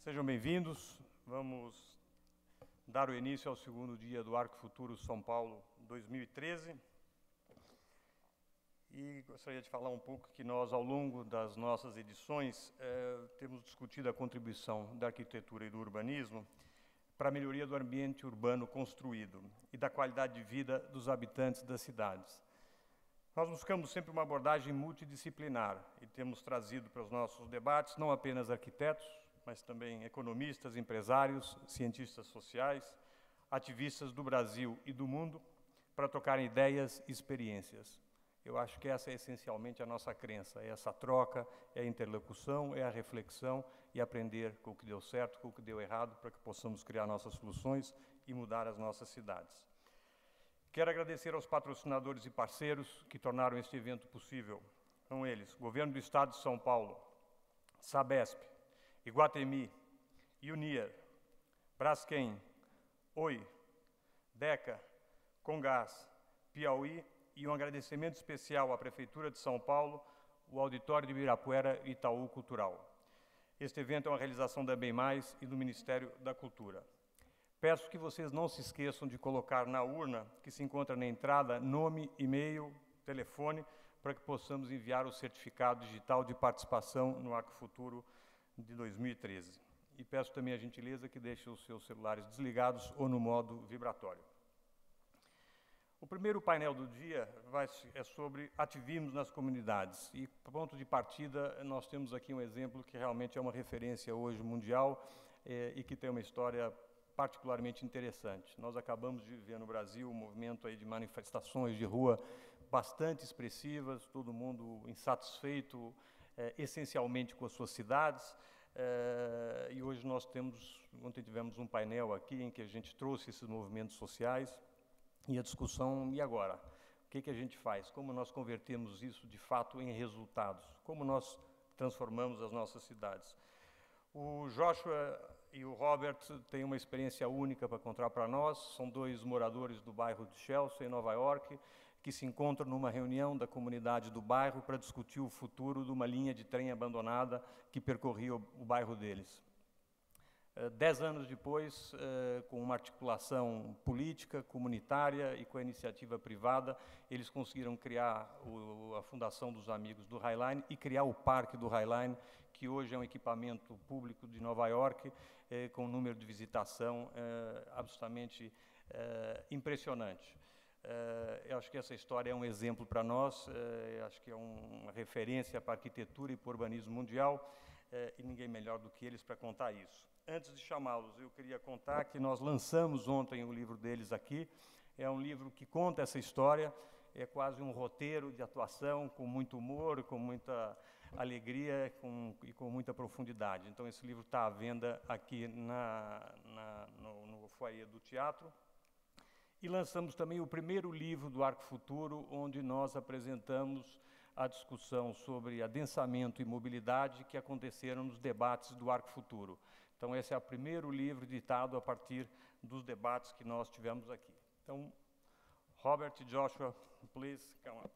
Sejam bem-vindos. Vamos dar o início ao segundo dia do Arco Futuro São Paulo 2013. E gostaria de falar um pouco que nós, ao longo das nossas edições, temos discutido a contribuição da arquitetura e do urbanismo para a melhoria do ambiente urbano construído e da qualidade de vida dos habitantes das cidades. Nós buscamos sempre uma abordagem multidisciplinar e temos trazido para os nossos debates não apenas arquitetos, mas também economistas, empresários, cientistas sociais, ativistas do Brasil e do mundo para trocarem ideias e experiências. Eu acho que essa é essencialmente a nossa crença, é essa troca, é a interlocução, é a reflexão e aprender com o que deu certo, com o que deu errado, para que possamos criar nossas soluções e mudar as nossas cidades. Quero agradecer aos patrocinadores e parceiros que tornaram este evento possível. São eles, Governo do Estado de São Paulo, Sabesp, Iguatemi, Unir, Braskem, Oi, Deca, Congás, Piauí e um agradecimento especial à Prefeitura de São Paulo, o Auditório de Ibirapuera e Itaú Cultural. Este evento é uma realização da Bem Mais e do Ministério da Cultura. Peço que vocês não se esqueçam de colocar na urna, que se encontra na entrada, nome, e-mail, telefone, para que possamos enviar o certificado digital de participação no Arco Futuro de 2013. E peço também a gentileza que deixem os seus celulares desligados ou no modo vibratório. O primeiro painel do dia é sobre ativismo nas comunidades. E, ponto de partida, nós temos aqui um exemplo que realmente é uma referência hoje mundial e que tem uma história particularmente interessante. Nós acabamos de viver no Brasil um movimento aí de manifestações de rua bastante expressivas, todo mundo insatisfeito, essencialmente com as suas cidades, e hoje nós ontem tivemos um painel aqui em que a gente trouxe esses movimentos sociais e a discussão, e agora? O que a gente faz? Como nós convertemos isso de fato em resultados? Como nós transformamos as nossas cidades? O Joshua e o Robert têm uma experiência única para contar para nós, são dois moradores do bairro de Chelsea, em Nova York, que se encontram numa reunião da comunidade do bairro para discutir o futuro de uma linha de trem abandonada que percorria o bairro deles. 10 anos depois, com uma articulação política, comunitária e com a iniciativa privada, eles conseguiram criar a Fundação dos Amigos do Highline e criar o Parque do Highline, que hoje é um equipamento público de Nova York, com um número de visitação absolutamente impressionante. Eu acho que essa história é um exemplo para nós, acho que é uma referência para a arquitetura e para o urbanismo mundial, e ninguém melhor do que eles para contar isso. Antes de chamá-los, eu queria contar que nós lançamos ontem o livro deles aqui. É um livro que conta essa história, é quase um roteiro de atuação, com muito humor, com muita alegria e com muita profundidade. Então, esse livro está à venda aqui no foyer do teatro. E lançamos também o primeiro livro do Arco Futuro, onde nós apresentamos a discussão sobre adensamento e mobilidade que aconteceram nos debates do Arco Futuro. Então, esse é o primeiro livro editado a partir dos debates que nós tivemos aqui. Então, Robert e Joshua, please come up.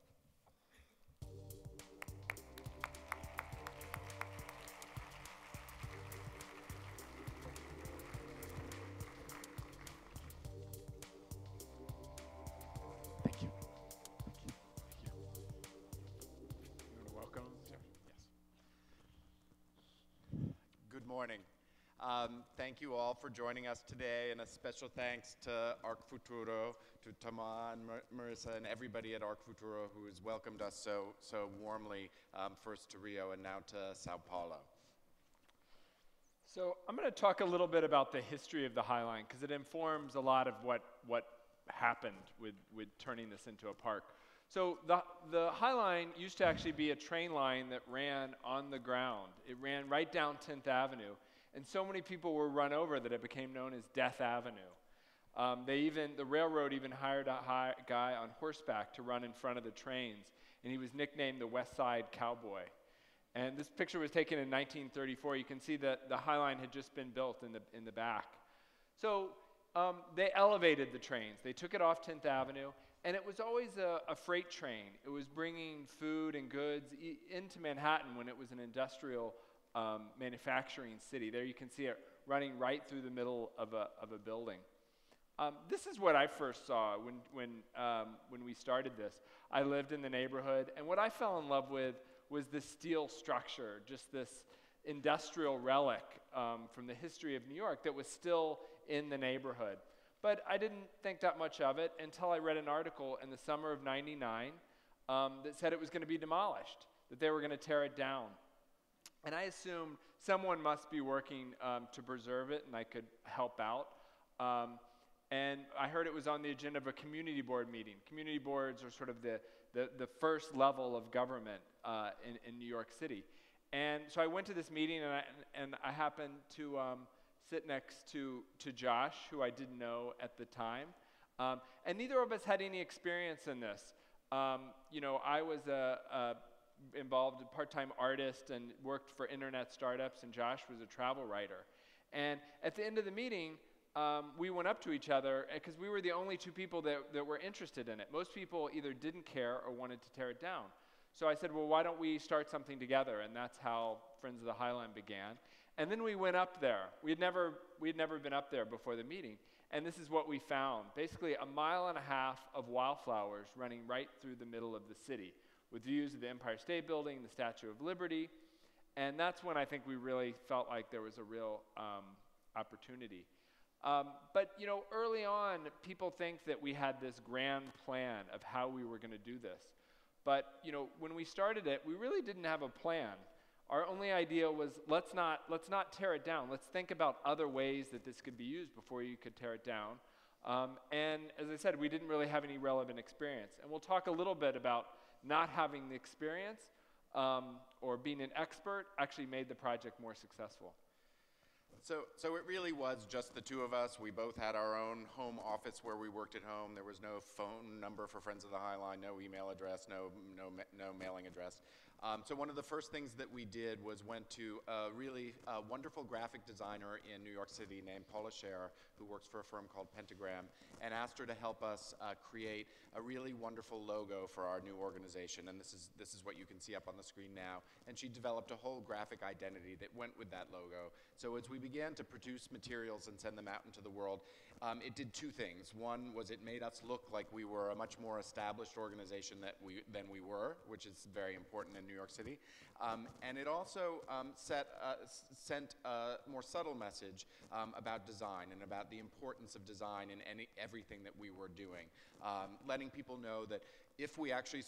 Good morning. Thank you all for joining us today, and a special thanks to Arc Futuro, to Taman, Marissa, and everybody at Arc Futuro who has welcomed us so warmly, first to Rio and now to Sao Paulo. So I'm going to talk a little bit about the history of the High Line, because it informs a lot of what happened with turning this into a park. So the High Line used to actually be a train line that ran on the ground. It ran right down 10th Avenue, and so many people were run over that it became known as Death Avenue. The railroad even hired a guy on horseback to run in front of the trains, and he was nicknamed the West Side Cowboy. And this picture was taken in 1934. You can see that the High Line had just been built in the back. So they elevated the trains. They took it off 10th Avenue, and it was always a freight train. It was bringing food and goods into Manhattan when it was an industrial manufacturing city. There you can see it running right through the middle of a building. This is what I first saw when we started this. I lived in the neighborhood, and what I fell in love with was the steel structure, just this industrial relic from the history of New York that was still in the neighborhood. But I didn't think that much of it until I read an article in the summer of '99 that said it was going to be demolished, that they were going to tear it down. And I assumed someone must be working to preserve it, and I could help out. And I heard it was on the agenda of a community board meeting. Community boards are sort of the first level of government in New York City. And so I went to this meeting, and I happened to sit next to Josh, who I didn't know at the time. And neither of us had any experience in this. You know, I was involved, a part-time artist, and worked for internet startups, and Josh was a travel writer. And at the end of the meeting, we went up to each other, because we were the only two people that were interested in it. Most people either didn't care or wanted to tear it down. So I said, well, why don't we start something together? And that's how Friends of the Highline began. And then we went up there. We'd never been up there before the meeting. And this is what we found. Basically, 1.5 miles of wildflowers running right through the middle of the city, with views of the Empire State Building, the Statue of Liberty. And that's when I think we really felt like there was a real opportunity. But, you know, early on, people think that we had this grand plan of how we were going to do this. But, you know, when we started it, we really didn't have a plan. Our only idea was, let's not tear it down. Let's think about other ways that this could be used before you could tear it down. And as I said, we didn't really have any relevant experience. And we'll talk a little bit about not having the experience or being an expert actually made the project more successful. So it really was just the two of us. We both had our own home office where we worked at home. There was no phone number for Friends of the Highline, no email address, no mailing address. So one of the first things that we did was went to a really wonderful graphic designer in New York City named Palestra, who works for a firm called Pentagram, and asked her to help us create a really wonderful logo for our new organization. And this is what you can see up on the screen now. And she developed a whole graphic identity that went with that logo. So as we began to produce materials and send them out into the world, it did two things. One was it made us look like we were a much more established organization than we were, which is very important in New York City. And it also sent a more subtle message about design and about the importance of design in everything that we were doing. Letting people know that if we actually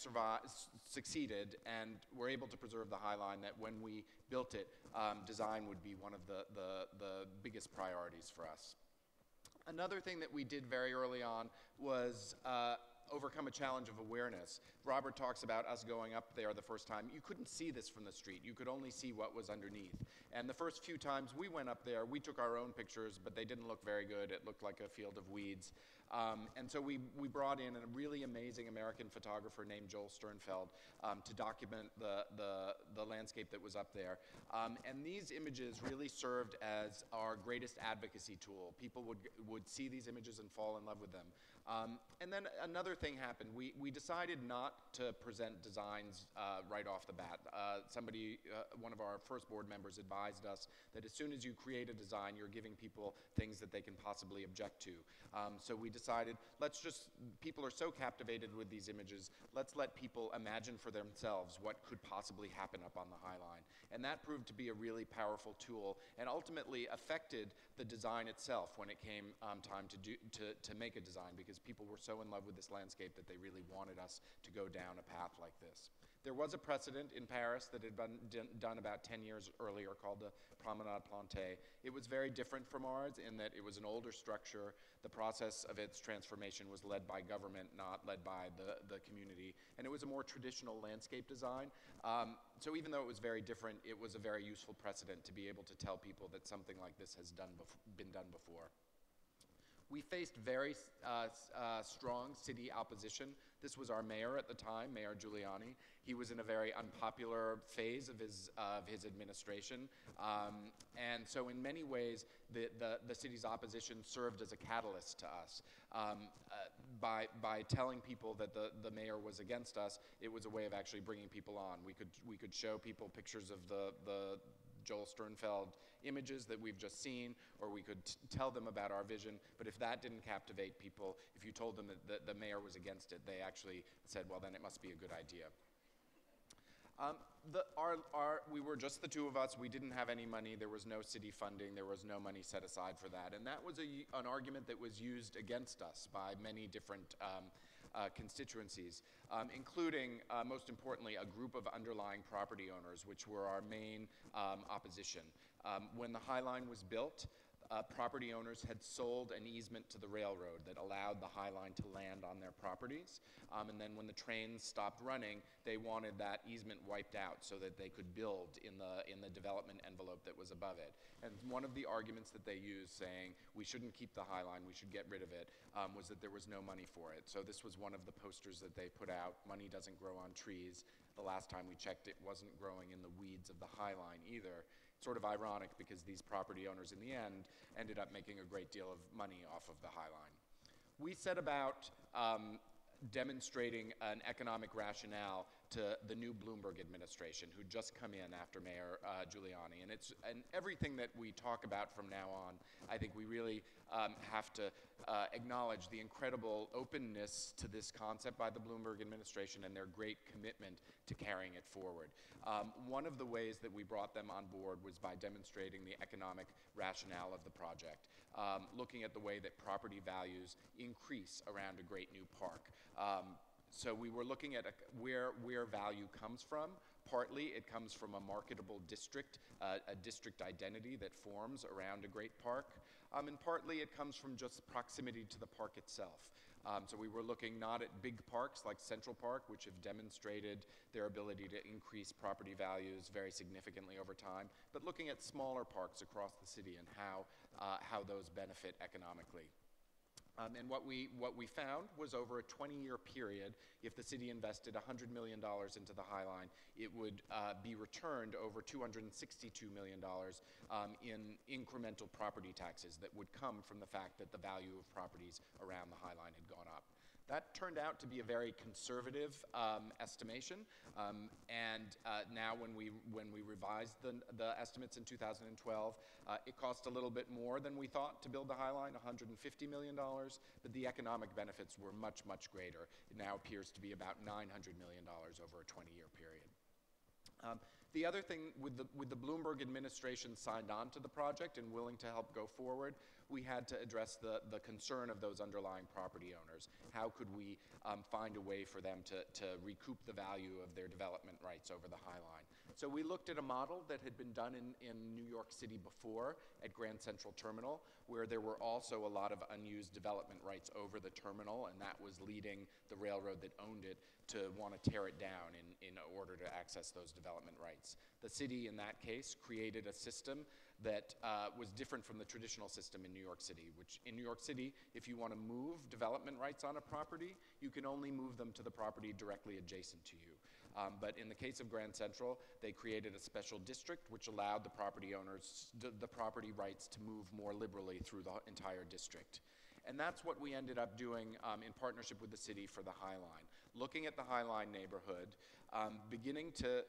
succeeded and were able to preserve the Highline, that when we built it, design would be one of the biggest priorities for us. Another thing that we did very early on was overcome a challenge of awareness. Robert talks about us going up there the first time. You couldn't see this from the street. You could only see what was underneath. And the first few times we went up there, we took our own pictures, but they didn't look very good. It looked like a field of weeds. And so we brought in a really amazing American photographer named Joel Sternfeld to document the landscape that was up there. And these images really served as our greatest advocacy tool. People would see these images and fall in love with them. And then another thing happened. We decided not to present designs right off the bat. One of our first board members advised us that as soon as you create a design, you're giving people things that they can possibly object to. So we decided, people are so captivated with these images, let's let people imagine for themselves what could possibly happen up on the Highline. And that proved to be a really powerful tool and ultimately affected the design itself when it came time to make a design, because people were so in love with this landscape that they really wanted us to go down a path like this. There was a precedent in Paris that had been done about 10 years earlier called the Promenade Plantée. It was very different from ours in that it was an older structure. The process of its transformation was led by government, not led by the community. And it was a more traditional landscape design. So even though it was very different, it was a very useful precedent to be able to tell people that something like this has been done before. We faced very strong city opposition. This was our mayor at the time, Mayor Giuliani. He was in a very unpopular phase of his administration. And so in many ways, the city's opposition served as a catalyst to us. By telling people that the mayor was against us, it was a way of actually bringing people on. We could show people pictures of the Joel Sternfeld images that we've just seen, or we could tell them about our vision. But if that didn't captivate people, if you told them that the mayor was against it, they actually said, well, then it must be a good idea. We were just the two of us. We didn't have any money. There was no city funding. There was no money set aside for that. And that was an argument that was used against us by many different constituencies, including, most importantly, a group of underlying property owners, which were our main opposition. When the High Line was built, property owners had sold an easement to the railroad that allowed the High Line to land on their properties. And then when the trains stopped running, they wanted that easement wiped out so that they could build in the development envelope that was above it. And one of the arguments that they used, saying we shouldn't keep the High Line, we should get rid of it, was that there was no money for it. So this was one of the posters that they put out. Money doesn't grow on trees. The last time we checked, it wasn't growing in the weeds of the High Line either. Sort of ironic, because these property owners in the end ended up making a great deal of money off of the High Line. We set about demonstrating an economic rationale to the new Bloomberg administration, who'd just come in after Mayor Giuliani. And everything that we talk about from now on, I think we really have to acknowledge the incredible openness to this concept by the Bloomberg administration and their great commitment to carrying it forward. One of the ways that we brought them on board was by demonstrating the economic rationale of the project, looking at the way that property values increase around a great new park. So we were looking at where value comes from. Partly it comes from a marketable district, a district identity that forms around a great park. And partly it comes from just proximity to the park itself. So we were looking not at big parks like Central Park, which have demonstrated their ability to increase property values very significantly over time, but looking at smaller parks across the city and how those benefit economically. And what we found was, over a 20-year period, if the city invested $100 million into the High Line, it would be returned over $262 million in incremental property taxes that would come from the fact that the value of properties around the High Line had gone up. That turned out to be a very conservative estimation, and now when we revised the estimates in 2012, it cost a little bit more than we thought to build the High Line, $150 million, but the economic benefits were much, much greater. It now appears to be about $900 million over a 20-year period. The other thing, with the Bloomberg administration signed on to the project and willing to help go forward, we had to address the concern of those underlying property owners. How could we find a way for them to recoup the value of their development rights over the High Line? So we looked at a model that had been done in New York City before at Grand Central Terminal, where there were also a lot of unused development rights over the terminal, and that was leading the railroad that owned it to want to tear it down in order to access those development rights. The city, in that case, created a system that was different from the traditional system in New York City, which in New York City, if you want to move development rights on a property, you can only move them to the property directly adjacent to you. But in the case of Grand Central, they created a special district which allowed the property owners, the property rights, to move more liberally through the entire district. And that's what we ended up doing in partnership with the city for the High Line. Looking at the High Line neighborhood, beginning to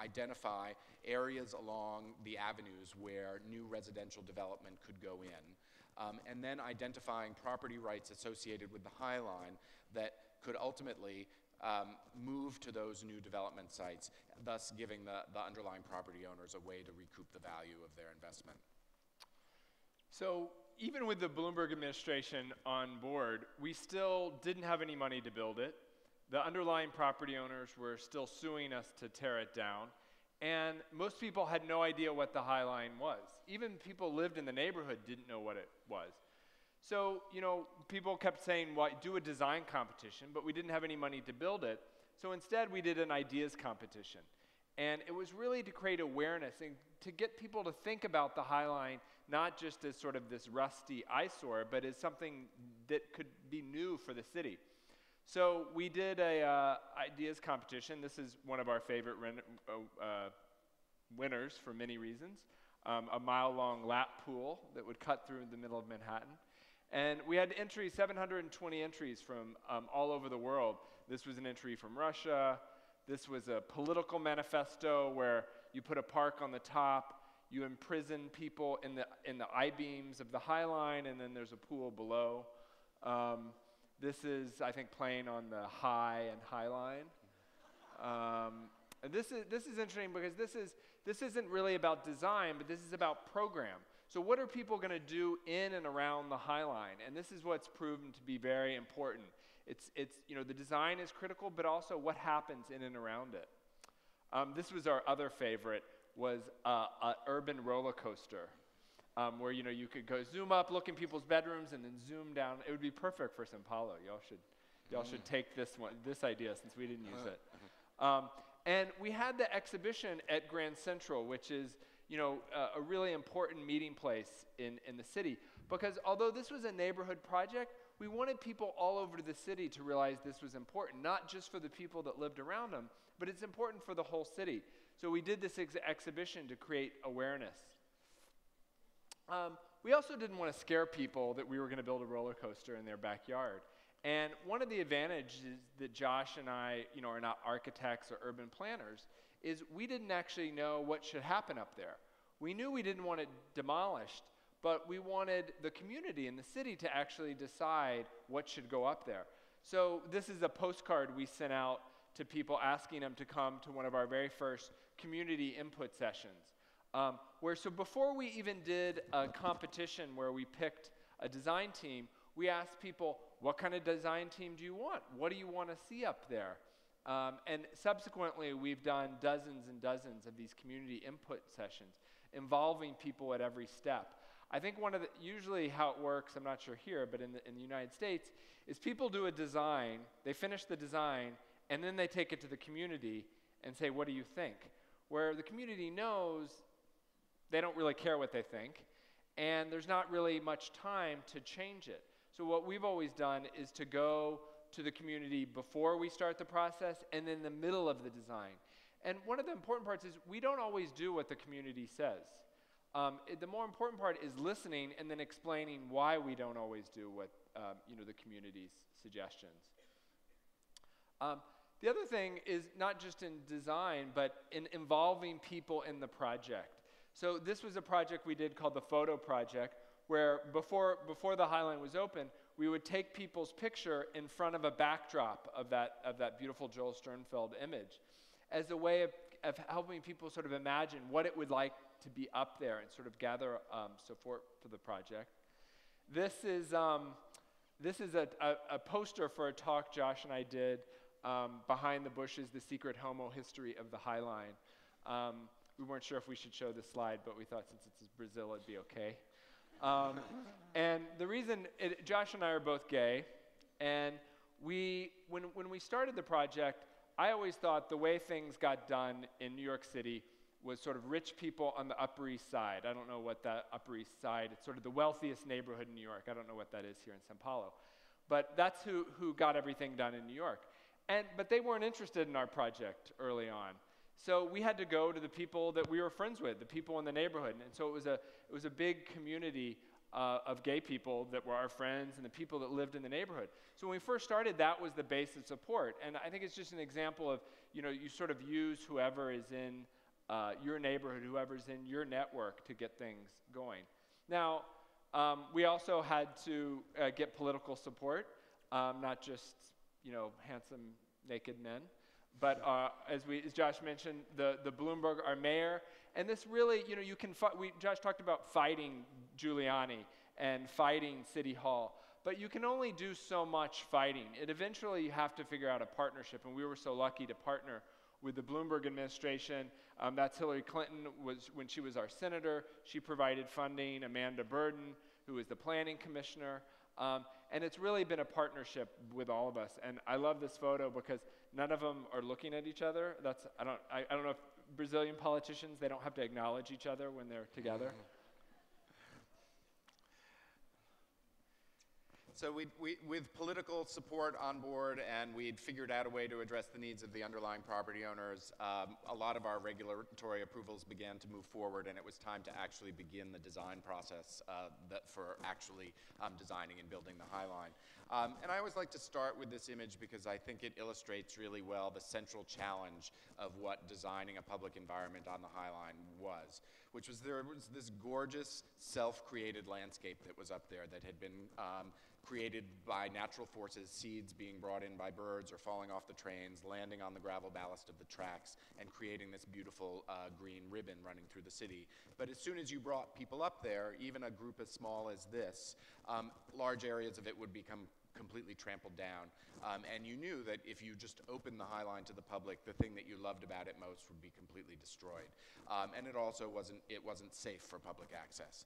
identify areas along the avenues where new residential development could go in, and then identifying property rights associated with the High Line that could ultimately move to those new development sites, thus giving the underlying property owners a way to recoup the value of their investment. So even with the Bloomberg administration on board, we still didn't have any money to build it. The underlying property owners were still suing us to tear it down. And most people had no idea what the High Line was. Even people who lived in the neighborhood didn't know what it was. So, you know, people kept saying, well, do a design competition, but we didn't have any money to build it. So instead, we did an ideas competition. And it was really to create awareness and to get people to think about the High Line not just as sort of this rusty eyesore, but as something that could be new for the city. So we did a ideas competition. This is one of our favorite winners for many reasons. A mile-long lap pool that would cut through the middle of Manhattan. And we had entries, 720 entries from all over the world. This was an entry from Russia. This was a political manifesto where, you put a park on the top, you imprison people in the I-beams of the High Line, and then there's a pool below. This is, I think, playing on the High and High Line. And this is interesting because this isn't really about design, but this is about program. So what are people going to do in and around the High Line? And this is what's proven to be very important. It's the design is critical, but also what happens in and around it. This was our other favorite, was an urban roller coaster, where you could go zoom up, look in people's bedrooms, and then zoom down. It would be perfect for São Paulo. Y'all should take this idea, since we didn't use it. And we had the exhibition at Grand Central, which is a really important meeting place in the city, because although this was a neighborhood project, we wanted people all over the city to realize this was important, not just for the people that lived around them, but it's important for the whole city. So we did this exhibition to create awareness. We also didn't want to scare people that we were going to build a roller coaster in their backyard. And one of the advantages that Josh and I, are not architects or urban planners, is we didn't actually know what should happen up there. We knew we didn't want it demolished, but we wanted the community and the city to actually decide what should go up there. So this is a postcard we sent out to people asking them to come to one of our very first community input sessions. So before we even did a competition where we picked a design team, we asked people, what kind of design team do you want? What do you want to see up there? And subsequently, we've done dozens and dozens of these community input sessions involving people at every step. I think usually how it works, I'm not sure here, but in the United States, is people do a design, they finish the design, and then they take it to the community and say, what do you think? Where the community knows they don't really care what they think, and there's not really much time to change it. So what we've always done is to go to the community before we start the process and in the middle of the design. And one of the important parts is we don't always do what the community says. The more important part is listening and then explaining why we don't always do what the community's suggestions. The other thing is not just in design, but in involving people in the project. So this was a project we did called the Photo Project, where before the High Line was open, we would take people's picture in front of a backdrop of that beautiful Joel Sternfeld image, as a way of helping people sort of imagine what it would like to be up there and sort of gather support for the project. This is a poster for a talk Josh and I did, Behind the Bushes, the Secret Homo History of the High Line. We weren't sure if we should show this slide, but we thought since it's Brazil, it'd be okay. And the reason, Josh and I are both gay, and when we started the project, I always thought the way things got done in New York City was sort of rich people on the Upper East Side. I don't know what that Upper East Side, it's sort of the wealthiest neighborhood in New York. I don't know what that is here in São Paulo. But that's who got everything done in New York. But they weren't interested in our project early on. So we had to go to the people that we were friends with, the people in the neighborhood. And so it was a big community of gay people that were our friends and the people that lived in the neighborhood. So when we first started, that was the base of support. And I think it's just an example of, you sort of use whoever is in your neighborhood, whoever's in your network to get things going. Now, we also had to get political support, not just, handsome naked men. But as Josh mentioned, the Bloomberg, our mayor, and this really, you can Josh talked about fighting Giuliani and fighting City Hall, but you can only do so much fighting. Eventually, you have to figure out a partnership, and we were so lucky to partner with the Bloomberg administration. That's Hillary Clinton, when she was our senator. She provided funding. Amanda Burden, who was the planning commissioner. And it's really been a partnership with all of us. And I love this photo because none of them are looking at each other. I don't know if Brazilian politicians, they don't have to acknowledge each other when they're together. So with political support on board, and we'd figured out a way to address the needs of the underlying property owners, a lot of our regulatory approvals began to move forward, and it was time to actually begin the design process for actually designing and building the High Line. And I always like to start with this image because I think it illustrates really well the central challenge of what designing a public environment on the High Line was, which was there was this gorgeous self-created landscape that was up there that had been created by natural forces, seeds being brought in by birds or falling off the trains, landing on the gravel ballast of the tracks, and creating this beautiful green ribbon running through the city. But as soon as you brought people up there, even a group as small as this, large areas of it would become completely trampled down. And you knew that if you just opened the High Line to the public, the thing that you loved about it most would be completely destroyed. And it also wasn't safe for public access.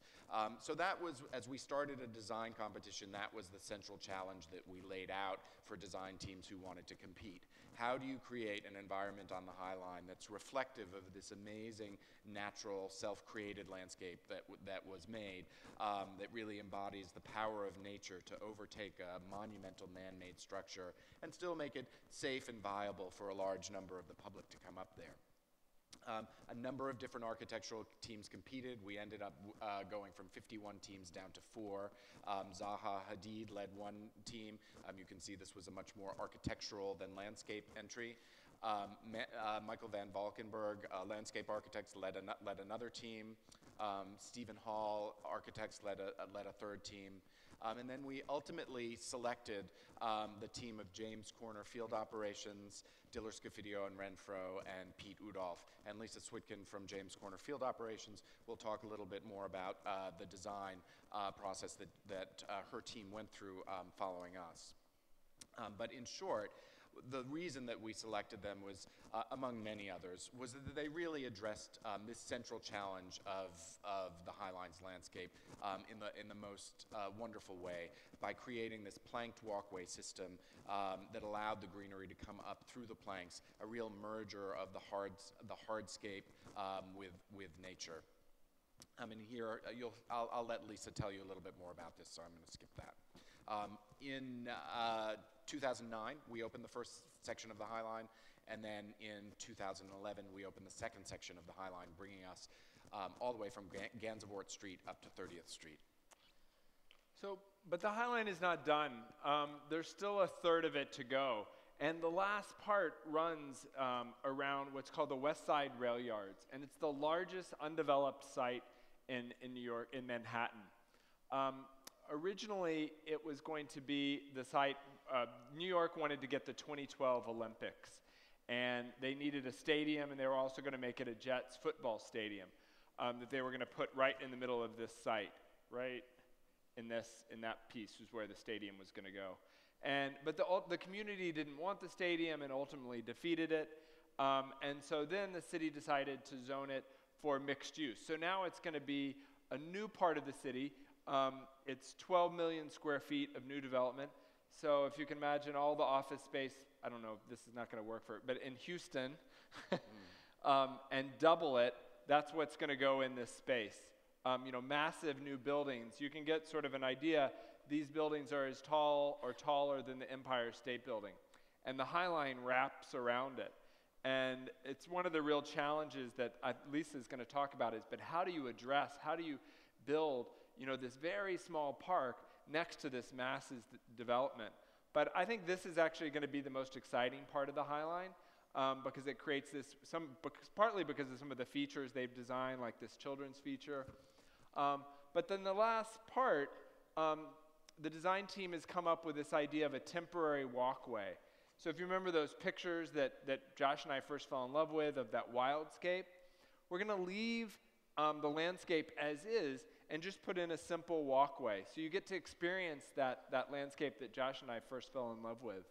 So that was, as we started a design competition, that was the central challenge that we laid out for design teams who wanted to compete. How do you create an environment on the High Line that's reflective of this amazing natural self-created landscape that was made, that really embodies the power of nature to overtake a monumental man-made structure and still make it safe and viable for a large number of the public to come up there. A number of different architectural teams competed. We ended up going from 51 teams down to 4. Zaha Hadid led one team. You can see this was a much more architectural than landscape entry. Michael van Valkenburg, landscape architects, led another team. Stephen Hall, architects, led a third team. And then we ultimately selected the team of James Corner Field Operations, Diller Scofidio and Renfro, and Pete Udolph. And Lisa Switkin from James Corner Field Operations will talk a little bit more about the design process that her team went through following us. But in short, the reason that we selected them was, among many others, was that they really addressed this central challenge of the High Line's landscape in the most wonderful way by creating this planked walkway system that allowed the greenery to come up through the planks, a real merger of the hardscape with nature. And here, I'll let Lisa tell you a little bit more about this, so I'm going to skip that. In 2009, we opened the first section of the High Line, and then in 2011, we opened the second section of the High Line, bringing us all the way from Gansevoort Street up to 30th Street. So, but the High Line is not done. There's still a third of it to go. And the last part runs around what's called the West Side Rail Yards. And it's the largest undeveloped site in New York, in Manhattan. Originally, it was going to be the site, New York wanted to get the 2012 Olympics. And they needed a stadium, and they were also going to make it a Jets football stadium that they were going to put right in the middle of this site, right in that piece was where the stadium was going to go. But the community didn't want the stadium and ultimately defeated it. And so then the city decided to zone it for mixed use. So now it's going to be a new part of the city. It's 12 million square feet of new development. So if you can imagine all the office space, I don't know if this is not going to work for it, but in Houston, and double it, that's what's going to go in this space. Massive new buildings. You can get sort of an idea. These buildings are as tall or taller than the Empire State Building. And the High Line wraps around it. And it's one of the real challenges that Lisa's going to talk about but how do you build, this very small park next to this massive development? But I think this is actually going to be the most exciting part of the High Line because it creates partly because of some of the features they've designed, like this children's feature. But then the last part, the design team has come up with this idea of a temporary walkway. So if you remember those pictures that Josh and I first fell in love with of that wildscape, we're going to leave the landscape as is and just put in a simple walkway. So you get to experience that landscape that Josh and I first fell in love with.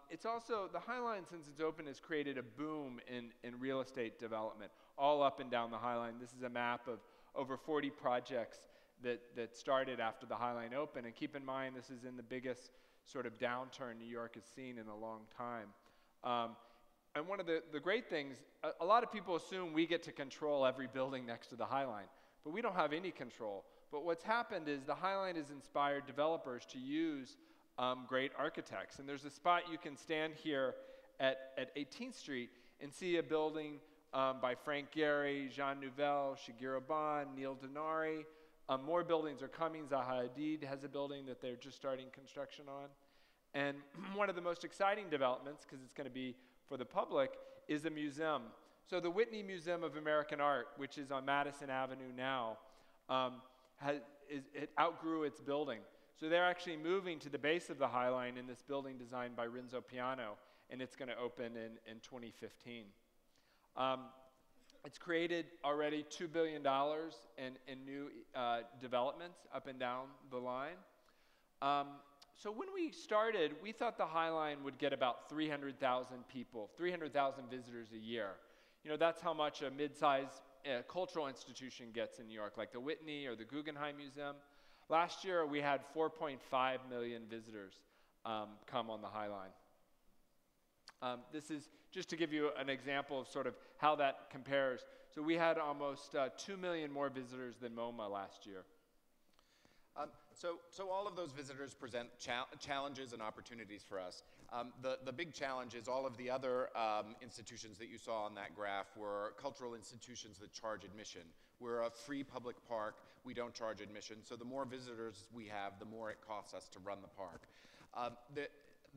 It's also, the High Line, since it's open, has created a boom in real estate development all up and down the High Line. This is a map of over 40 projects that started after the High Line opened. And keep in mind, this is in the biggest sort of downturn New York has seen in a long time. And one of the great things, a lot of people assume we get to control every building next to the High Line, but we don't have any control. But what's happened is the High Line has inspired developers to use great architects. And there's a spot you can stand here at 18th Street and see a building by Frank Gehry, Jean Nouvel, Shigeru Ban, Neil Denari. More buildings are coming. Zaha Hadid has a building that they're just starting construction on. And one of the most exciting developments, because it's going to be for the public, is a museum. So the Whitney Museum of American Art, which is on Madison Avenue now, it outgrew its building. So they're actually moving to the base of the High Line in this building designed by Renzo Piano, and it's going to open in 2015. It's created already $2 billion in new developments up and down the line. So when we started, we thought the High Line would get about 300,000 people, 300,000 visitors a year. You know, that's how much a mid-sized cultural institution gets in New York, like the Whitney or the Guggenheim Museum. Last year, we had 4.5 million visitors come on the High Line. This is just to give you an example of sort of how that compares. So we had almost 2 million more visitors than MoMA last year. So all of those visitors present challenges and opportunities for us. The big challenge is all of the other institutions that you saw on that graph were cultural institutions that charge admission. We're a free public park. We don't charge admission. So the more visitors we have, the more it costs us to run the park.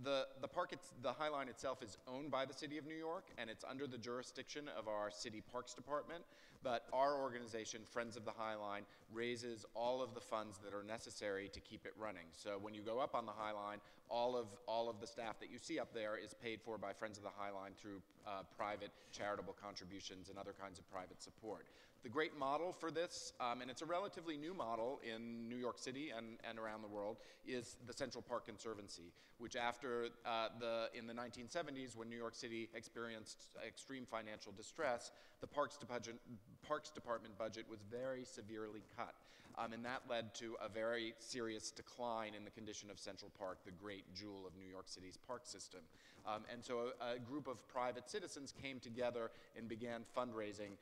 The park, the High Line itself is owned by the City of New York, and it's under the jurisdiction of our City Parks Department. But our organization, Friends of the High Line, raises all of the funds that are necessary to keep it running. So when you go up on the High Line, all of the staff that you see up there is paid for by Friends of the High Line through private charitable contributions and other kinds of private support. The great model for this, and it's a relatively new model in New York City and around the world, is the Central Park Conservancy, which after in the 1970s, when New York City experienced extreme financial distress, the Parks Department budget was very severely cut. And that led to a very serious decline in the condition of Central Park, the great jewel of New York City's park system. And so a group of private citizens came together and began fundraising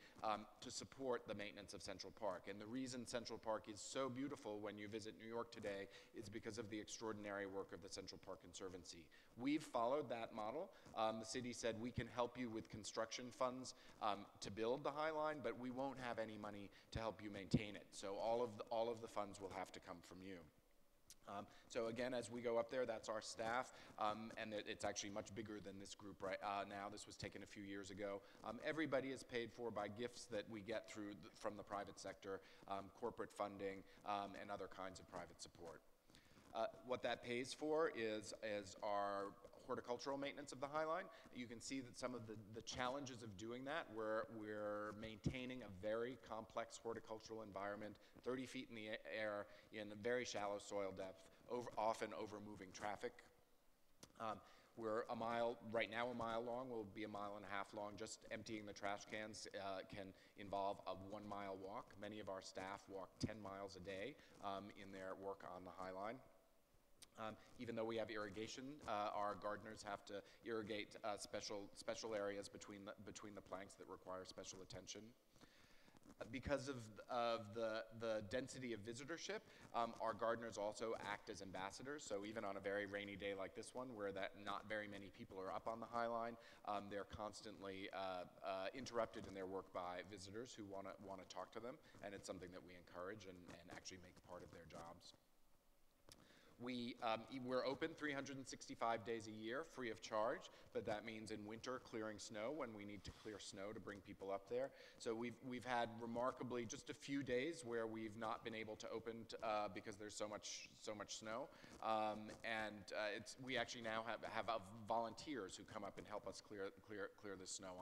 to support the maintenance of Central Park. And the reason Central Park is so beautiful when you visit New York today is because of the extraordinary work of the Central Park Conservancy. We've followed that model. The city said we can help you with construction funds to build the High Line, but we won't have any money to help you maintain it. So all of the funds will have to come from you. So again, as we go up there, that's our staff, and it's actually much bigger than this group right now. This was taken a few years ago. Everybody is paid for by gifts that we get from the private sector, corporate funding, and other kinds of private support. What that pays for is our horticultural maintenance of the High Line. You can see that some of the challenges of doing that, we're maintaining a very complex horticultural environment, 30 feet in the air in a very shallow soil depth, often over moving traffic. We're right now a mile long, we'll be a mile and a half long. Just emptying the trash cans can involve a 1 mile walk. Many of our staff walk 10 miles a day in their work on the High Line. Even though we have irrigation, our gardeners have to irrigate special areas between the planks that require special attention. Because of the density of visitorship, our gardeners also act as ambassadors. So even on a very rainy day like this one, where not very many people are up on the High Line, they're constantly interrupted in their work by visitors who want to talk to them, and it's something that we encourage and actually make part of their jobs. We're open 365 days a year, free of charge, but that means in winter clearing snow when we need to clear snow to bring people up there. So we've had remarkably just a few days where we've not been able to open because there's so much snow, we actually now have volunteers who come up and help us clear the snow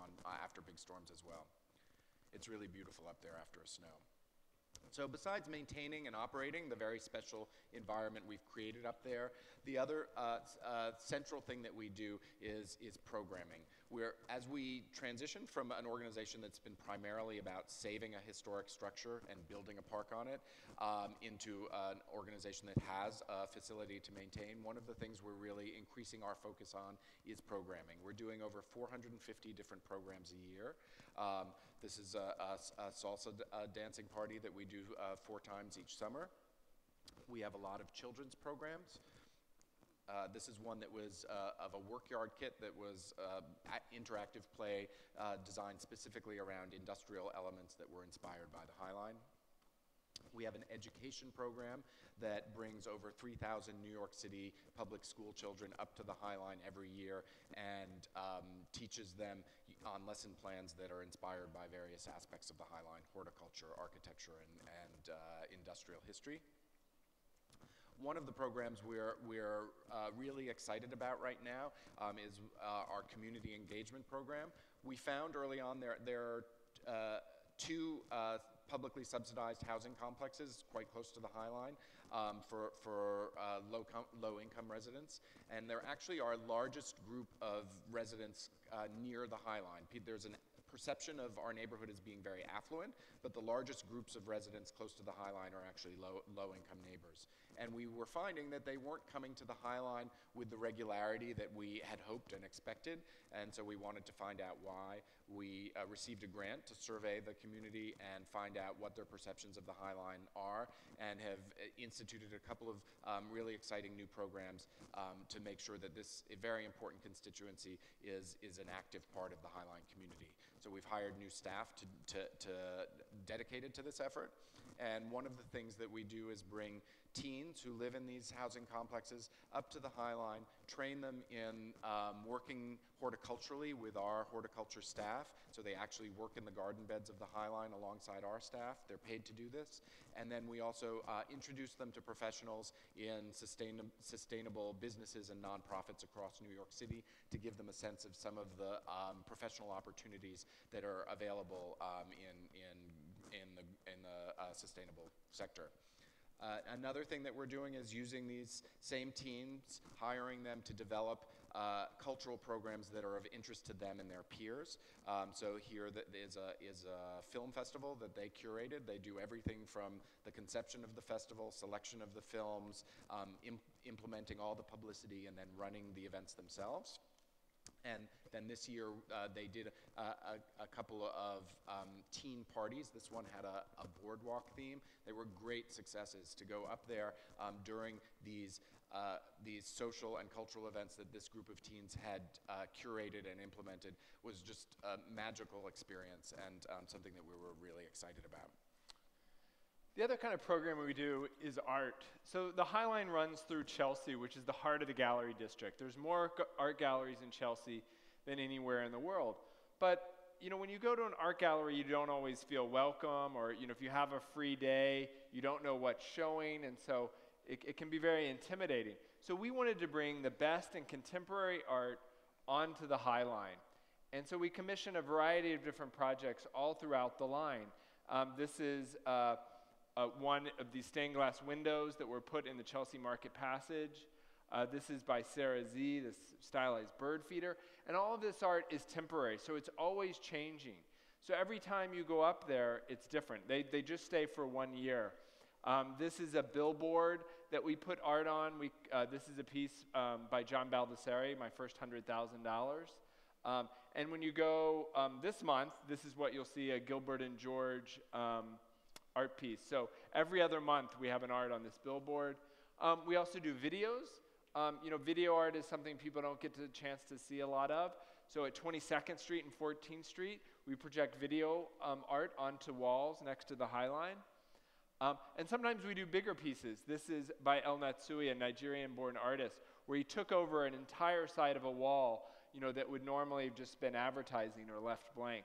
after big storms as well. It's really beautiful up there after a snow. So besides maintaining and operating the very special environment we've created up there, the other central thing that we do is programming. As we transition from an organization that's been primarily about saving a historic structure and building a park on it into an organization that has a facility to maintain, one of the things we're really increasing our focus on is programming. We're doing over 450 different programs a year. This is a salsa dancing party that we do 4 times each summer. We have a lot of children's programs. This is one that was of a workyard kit that was interactive play designed specifically around industrial elements that were inspired by the High Line. We have an education program that brings over 3,000 New York City public school children up to the High Line every year and teaches them on lesson plans that are inspired by various aspects of the High Line: horticulture, architecture, and industrial history. One of the programs we're really excited about right now is our community engagement program. We found early on there are 2 publicly subsidized housing complexes quite close to the High Line for low-income residents, and they're actually our largest group of residents near the High Line. There's a perception of our neighborhood as being very affluent, but the largest groups of residents close to the High Line are actually low-income neighbors. And we were finding that they weren't coming to the High Line with the regularity that we had hoped and expected, and so we wanted to find out why. We received a grant to survey the community and find out what their perceptions of the High Line are, and have instituted a couple of really exciting new programs to make sure that this very important constituency is an active part of the High Line community. So we've hired new staff dedicated to this effort. And one of the things that we do is bring teens who live in these housing complexes up to the High Line, train them in working horticulturally with our horticulture staff. So they actually work in the garden beds of the High Line alongside our staff. They're paid to do this. And then we also introduce them to professionals in sustainable businesses and nonprofits across New York City to give them a sense of some of the professional opportunities that are available in the sustainable sector. Another thing that we're doing is using these same teams, hiring them to develop cultural programs that are of interest to them and their peers. So here is a film festival that they curated. They do everything from the conception of the festival, selection of the films, implementing all the publicity, and then running the events themselves. And then this year, they did a couple of teen parties. This one had a boardwalk theme. They were great successes to go up there during these social and cultural events that this group of teens had curated and implemented. Was just a magical experience and something that we were really excited about. The other kind of program we do is art. So the High Line runs through Chelsea, which is the heart of the gallery district. There's more art galleries in Chelsea than anywhere in the world. But when you go to an art gallery, you don't always feel welcome, or if you have a free day, you don't know what's showing, and so it can be very intimidating. So we wanted to bring the best in contemporary art onto the High Line. And so we commissioned a variety of different projects all throughout the line. This is one of these stained glass windows that were put in the Chelsea Market Passage. This is by Sarah Z, this stylized bird feeder. And all of this art is temporary, so it's always changing. So every time you go up there, it's different. They just stay for 1 year. This is a billboard that we put art on. This is a piece by John Baldessari, my first $100,000. And when you go this month, this is what you'll see, a Gilbert and George art piece. So every other month we have an art on this billboard. We also do videos. Video art is something people don't get the chance to see a lot of. So at 22nd Street and 14th Street, we project video art onto walls next to the High Line. And sometimes we do bigger pieces. This is by El Natsui, a Nigerian-born artist, where he took over an entire side of a wall, that would normally have just been advertising or left blank.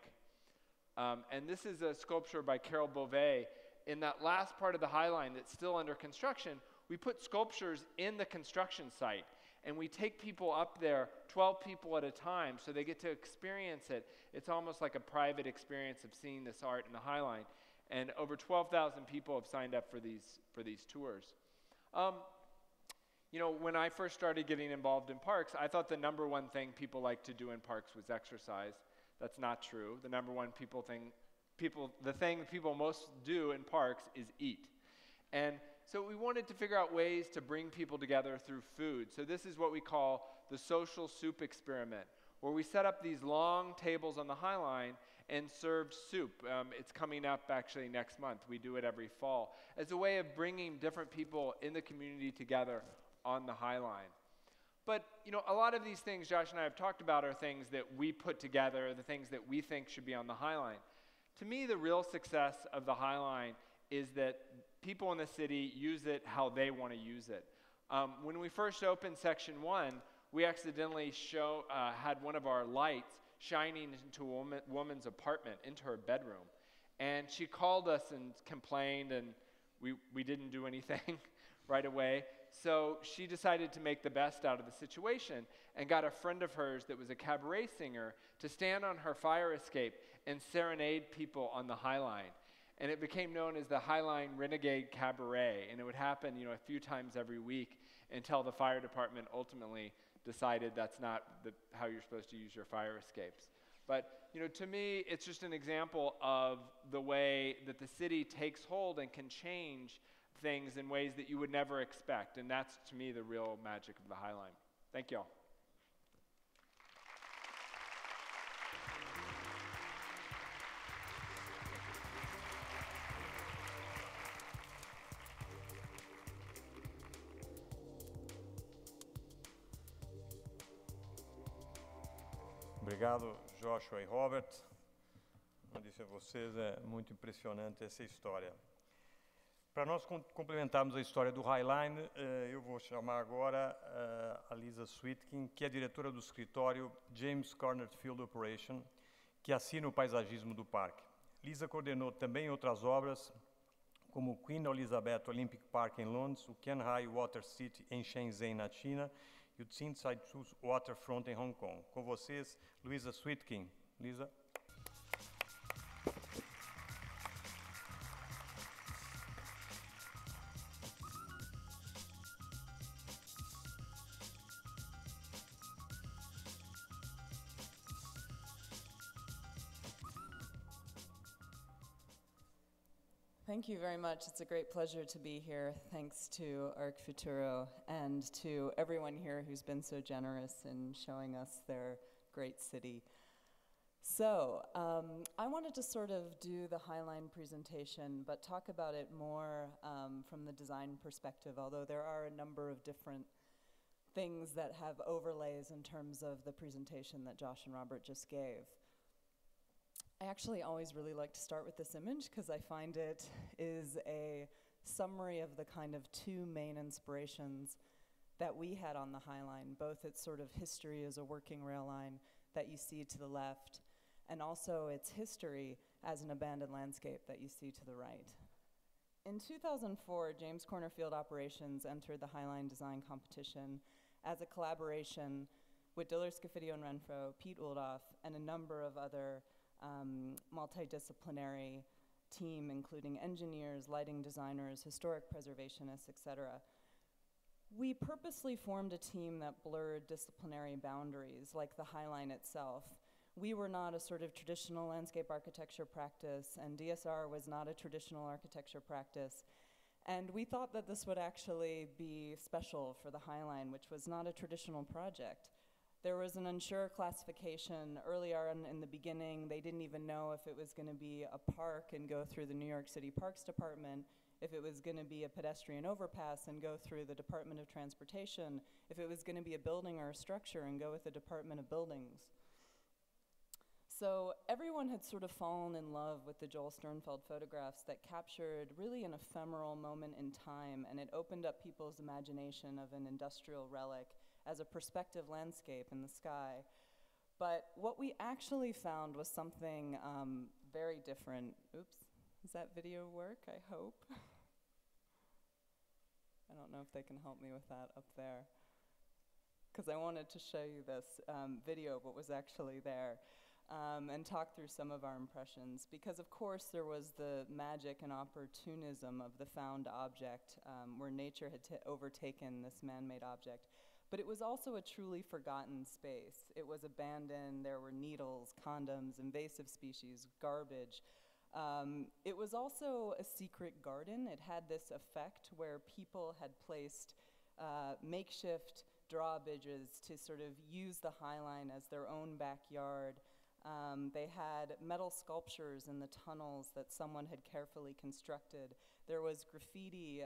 And this is a sculpture by Carol Beauvais. In that last part of the High Line that's still under construction, we put sculptures in the construction site, and we take people up there, 12 people at a time, so they get to experience it. It's almost like a private experience of seeing this art in the High Line. And over 12,000 people have signed up for these tours. You know, when I first started getting involved in parks, I thought the number one thing people like to do in parks was exercise. That's not true. The number one the thing people most do in parks is eat. And so we wanted to figure out ways to bring people together through food. So this is what we call the social soup experiment, where we set up these long tables on the High Line and served soup. It's coming up actually next month. We do it every fall as a way of bringing different people in the community together on the High Line. But you know, a lot of these things Josh and I have talked about are things that we put together, the things that we think should be on the High Line. To me, the real success of the High Line is that people in the city use it how they want to use it. When we first opened Section 1, we accidentally had one of our lights shining into a woman's apartment, into her bedroom. And she called us and complained, and we didn't do anything right away. So she decided to make the best out of the situation and got a friend of hers that was a cabaret singer to stand on her fire escape and serenade people on the High Line. And it became known as the High Line Renegade Cabaret. And it would happen, you know, a few times every week until the fire department ultimately decided that's not how you're supposed to use your fire escapes. But you know, to me, it's just an example of the way that the city takes hold and can change things in ways that you would never expect. And that's, to me, the real magic of the High Line. Thank you all. Obrigado, Joshua e Robert. Como disse a vocês, é muito impressionante essa história. Para nós complementarmos a história do High Line, eu vou chamar agora a Lisa Switkin, que é diretora do escritório James Corner Field Operation, que assina o paisagismo do parque. Lisa coordenou também outras obras, como o Queen Elizabeth Olympic Park em Londres, o Qianhai Water City em Shenzhen, na China, e o Tsinsai Waterfront em Hong Kong. Com vocês, Lisa Switkin. Lisa. Thank you very much. It's a great pleasure to be here. Thanks to Arc Futuro and to everyone here who's been so generous in showing us their great city. So, I wanted to sort of do the High Line presentation, but talk about it more from the design perspective, although there are a number of different things that have overlays in terms of the presentation that Josh and Robert just gave. I actually always really like to start with this image because I find it is a summary of the kind of two main inspirations that we had on the High Line, both its sort of history as a working rail line that you see to the left, and also its history as an abandoned landscape that you see to the right. In 2004, James Corner Field Operations entered the High Line design competition as a collaboration with Diller Scofidio and Renfro, Pete Uldoff, and a number of other multidisciplinary team, including engineers, lighting designers, historic preservationists, etc. We purposely formed a team that blurred disciplinary boundaries, like the High Line itself. We were not a sort of traditional landscape architecture practice, and DSR was not a traditional architecture practice. And we thought that this would actually be special for the High Line, which was not a traditional project. There was an unsure classification early on in the beginning. They didn't even know if it was going to be a park and go through the New York City Parks Department, if it was going to be a pedestrian overpass and go through the Department of Transportation, if it was going to be a building or a structure and go with the Department of Buildings. So everyone had sort of fallen in love with the Joel Sternfeld photographs that captured really an ephemeral moment in time, and it opened up people's imagination of an industrial relic as a perspective landscape in the sky. But what we actually found was something very different. Oops, does that video work? I hope. I don't know if they can help me with that up there, because I wanted to show you this video of what was actually there. and talk through some of our impressions. Because of course there was the magic and opportunism of the found object, where nature had overtaken this man-made object. But it was also a truly forgotten space. It was abandoned, there were needles, condoms, invasive species, garbage. It was also a secret garden. It had this effect where people had placed makeshift drawbridges to sort of use the High Line as their own backyard. They had metal sculptures in the tunnels that someone had carefully constructed. There was graffiti.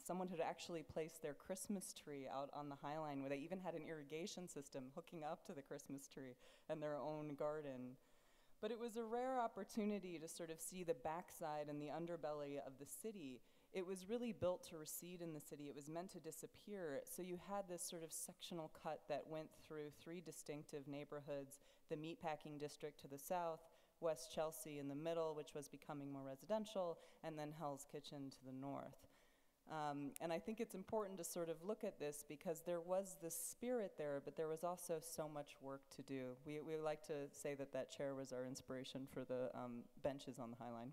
Someone had actually placed their Christmas tree out on the High Line, where they even had an irrigation system hooking up to the Christmas tree and their own garden. But it was a rare opportunity to sort of see the backside and the underbelly of the city. It was really built to recede in the city. It was meant to disappear. So you had this sort of sectional cut that went through 3 distinctive neighborhoods: the meatpacking district to the south, West Chelsea in the middle, which was becoming more residential, and then Hell's Kitchen to the north. And I think it's important to sort of look at this because there was this spirit there, but there was also so much work to do. We like to say that that chair was our inspiration for the benches on the High Line.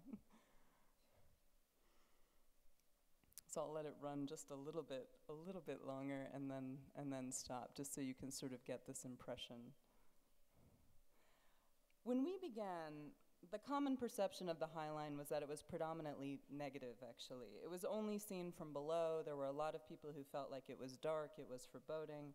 So I'll let it run just a little bit longer and then stop, just so you can sort of get this impression. When we began, the common perception of the High Line was that it was predominantly negative, actually. It was only seen from below. There were a lot of people who felt like it was dark, it was foreboding.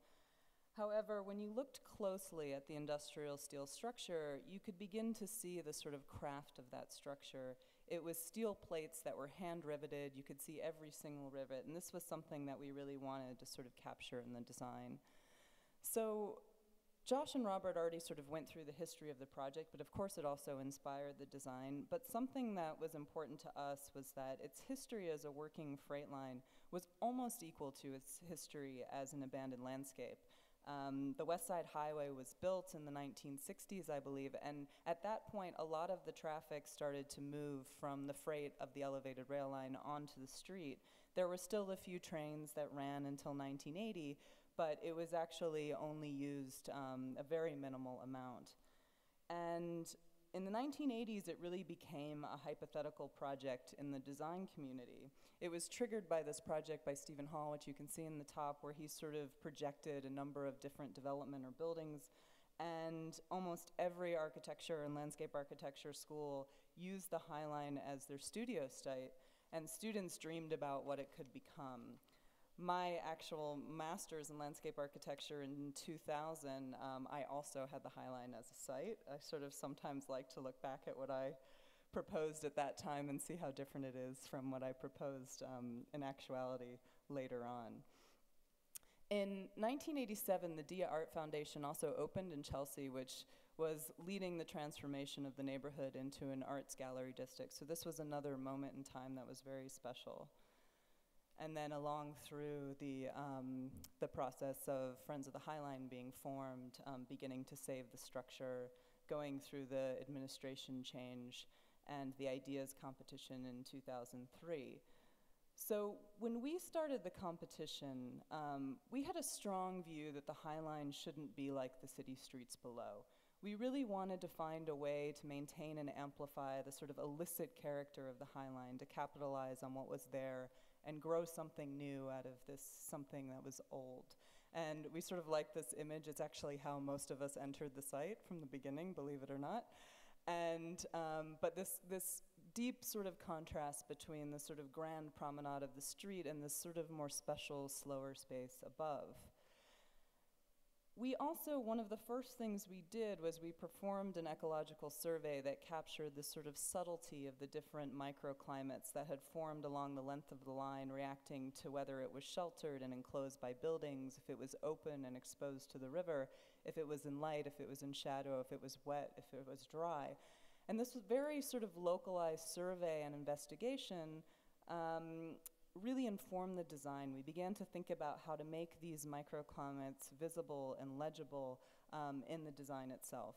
However, when you looked closely at the industrial steel structure, you could begin to see the sort of craft of that structure. It was steel plates that were hand riveted. You could see every single rivet, and this was something that we really wanted to sort of capture in the design. So Josh and Robert already sort of went through the history of the project, but of course it also inspired the design. But something that was important to us was that its history as a working freight line was almost equal to its history as an abandoned landscape. The West Side Highway was built in the 1960s, I believe, and at that point, a lot of the traffic started to move from the freight of the elevated rail line onto the street. There were still a few trains that ran until 1980, but it was actually only used a very minimal amount. And in the 1980s, it really became a hypothetical project in the design community. It was triggered by this project by Stephen Hall, which you can see in the top, where he sort of projected a number of different development or buildings. And almost every architecture and landscape architecture school used the High Line as their studio site, and students dreamed about what it could become. My actual master's in landscape architecture in 2000, I also had the High Line as a site. I sort of sometimes like to look back at what I proposed at that time and see how different it is from what I proposed in actuality later on. In 1987, the Dia Art Foundation also opened in Chelsea, which was leading the transformation of the neighborhood into an arts gallery district. So this was another moment in time that was very special. And then along through the process of Friends of the High Line being formed, beginning to save the structure, going through the administration change, and the ideas competition in 2003. So when we started the competition, we had a strong view that the High Line shouldn't be like the city streets below. We really wanted to find a way to maintain and amplify the sort of illicit character of the High Line, to capitalize on what was there and grow something new out of this something that was old. And we sort of like this image. It's actually how most of us entered the site from the beginning, believe it or not. And, but this deep sort of contrast between the sort of grand promenade of the street and this sort of more special, slower space above. We also, one of the first things we did was we performed an ecological survey that captured the sort of subtlety of the different microclimates that had formed along the length of the line, reacting to whether it was sheltered and enclosed by buildings, if it was open and exposed to the river, if it was in light, if it was in shadow, if it was wet, if it was dry. And this was very sort of localized survey and investigation really informed the design. We began to think about how to make these microclimates visible and legible in the design itself.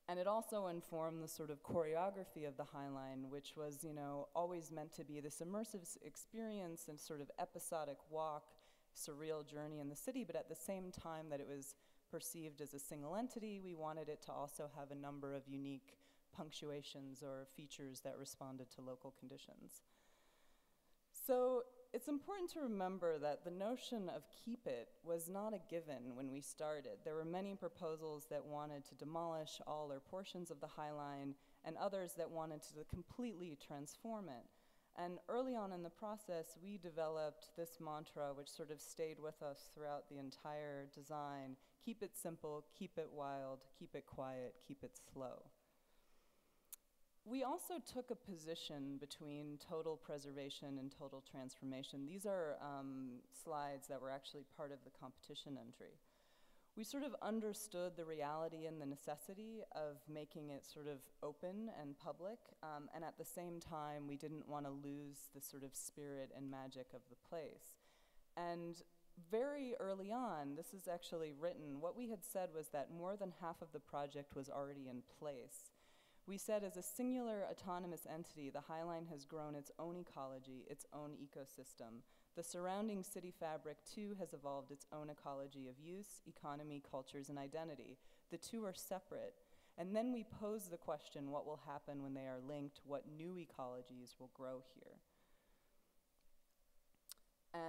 And it also informed the sort of choreography of the High Line, which was, you know, always meant to be this immersive experience and sort of episodic walk, surreal journey in the city, but at the same time that it was perceived as a single entity, we wanted it to also have a number of unique punctuations or features that responded to local conditions. So it's important to remember that the notion of keep it was not a given when we started. There were many proposals that wanted to demolish all or portions of the High Line, and others that wanted to completely transform it. And early on in the process, we developed this mantra, which sort of stayed with us throughout the entire design: keep it simple, keep it wild, keep it quiet, keep it slow. We also took a position between total preservation and total transformation. These are slides that were actually part of the competition entry. We sort of understood the reality and the necessity of making it sort of open and public, and at the same time, we didn't want to lose the sort of spirit and magic of the place. And very early on, this is actually written, what we had said was that more than half of the project was already in place. We said, as a singular autonomous entity, the High Line has grown its own ecology, its own ecosystem. The surrounding city fabric, too, has evolved its own ecology of use, economy, cultures, and identity. The two are separate. And then we pose the question, what will happen when they are linked? What new ecologies will grow here?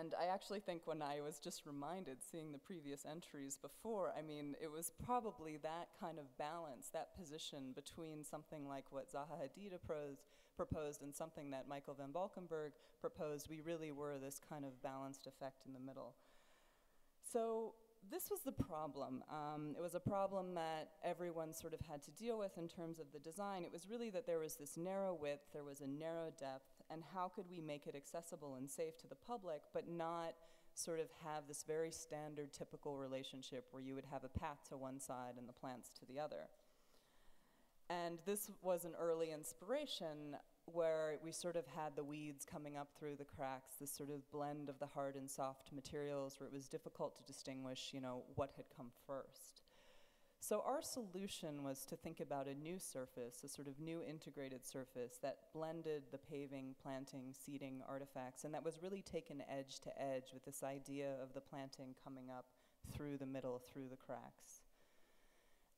And I actually think when I was just reminded, seeing the previous entries before, I mean, it was probably that kind of balance, that position between something like what Zaha Hadid proposed and something that Michael van Valkenburg proposed. We really were this kind of balanced effect in the middle. So this was the problem. It was a problem that everyone sort of had to deal with in terms of the design. It was really that there was this narrow width, there was a narrow depth, and how could we make it accessible and safe to the public, but not sort of have this very standard, typical relationship where you would have a path to one side and the plants to the other. And this was an early inspiration where we sort of had the weeds coming up through the cracks, this sort of blend of the hard and soft materials where it was difficult to distinguish, you know, what had come first. So our solution was to think about a new surface, a sort of new integrated surface that blended the paving, planting, seeding artifacts, and that was really taken edge to edge with this idea of the planting coming up through the middle, through the cracks.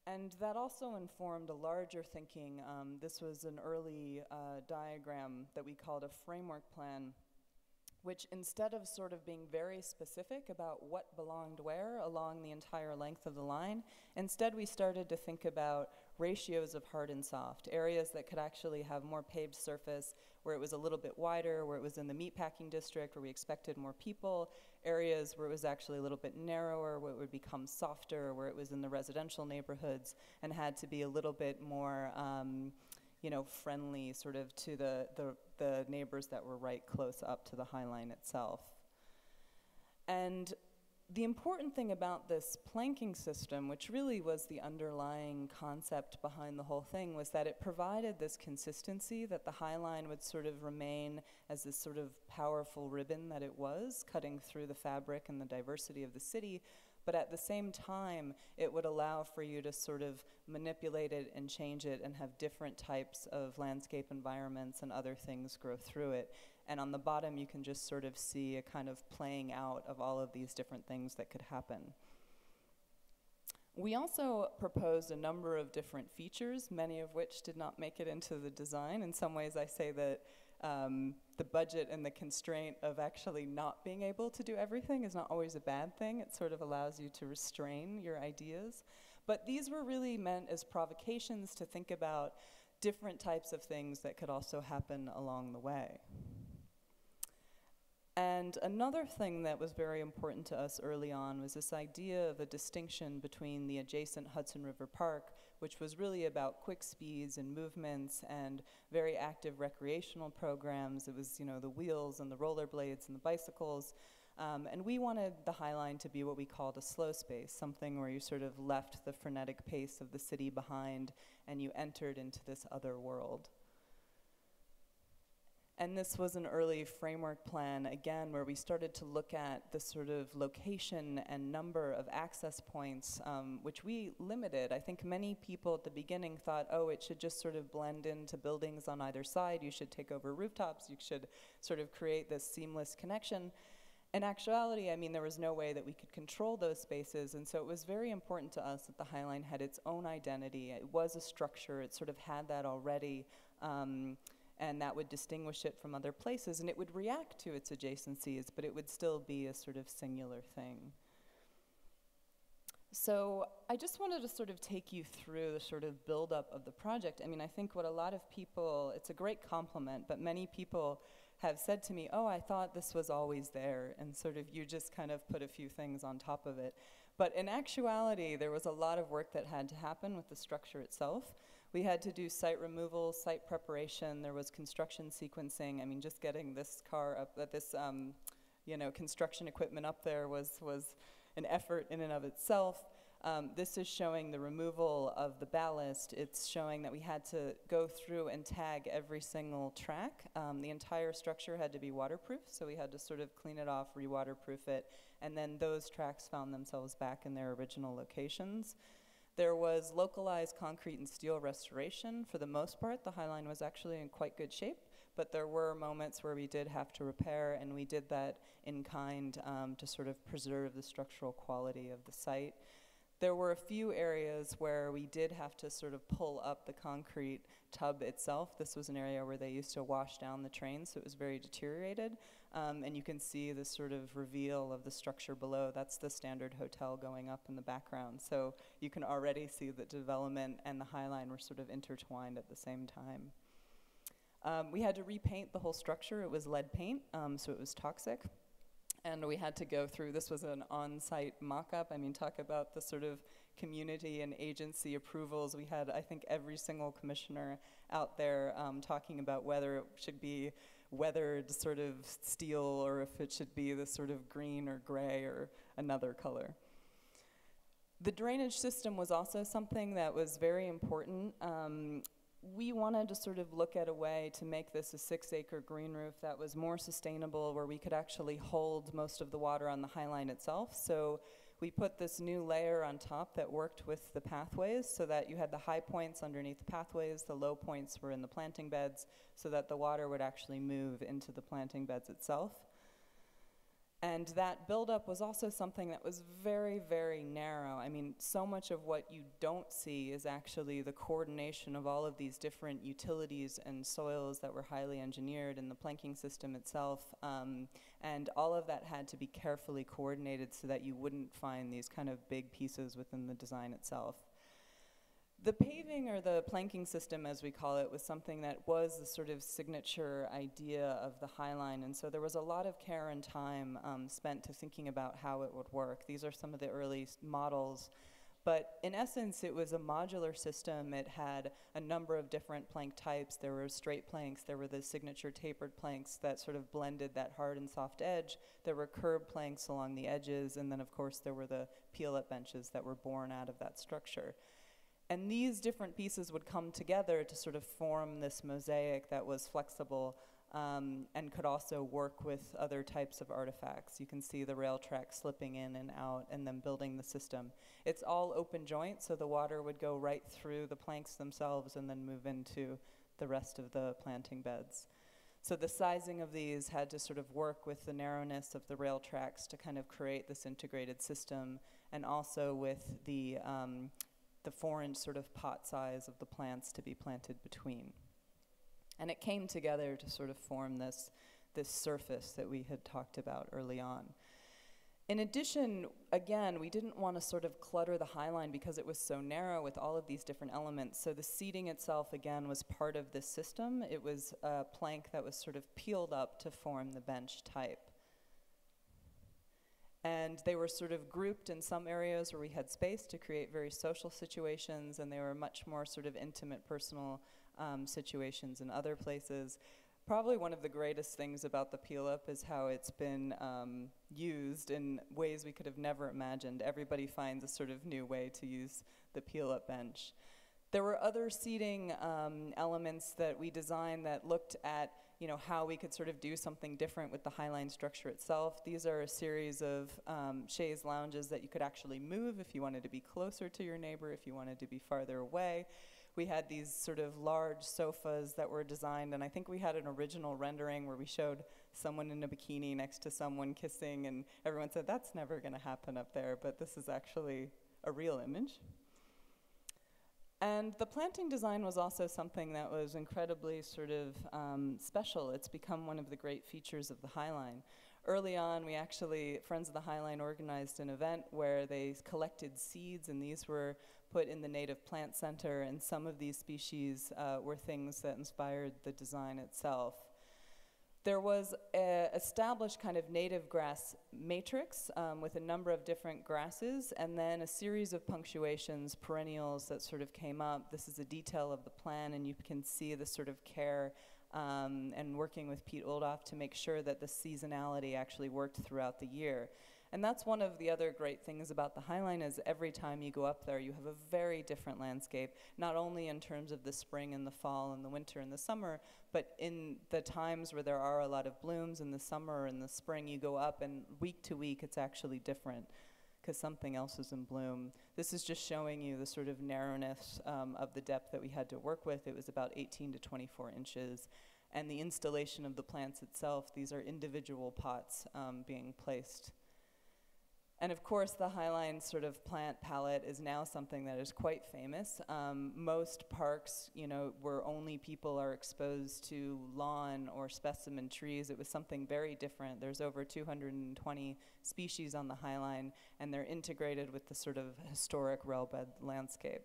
And that also informed a larger thinking. This was an early diagram that we called a framework plan, which instead of sort of being very specific about what belonged where along the entire length of the line, instead we started to think about ratios of hard and soft, areas that could actually have more paved surface, where it was a little bit wider, where it was in the meatpacking district, where we expected more people, areas where it was actually a little bit narrower, where it would become softer, where it was in the residential neighborhoods, and had to be a little bit more you know, friendly sort of to the neighbors that were right close up to the High Line itself. And the important thing about this planking system, which really was the underlying concept behind the whole thing, was that it provided this consistency that the High Line would sort of remain as this sort of powerful ribbon that it was, cutting through the fabric and the diversity of the city, but at the same time, it would allow for you to sort of manipulate it and change it and have different types of landscape environments and other things grow through it. And on the bottom, you can just sort of see a kind of playing out of all of these different things that could happen. We also proposed a number of different features, many of which did not make it into the design. In some ways, I say that the budget and the constraint of actually not being able to do everything is not always a bad thing. It sort of allows you to restrain your ideas. But these were really meant as provocations to think about different types of things that could also happen along the way. And another thing that was very important to us early on was this idea of a distinction between the adjacent Hudson River Park, which was really about quick speeds and movements and very active recreational programs. It was, you know, the wheels and the rollerblades and the bicycles. And we wanted the High Line to be what we called a slow space, something where you sort of left the frenetic pace of the city behind and you entered into this other world. And this was an early framework plan, again, where we started to look at the sort of location and number of access points, which we limited. I think many people at the beginning thought, oh, it should just sort of blend into buildings on either side. You should take over rooftops. You should sort of create this seamless connection. In actuality, I mean, there was no way that we could control those spaces, and so it was very important to us that the High Line had its own identity. It was a structure, it sort of had that already, and that would distinguish it from other places, and it would react to its adjacencies, but it would still be a sort of singular thing. So I just wanted to sort of take you through the sort of buildup of the project. I mean, I think what a lot of people, it's a great compliment, but many people have said to me, oh, I thought this was always there, and sort of you just kind of put a few things on top of it. But in actuality, there was a lot of work that had to happen with the structure itself. We had to do site removal, site preparation, there was construction sequencing. I mean, just getting this car up, this construction equipment up there was an effort in and of itself. This is showing the removal of the ballast. It's showing that we had to go through and tag every single track. The entire structure had to be waterproof, so we had to sort of clean it off, re-waterproof it, and then those tracks found themselves back in their original locations. There was localized concrete and steel restoration. For the most part, the High Line was actually in quite good shape, but there were moments where we did have to repair, and we did that in kind to sort of preserve the structural quality of the site. There were a few areas where we did have to sort of pull up the concrete tub itself. This was an area where they used to wash down the trains, so it was very deteriorated. And you can see the sort of reveal of the structure below. That's the Standard Hotel going up in the background. So you can already see that development and the High Line were sort of intertwined at the same time. We had to repaint the whole structure. It was lead paint, so it was toxic. And we had to go through, this was an on-site mock-up. I mean, talk about the sort of community and agency approvals. We had, I think, every single commissioner out there talking about whether it should be weathered sort of steel or if it should be this sort of green or gray or another color. The drainage system was also something that was very important. We wanted to sort of look at a way to make this a 6-acre green roof that was more sustainable, where we could actually hold most of the water on the High Line itself. So we put this new layer on top that worked with the pathways, so that you had the high points underneath the pathways, the low points were in the planting beds, so that the water would actually move into the planting beds itself. And that buildup was also something that was very, very narrow. I mean, so much of what you don't see is actually the coordination of all of these different utilities and soils that were highly engineered in the planking system itself. And all of that had to be carefully coordinated so that you wouldn't find these kind of big pieces within the design itself. The paving, or the planking system as we call it, was something that was the sort of signature idea of the High Line, and so there was a lot of care and time spent to thinking about how it would work. These are some of the early models, but in essence it was a modular system. It had a number of different plank types. There were straight planks, there were the signature tapered planks that sort of blended that hard and soft edge. There were curb planks along the edges, and then of course there were the peel-up benches that were born out of that structure. And these different pieces would come together to sort of form this mosaic that was flexible and could also work with other types of artifacts. You can see the rail track slipping in and out and then building the system. It's all open joint, so the water would go right through the planks themselves and then move into the rest of the planting beds. So the sizing of these had to sort of work with the narrowness of the rail tracks to kind of create this integrated system, and also with the 4-inch sort of pot size of the plants to be planted between. And it came together to sort of form this surface that we had talked about early on. In addition, again, we didn't want to sort of clutter the High Line because it was so narrow with all of these different elements. So the seating itself, again, was part of this system. It was a plank that was sort of peeled up to form the bench type. And they were sort of grouped in some areas where we had space to create very social situations, and they were much more sort of intimate, personal situations in other places. Probably one of the greatest things about the peel-up is how it's been used in ways we could have never imagined. Everybody finds a sort of new way to use the peel-up bench. There were other seating elements that we designed that looked at how we could sort of do something different with the High Line structure itself. These are a series of chaise lounges that you could actually move if you wanted to be closer to your neighbor, if you wanted to be farther away. We had these sort of large sofas that were designed, and I think we had an original rendering where we showed someone in a bikini next to someone kissing, and everyone said, that's never going to happen up there, but this is actually a real image. And the planting design was also something that was incredibly sort of special. It's become one of the great features of the Highline. Early on, we actually, Friends of the Highline organized an event where they collected seeds, and these were put in the Native Plant Center, and some of these species were things that inspired the design itself. There was an established kind of native grass matrix with a number of different grasses, and then a series of punctuations, perennials that sort of came up. This is a detail of the plan, and you can see the sort of care and working with Pete Oldoff to make sure that the seasonality actually worked throughout the year. And that's one of the other great things about the Highline is every time you go up there, you have a very different landscape, not only in terms of the spring and the fall and the winter and the summer, but in the times where there are a lot of blooms in the summer and the spring, you go up and week to week it's actually different because something else is in bloom. This is just showing you the sort of narrowness of the depth that we had to work with. It was about 18 to 24 inches. And the installation of the plants itself, these are individual pots being placed. And of course, the Highline sort of plant palette is now something that is quite famous. Most parks, you know, where only people are exposed to lawn or specimen trees, it was something very different. There's over 220 species on the Highline, and they're integrated with the sort of historic railbed landscape.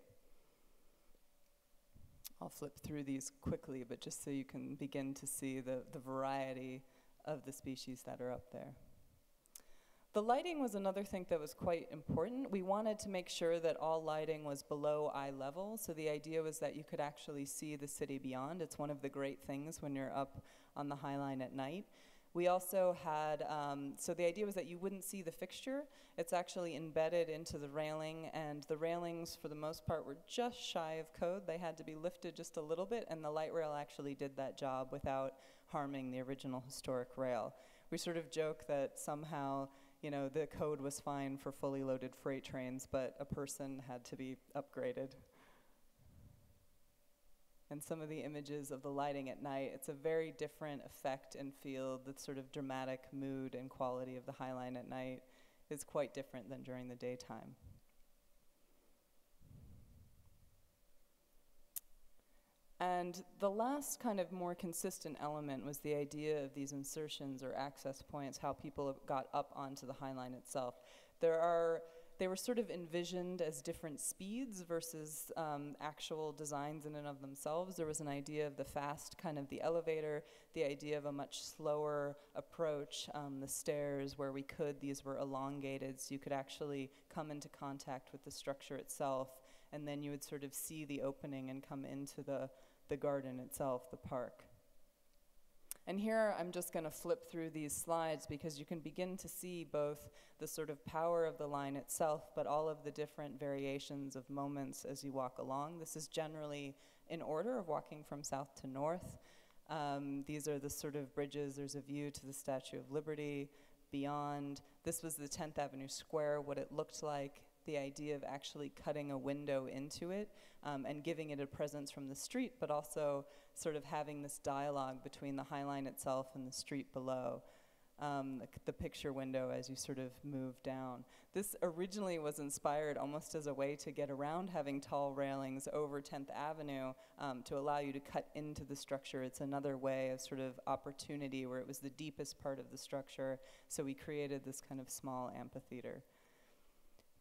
I'll flip through these quickly, but just so you can begin to see the variety of the species that are up there. The lighting was another thing that was quite important. We wanted to make sure that all lighting was below eye level, so the idea was that you could actually see the city beyond. It's one of the great things when you're up on the Highline at night. We also had, so the idea was that you wouldn't see the fixture. It's actually embedded into the railing, and the railings, for the most part, were just shy of code. They had to be lifted just a little bit, and the light rail actually did that job without harming the original historic rail. We sort of joke that somehow, you know, the code was fine for fully loaded freight trains, but a person had to be upgraded. And some of the images of the lighting at night, it's a very different effect and feel. The sort of dramatic mood and quality of the Highline at night is quite different than during the daytime. And the last kind of more consistent element was the idea of these insertions or access points, how people got up onto the Highline itself. They were sort of envisioned as different speeds versus actual designs in and of themselves. There was an idea of the fast, kind of the elevator, the idea of a much slower approach, the stairs where we could, these were elongated, so you could actually come into contact with the structure itself, and then you would sort of see the opening and come into the garden itself, the park. And here I'm just going to flip through these slides because you can begin to see both the sort of power of the line itself, but all of the different variations of moments as you walk along. This is generally in order of walking from south to north. These are the sort of bridges. There's a view to the Statue of Liberty. Beyond, this was the 10th Avenue Square, what it looked like, the idea of actually cutting a window into it and giving it a presence from the street, but also sort of having this dialogue between the Highline itself and the street below. The picture window as you sort of move down. This originally was inspired almost as a way to get around having tall railings over 10th Avenue to allow you to cut into the structure. It's another way of sort of opportunity where it was the deepest part of the structure, so we created this kind of small amphitheater.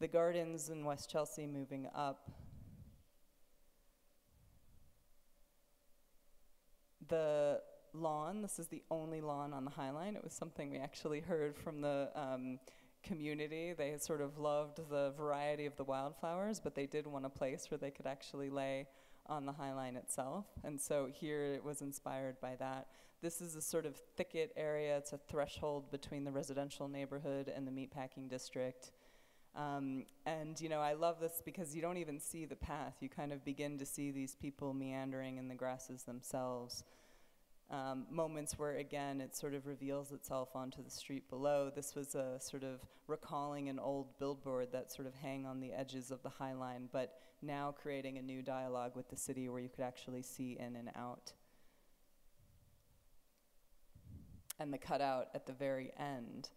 The gardens in West Chelsea moving up. The lawn, this is the only lawn on the Highline. It was something we actually heard from the community. They had sort of loved the variety of the wildflowers, but they did want a place where they could actually lay on the Highline itself. And so here it was inspired by that. This is a sort of thicket area. It's a threshold between the residential neighborhood and the meatpacking district. And you know, I love this because you don't even see the path. You kind of begin to see these people meandering in the grasses themselves. Moments where, again, it sort of reveals itself onto the street below. This was a sort of recalling an old billboard that sort of hang on the edges of the Highline, but now creating a new dialogue with the city where you could actually see in and out. and the cutout at the very end.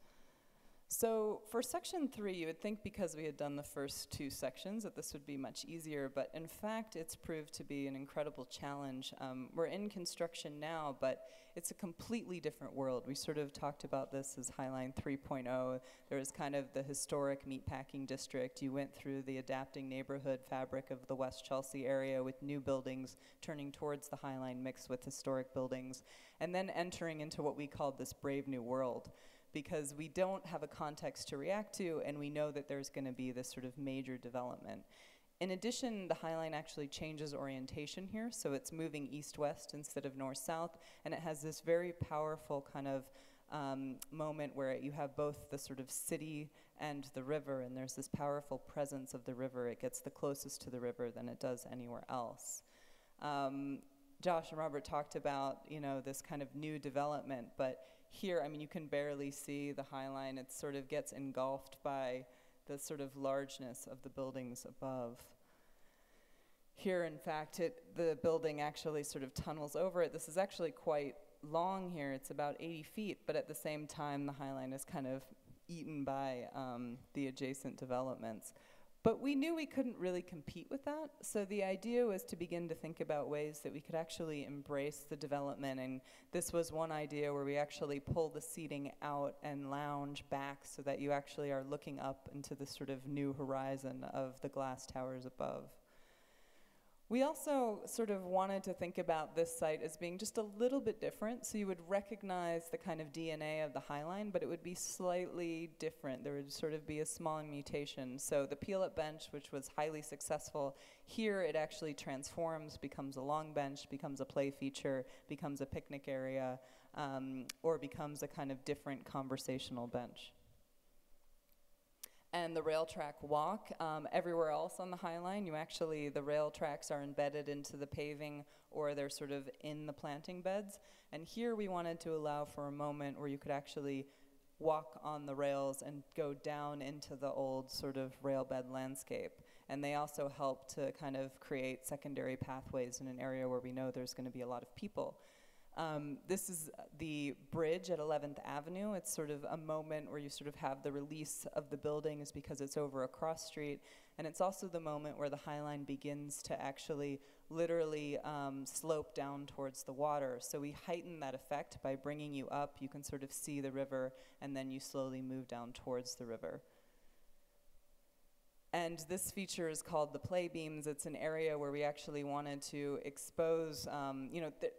So for section 3, you would think because we had done the first 2 sections that this would be much easier, but in fact it's proved to be an incredible challenge. We're in construction now, but it's a completely different world. We sort of talked about this as Highline 3.0. There was kind of the historic meatpacking district. You went through the adapting neighborhood fabric of the West Chelsea area with new buildings turning towards the Highline mixed with historic buildings, and then entering into what we called this brave new world, because we don't have a context to react to, and we know that there's going to be this sort of major development. In addition, the Highline actually changes orientation here, so it's moving east-west instead of north-south, and it has this very powerful kind of moment where you have both the sort of city and the river, and there's this powerful presence of the river. It gets the closest to the river than it does anywhere else. Josh and Robert talked about, you know, this kind of new development, but here, I mean, you can barely see the Highline. It sort of gets engulfed by the sort of largeness of the buildings above. Here, in fact, the building actually sort of tunnels over it. This is actually quite long here. It's about 80 feet, but at the same time, the Highline is kind of eaten by the adjacent developments. But we knew we couldn't really compete with that, so the idea was to begin to think about ways that we could actually embrace the development, and this was one idea where we actually pull the seating out and lounge back so that you actually are looking up into the sort of new horizon of the glass towers above. We also sort of wanted to think about this site as being just a little bit different, so you would recognize the kind of DNA of the Highline, but it would be slightly different. There would sort of be a small mutation. So the peel-up bench, which was highly successful, here it actually transforms, becomes a long bench, becomes a play feature, becomes a picnic area, or becomes a kind of different conversational bench. And the rail track walk, everywhere else on the Highline, the rail tracks are embedded into the paving, or they're sort of in the planting beds. And here we wanted to allow for a moment where you could actually walk on the rails and go down into the old sort of rail bed landscape. And they also help to kind of create secondary pathways in an area where we know there's going to be a lot of people. This is the bridge at 11th Avenue. It's sort of a moment where you sort of have the release of the buildings because it's over a cross street. And it's also the moment where the Highline begins to actually literally slope down towards the water. So we heighten that effect by bringing you up. You can sort of see the river, and then you slowly move down towards the river. And this feature is called the play beams. It's an area where we actually wanted to expose,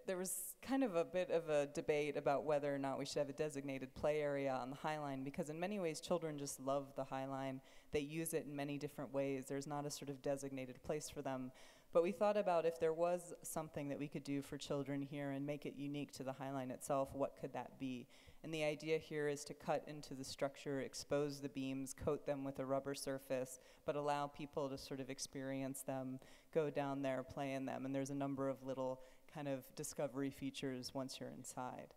there was kind of a bit of a debate about whether or not we should have a designated play area on the Highline, because in many ways children just love the Highline. They use it in many different ways. There's not a sort of designated place for them. But we thought about if there was something that we could do for children here and make it unique to the Highline itself, what could that be? And the idea here is to cut into the structure, expose the beams, coat them with a rubber surface, but allow people to sort of experience them, go down there, play in them. And there's a number of little kind of discovery features once you're inside.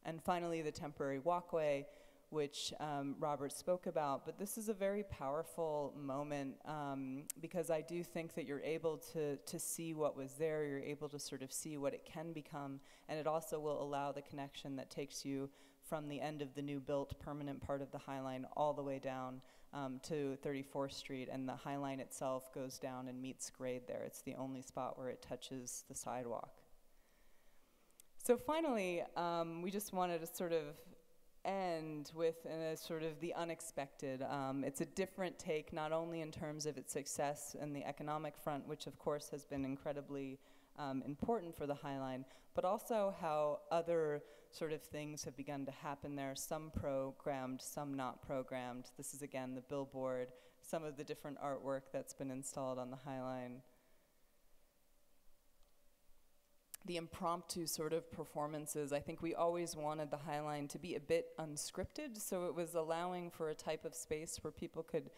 And finally, the temporary walkway, which Robert spoke about. But this is a very powerful moment because I do think that you're able to see what was there, you're able to sort of see what it can become, and it also will allow the connection that takes you from the end of the new built permanent part of the Highline all the way down to 34th Street, and the Highline itself goes down and meets grade there. It's the only spot where it touches the sidewalk. So finally, we just wanted to sort of end with sort of the unexpected. It's a different take, not only in terms of its success in the economic front, which of course has been incredibly important for the Highline, but also how other sort of things have begun to happen there, some programmed, some not programmed. This is again the billboard, some of the different artwork that's been installed on the Highline. The impromptu sort of performances, I think we always wanted the Highline to be a bit unscripted, so it was allowing for a type of space where people could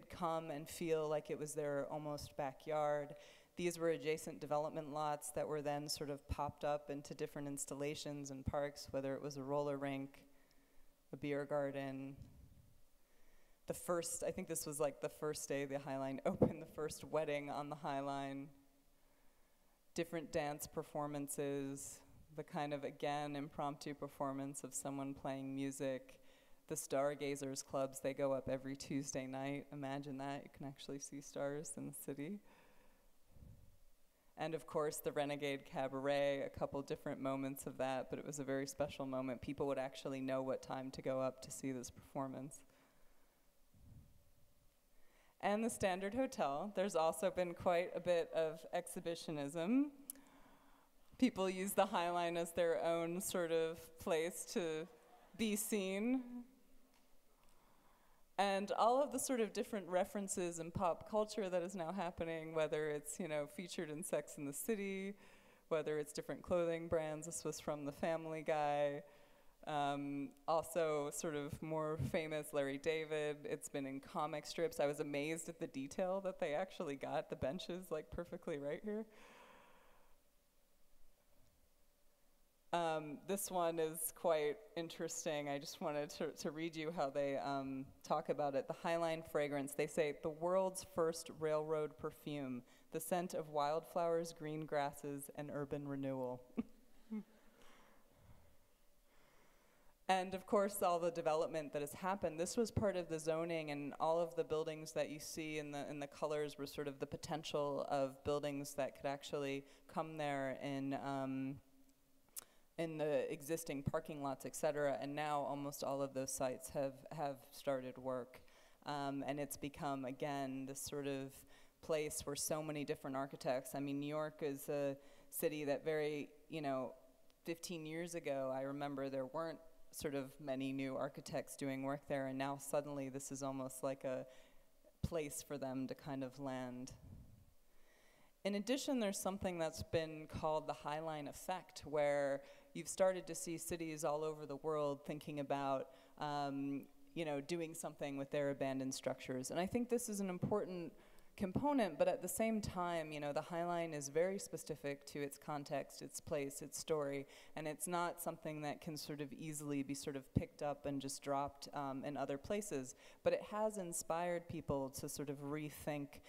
come and feel like it was their almost backyard. These were adjacent development lots that were then sort of popped up into different installations and parks, whether it was a roller rink, a beer garden. I think this was like the first day the Highline opened, the first wedding on the Highline. Different dance performances, the kind of, again, impromptu performance of someone playing music. The Stargazers clubs, they go up every Tuesday night. Imagine that, you can actually see stars in the city. And of course, the Renegade Cabaret, a couple different moments of that, but it was a very special moment. People would actually know what time to go up to see this performance. And the Standard Hotel, there's also been quite a bit of exhibitionism. People use the High Line as their own sort of place to be seen. And all of the sort of different references in pop culture that is now happening, whether it's, you know, featured in Sex and the City, whether it's different clothing brands. This was from The Family Guy. Also sort of more famous Larry David. It's been in comic strips. I was amazed at the detail that they actually got the benches like perfectly right here. This one is quite interesting. I just wanted to read you how they talk about it. The High Line fragrance, they say, the world's first railroad perfume, the scent of wildflowers, green grasses, and urban renewal. And of course, all the development that has happened, this was part of the zoning, and all of the buildings that you see in the colors were sort of the potential of buildings that could actually come there in the existing parking lots, et cetera, and now almost all of those sites have started work. And it's become, again, this sort of place where so many different architects, I mean, New York is a city that 15 years ago, I remember there weren't sort of many new architects doing work there, and now suddenly this is almost like a place for them to kind of land. In addition, there's something that's been called the High Line effect, where you've started to see cities all over the world thinking about doing something with their abandoned structures. And I think this is an important component, but at the same time, the High Line is very specific to its context, its place, its story, and it's not something that can sort of easily be sort of picked up and just dropped in other places. But it has inspired people to sort of rethink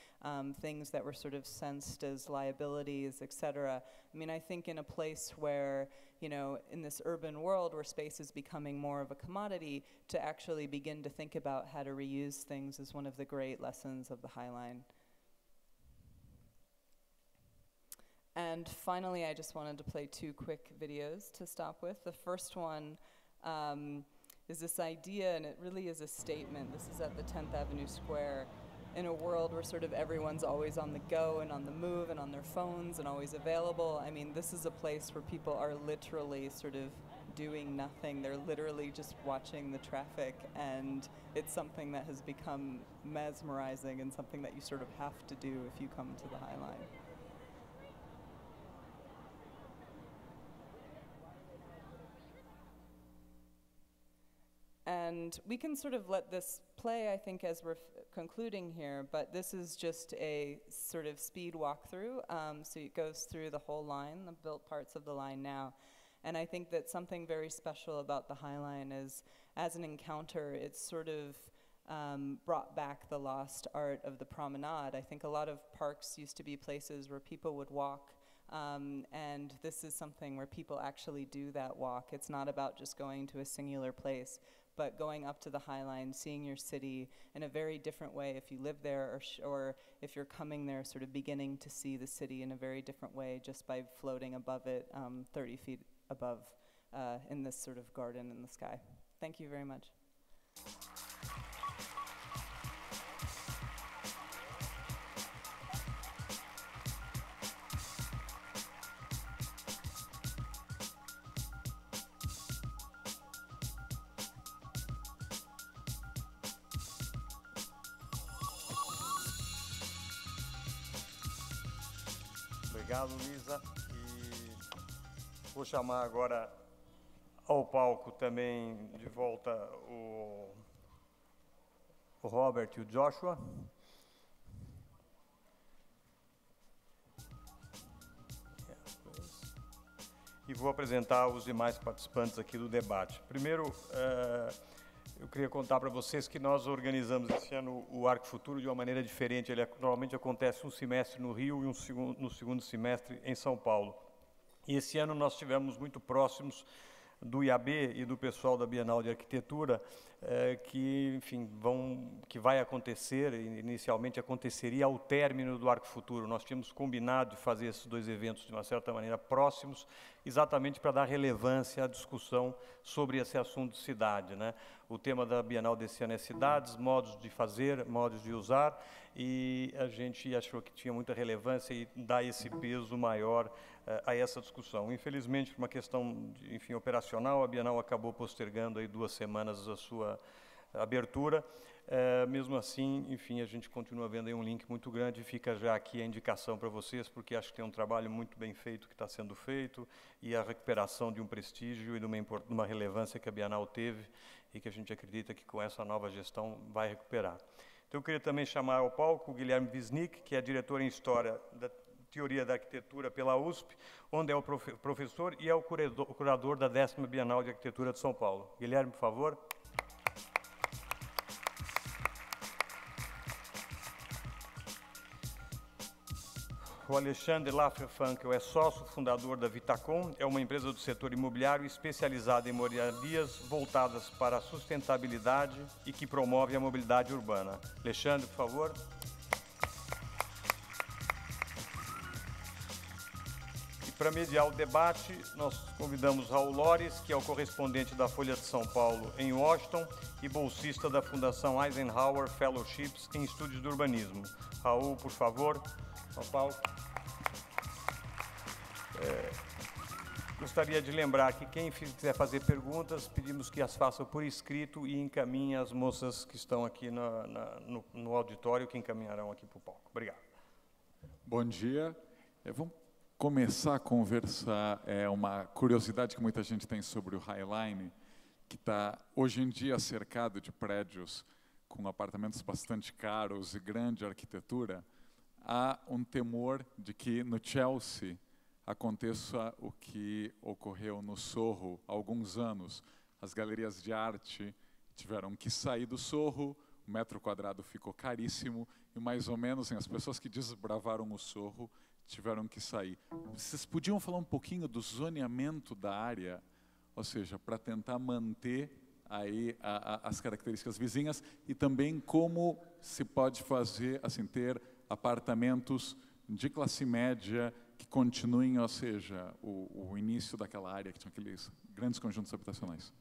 things that were sort of sensed as liabilities, et cetera. I mean, I think in a place where, in this urban world where space is becoming more of a commodity, to actually begin to think about how to reuse things is one of the great lessons of the High Line. And finally, I just wanted to play two quick videos to stop with. The first one is this idea, and it really is a statement. This is at the 10th Avenue Square. In a world where sort of everyone's always on the go and on the move and on their phones and always available, I mean, this is a place where people are literally sort of doing nothing. They're literally just watching the traffic, and it's something that has become mesmerizing and something that you sort of have to do if you come to the High Line. And we can sort of let this play, I think, as we're concluding here, but this is just a sort of speed walkthrough. So it goes through the whole line, the built parts of the line now. And I think that something very special about the High Line is, as an encounter, it's sort of brought back the lost art of the promenade. I think a lot of parks used to be places where people would walk, and this is something where people actually do that walk. It's not about just going to a singular place, but going up to the High Line, seeing your city in a very different way if you live there, or if you're coming there, sort of beginning to see the city in a very different way just by floating above it, 30 feet above, in this sort of garden in the sky. Thank you very much. Obrigado, Lisa. E vou chamar agora ao palco também de volta o Robert e o Joshua. E vou apresentar os demais participantes aqui do debate. Primeiro, eu queria contar para vocês que nós organizamos esse ano o Arco Futuro de uma maneira diferente. Ele normalmente acontece um semestre no Rio e no segundo semestre em São Paulo. E esse ano nós estivemos muito próximos do IAB e do pessoal da Bienal de Arquitetura, que, enfim, que vai acontecer, inicialmente aconteceria ao término do Arco Futuro. Nós tínhamos combinado de fazer esses dois eventos, de uma certa maneira, próximos, exatamente para dar relevância à discussão sobre esse assunto de cidade, né? O tema da Bienal desse ano é cidades, modos de fazer, modos de usar, e a gente achou que tinha muita relevância e dá esse peso maior a essa discussão. Infelizmente, por uma questão, enfim, operacional, a Bienal acabou postergando aí 2 semanas a sua abertura. Mesmo assim, enfim, a gente continua vendo aí um link muito grande, fica já aqui a indicação para vocês, porque acho que tem um trabalho muito bem feito que está sendo feito, e a recuperação de um prestígio e de uma relevância que a Bienal teve, e que a gente acredita que com essa nova gestão vai recuperar. Então, eu queria também chamar ao palco o Guilherme Wisnik, que é diretor em História da Teoria da Arquitetura pela USP, onde é o professor e é o curador da 10ª Bienal de Arquitetura de São Paulo. Guilherme, por favor. O Alexandre Lafer Frankel é sócio fundador da Vitacom, é uma empresa do setor imobiliário especializada em moradias voltadas para a sustentabilidade e que promove a mobilidade urbana. Alexandre, por favor. Para mediar o debate, nós convidamos Raul, que é o correspondente da Folha de São Paulo em Washington e bolsista da Fundação Eisenhower Fellowships em Estudos de Urbanismo. Raul, por favor, ao palco. Gostaria de lembrar que quem quiser fazer perguntas, pedimos que as façam por escrito e encaminhem as moças que estão aqui no auditório, que encaminharão aqui para o palco. Obrigado. Bom dia. Vamos começar a conversar, uma curiosidade que muita gente tem sobre o Highline, que está hoje em dia cercado de prédios com apartamentos bastante caros e grande arquitetura. Há um temor de que no Chelsea aconteça o que ocorreu no Sorro há alguns anos. As galerias de arte tiveram que sair do Sorro, o metro quadrado ficou caríssimo e mais ou menos as pessoas que desbravaram o Sorro tiveram que sair. Vocês podiam falar um pouquinho do zoneamento da área, ou seja, para tentar manter aí as características vizinhas e também como se pode fazer, assim, ter apartamentos de classe média que continuem, ou seja, o início daquela área que tinha aqueles grandes conjuntos habitacionais.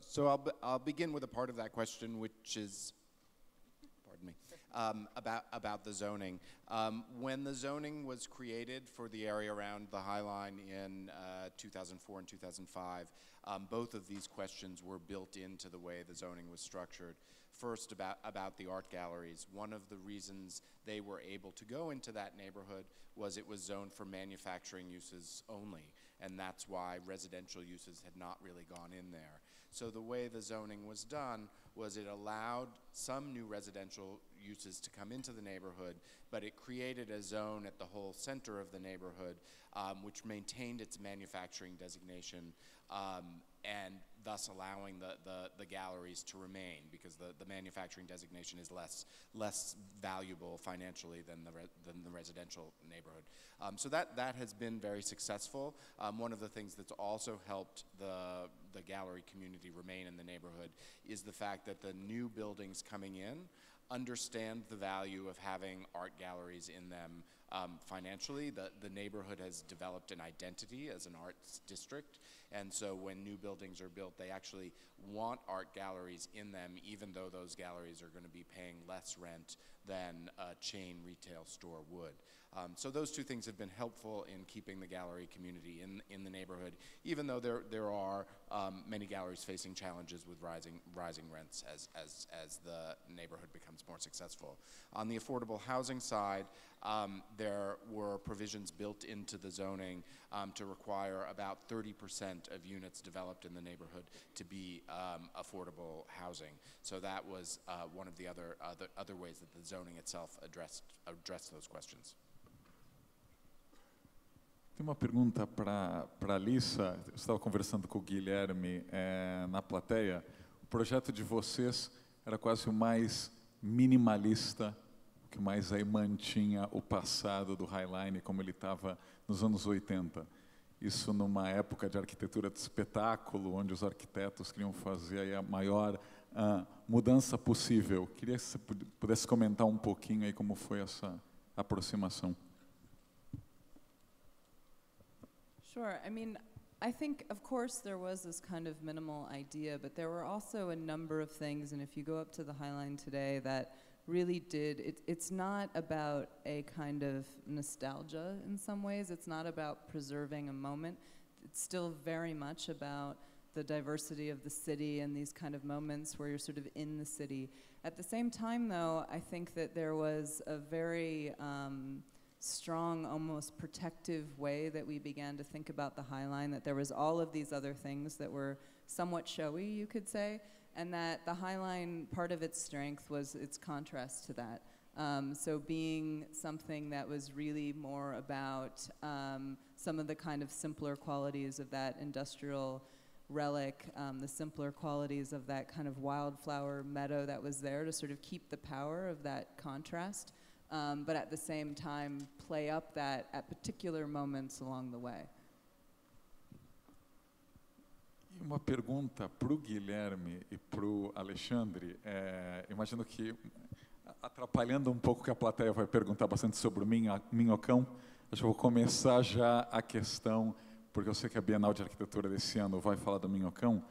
So I'll begin with a part of that question, which is, pardon me, about the zoning. When the zoning was created for the area around the High Line in 2004 and 2005, both of these questions were built into the way the zoning was structured. First, about the art galleries. One of the reasons they were able to go into that neighborhood was it was zoned for manufacturing uses only, and that's why residential uses had not really gone in there. So the way the zoning was done was it allowed some new residential uses to come into the neighborhood, but it created a zone at the whole center of the neighborhood which maintained its manufacturing designation and thus allowing the galleries to remain, because the manufacturing designation is less valuable financially than the residential neighborhood. So that has been very successful. One of the things that's also helped the gallery community remain in the neighborhood is the fact that the new buildings coming in understand the value of having art galleries in them financially. The neighborhood has developed an identity as an arts district, and so when new buildings are built, they actually want art galleries in them, even though those galleries are going to be paying less rent than a chain retail store would. So those two things have been helpful in keeping the gallery community in the neighborhood, even though there are many galleries facing challenges with rising rents as the neighborhood becomes more successful. On the affordable housing side, there were provisions built into the zoning to require about 30% of units developed in the neighborhood to be affordable housing. So that was one of the other ways that the zoning itself addressed those questions. Tem uma pergunta para a Alissa. Eu estava conversando com o Guilherme na plateia. O projeto de vocês era quase o mais minimalista que mais aí mantinha o passado do Highline como ele estava nos anos 80. Isso numa época de arquitetura de espetáculo, onde os arquitetos queriam fazer aí a maior mudança possível. Queria que você pudesse comentar um pouquinho aí como foi essa aproximação. Sure. I mean, I think, of course, there was this kind of minimal idea, but there were also a number of things, and if you go up to the Highline today, that really it's not about a kind of nostalgia in some ways. It's not about preserving a moment. It's still very much about the diversity of the city and these kind of moments where you're sort of in the city. At the same time, though, I think that there was a very strong, almost protective way that we began to think about the Highline, that there was all of these other things that were somewhat showy, you could say, and that the Highline, part of its strength was its contrast to that. So being something that was really more about some of the kind of simpler qualities of that industrial relic, the simpler qualities of that kind of wildflower meadow that was there to sort of keep the power of that contrast, but at the same time play up that at particular moments along the way. Uma pergunta para o Guilherme e para o Alexandre. Imagino que, atrapalhando um pouco que a plateia vai perguntar bastante sobre o minhocão, acho que eu vou começar já a questão, porque eu sei que a Bienal de Arquitetura desse ano vai falar do minhocão.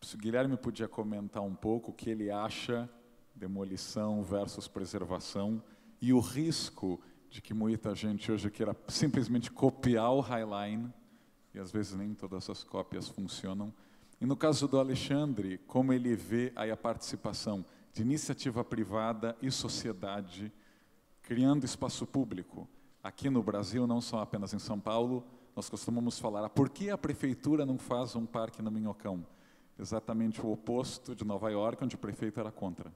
Se o Guilherme podia comentar um pouco o que ele acha demolição versus preservação e o risco de que muita gente hoje queira simplesmente copiar o Highline, e às vezes nem todas as cópias funcionam. E no caso do Alexandre, como ele vê aí a participação de iniciativa privada e sociedade criando espaço público. Aqui no Brasil, não só apenas em São Paulo, nós costumamos falar, por que a prefeitura não faz um parque no Minhocão? Exatamente o oposto de Nova York, onde o prefeito era contra.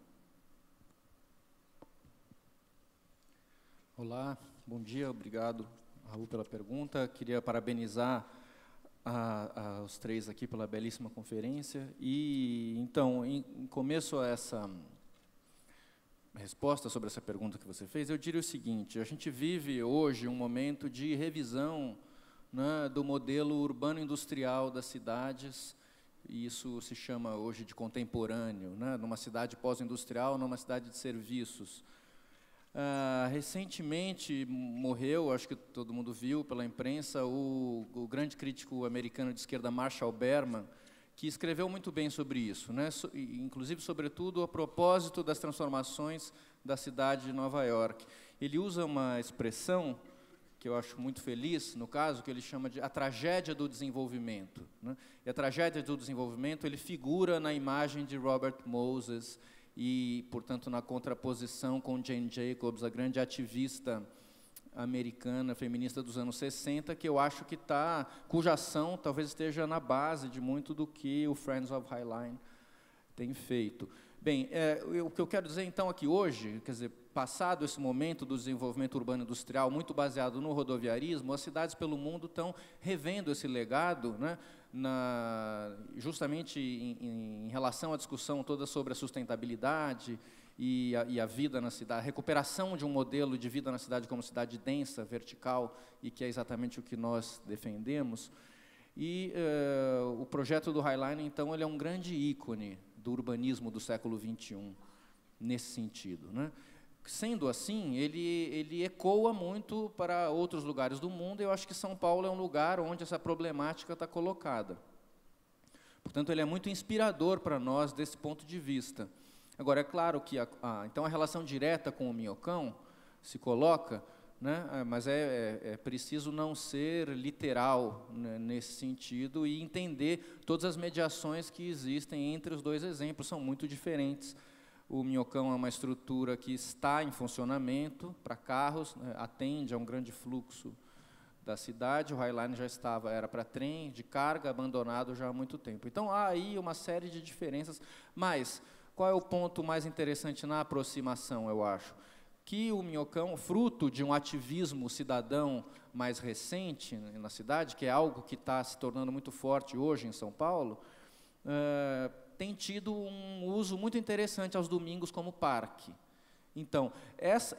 Olá, bom dia, obrigado, Raul, pela pergunta. Queria parabenizar os três aqui pela belíssima conferência. E, então, em começo a essa resposta sobre essa pergunta que você fez, eu diria o seguinte: a gente vive hoje um momento de revisão, né, do modelo urbano-industrial das cidades, e isso se chama hoje de contemporâneo, né, numa cidade pós-industrial, numa cidade de serviços. Recentemente morreu, acho que todo mundo viu pela imprensa, o grande crítico americano de esquerda Marshall Berman, que escreveu muito bem sobre isso, né? Inclusive, sobretudo, a propósito das transformações da cidade de Nova York. Ele usa uma expressão que eu acho muito feliz, no caso, que ele chama de a tragédia do desenvolvimento, né? E a tragédia do desenvolvimento, ele figura na imagem de Robert Moses e, portanto, na contraposição com Jane Jacobs, a grande ativista americana, feminista dos anos 60, que eu acho que cuja ação talvez esteja na base de muito do que o Friends of Highline tem feito. Bem, o que eu quero dizer, então, aqui hoje, quer dizer, passado esse momento do desenvolvimento urbano industrial, muito baseado no rodoviarismo, as cidades pelo mundo estão revendo esse legado, né, justamente em relação à discussão toda sobre a sustentabilidade e a vida na cidade, a recuperação de um modelo de vida na cidade como cidade densa, vertical, e que é exatamente o que nós defendemos. E o projeto do Highline, então, ele é um grande ícone do urbanismo do século XXI, nesse sentido, né? Sendo assim, ele ecoa muito para outros lugares do mundo, e eu acho que São Paulo é um lugar onde essa problemática está colocada. Portanto, ele é muito inspirador para nós desse ponto de vista. Agora, é claro que então a relação direta com o Minhocão se coloca, né, mas é preciso não ser literal, né, nesse sentido, e entender todas as mediações que existem entre os dois exemplos, são muito diferentes. O Minhocão é uma estrutura que está em funcionamento para carros, né, atende a um grande fluxo da cidade. O Highline já era para trem, de carga, abandonado já há muito tempo. Então, há aí uma série de diferenças, mas qual é o ponto mais interessante na aproximação, eu acho? Que o Minhocão, fruto de um ativismo cidadão mais recente na cidade, que é algo que está se tornando muito forte hoje em São Paulo, tem tido um uso muito interessante aos domingos como parque. Então,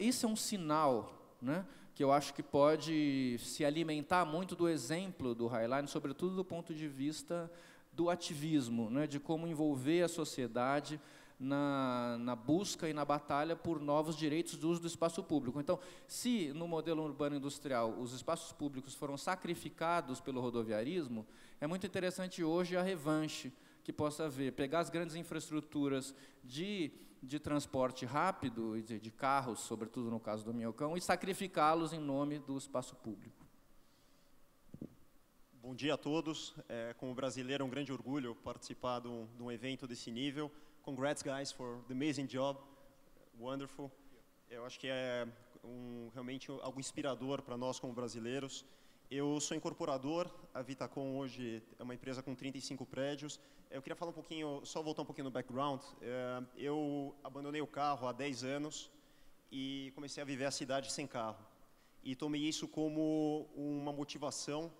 isso é um sinal, né, que eu acho que pode se alimentar muito do exemplo do Highline, sobretudo do ponto de vista do ativismo, né, de como envolver a sociedade na busca e na batalha por novos direitos de uso do espaço público. Então, se no modelo urbano industrial os espaços públicos foram sacrificados pelo rodoviarismo, é muito interessante hoje a revanche que possa haver, pegar as grandes infraestruturas de transporte rápido, de carros, sobretudo no caso do minhocão, e sacrificá-los em nome do espaço público. Bom dia a todos. Como brasileiro, é um grande orgulho participar de um evento desse nível. Congrats, guys, for the amazing job. Wonderful. Eu acho que é realmente algo inspirador para nós como brasileiros. Eu sou incorporador, a Vitacom hoje é uma empresa com 35 prédios. Eu queria falar um pouquinho, só voltar um pouquinho no background. Eu abandonei o carro há 10 anos e comecei a viver a cidade sem carro. E tomei isso como uma motivação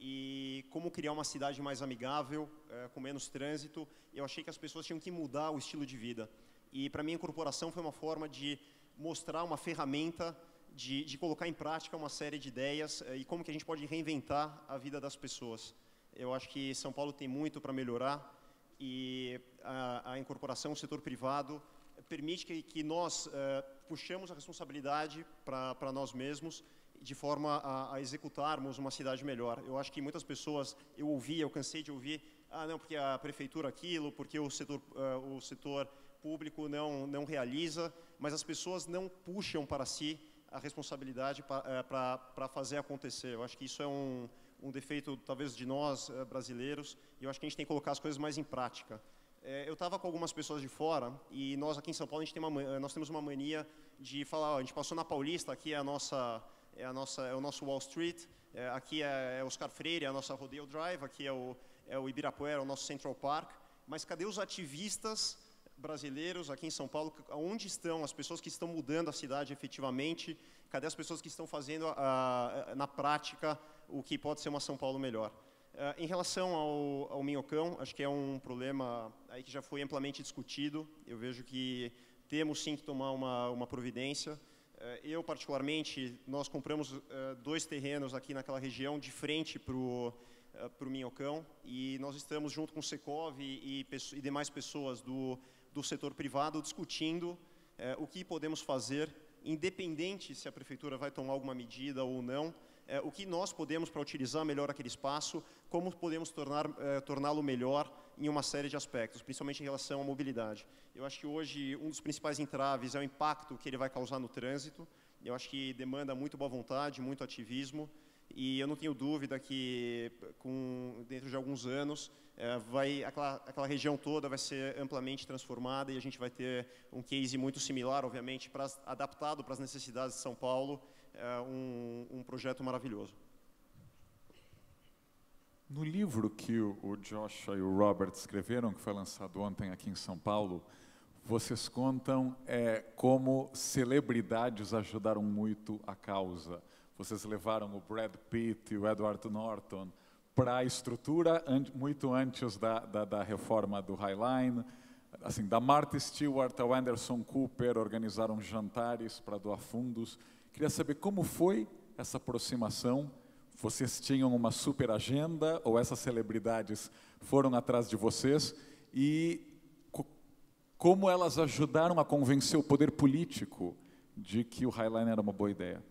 e como criar uma cidade mais amigável, com menos trânsito. Eu achei que as pessoas tinham que mudar o estilo de vida. E para mim a incorporação foi uma forma de mostrar uma ferramenta de colocar em prática uma série de ideias e como que a gente pode reinventar a vida das pessoas. Eu acho que São Paulo tem muito para melhorar e a incorporação, o setor privado, permite que nós puxamos a responsabilidade para nós mesmos de forma a executarmos uma cidade melhor. Eu acho que muitas pessoas, eu cansei de ouvir, não, porque a prefeitura aquilo, porque o setor público não realiza, mas as pessoas não puxam para si a responsabilidade para fazer acontecer. Eu acho que isso é um defeito, talvez, de nós, brasileiros, e eu acho que a gente tem que colocar as coisas mais em prática. Eu estava com algumas pessoas de fora, e nós aqui em São Paulo, nós temos uma mania de falar, a gente passou na Paulista, aqui é o nosso Wall Street, aqui é Oscar Freire, é a nossa Rodeo Drive, aqui é o Ibirapuera, o nosso Central Park, mas cadê os ativistas brasileiros aqui em São Paulo? Onde estão as pessoas que estão mudando a cidade efetivamente? Cadê as pessoas que estão fazendo na prática o que pode ser uma São Paulo melhor? Em relação ao minhocão, acho que é um problema aí que já foi amplamente discutido. Eu vejo que temos sim que tomar uma providência. Eu, particularmente, nós compramos 2 terrenos aqui naquela região de frente para o minhocão, e nós estamos junto com o Secov e demais pessoas do setor privado discutindo o que podemos fazer, independente se a prefeitura vai tomar alguma medida ou não, o que nós podemos para utilizar melhor aquele espaço, como podemos torná-lo melhor em uma série de aspectos, principalmente em relação à mobilidade. Eu acho que hoje um dos principais entraves é o impacto que ele vai causar no trânsito. Eu acho que demanda muito boa vontade, muito ativismo, e eu não tenho dúvida que dentro de alguns anos aquela região toda vai ser amplamente transformada e a gente vai ter um case muito similar, obviamente, adaptado para as necessidades de São Paulo, um projeto maravilhoso. No livro que o Joshua e o Robert escreveram, que foi lançado ontem aqui em São Paulo, vocês contam como celebridades ajudaram muito a causa. Vocês levaram o Brad Pitt e o Edward Norton para a estrutura muito antes da reforma do Highline. Assim, da Martha Stewart ao Anderson Cooper organizaram jantares para doar fundos. Queria saber como foi essa aproximação. Vocês tinham uma super agenda ou essas celebridades foram atrás de vocês? E como elas ajudaram a convencer o poder político de que o Highline era uma boa ideia?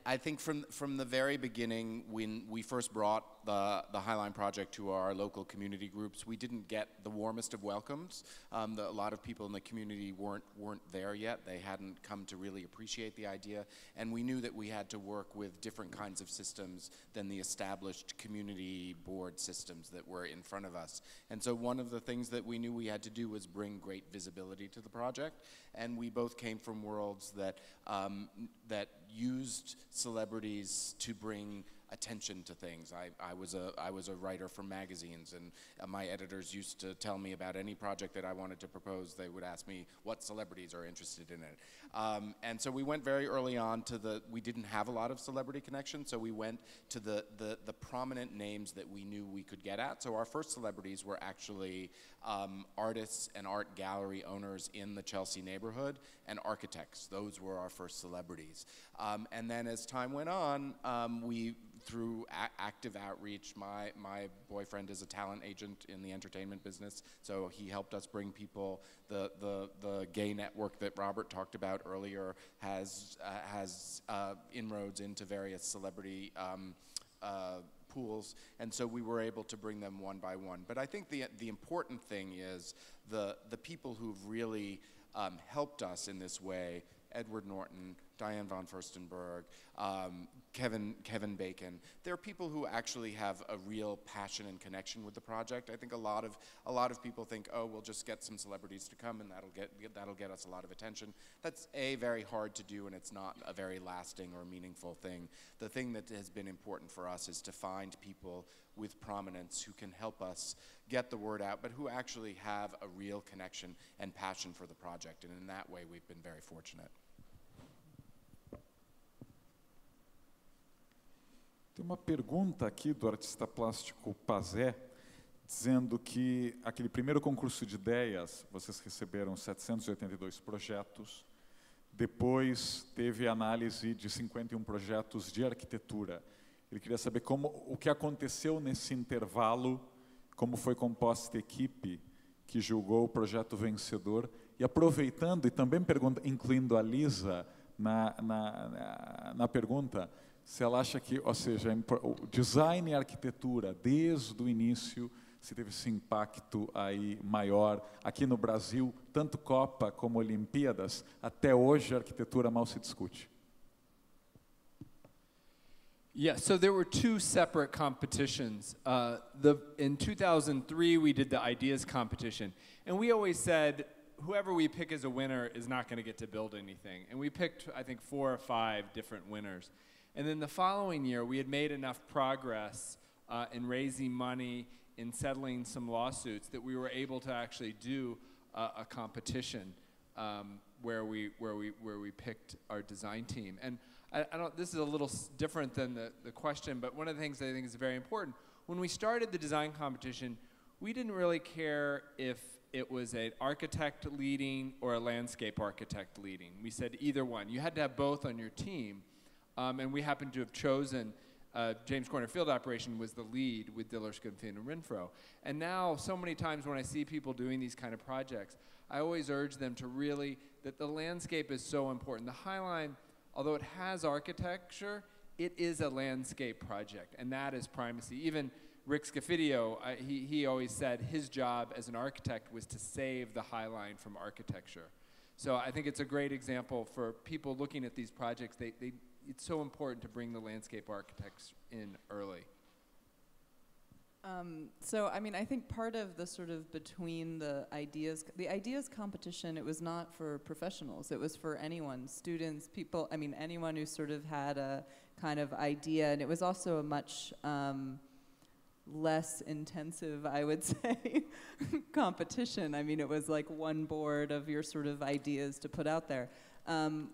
I think from the very beginning, when we first brought the Highline project to our local community groups, we didn't get the warmest of welcomes. A lot of people in the community weren't there yet. They hadn't come to really appreciate the idea, and we knew that we had to work with different kinds of systems than the established community board systems that were in front of us. And so one of the things that we knew we had to do was bring great visibility to the project, and we both came from worlds that used celebrities to bring attention to things. I was a writer for magazines, and my editors used to tell me about any project that I wanted to propose. They would ask me what celebrities are interested in it. And so we went very early on to we didn't have a lot of celebrity connections, so we went to the prominent names that we knew we could get at. So our first celebrities were actually artists and art gallery owners in the Chelsea neighborhood and architects. Those were our first celebrities. And then as time went on, through active outreach, my boyfriend is a talent agent in the entertainment business, so he helped us bring people. The gay network that Robert talked about earlier has inroads into various celebrity pools, and so we were able to bring them one by one. But I think the important thing is the people who've really helped us in this way: Edward Norton, Diane von Furstenberg, Kevin Bacon. They're people who actually have a real passion and connection with the project. I think a lot of people think, oh, we'll just get some celebrities to come and that'll get us a lot of attention. That's very hard to do, and it's not a very lasting or meaningful thing. The thing that has been important for us is to find people with prominence who can help us get the word out, but who actually have a real connection and passion for the project. And in that way, we've been very fortunate. Tem uma pergunta aqui do artista plástico Pazé, dizendo que aquele primeiro concurso de ideias, vocês receberam 782 projetos, depois teve análise de 51 projetos de arquitetura. Ele queria saber o que aconteceu nesse intervalo, como foi composta a equipe que julgou o projeto vencedor, e aproveitando, e também incluindo a Lisa na pergunta, se ela acha que, ou seja, o design e a arquitetura, desde o início, se teve esse impacto aí maior. Aqui no Brasil, tanto Copa como Olimpíadas, até hoje a arquitetura mal se discute. Yeah, so there were two separate competitions. In 2003, we did the ideas competition, and we always said, whoever we pick as a winner is not going to get to build anything. And we picked, I think, 4 or 5 different winners. And then the following year, we had made enough progress in raising money, in settling some lawsuits, that we were able to actually do a competition where we picked our design team. And this is a little different than the question, but one of the things I think is very important, when we started the design competition, we didn't really care if it was an architect leading or a landscape architect leading. We said either one. You had to have both on your team. And we happened to have chosen James Corner Field Operation was the lead with Dillerskov and Renfro. And now, so many times when I see people doing these kind of projects, I always urge them to really, that the landscape is so important. The High Line, although it has architecture, it is a landscape project, and that is primacy. Even Rick Scafidio, he always said his job as an architect was to save the High Line from architecture. So I think it's a great example for people looking at these projects. It's so important to bring the landscape architects in early. So, I mean, I think part of the sort of between the ideas competition, it was not for professionals. It was for anyone, students, people, I mean, anyone who sort of had a kind of idea. And it was also a much less intensive, I would say, competition. I mean, it was like one board of your sort of ideas to put out there.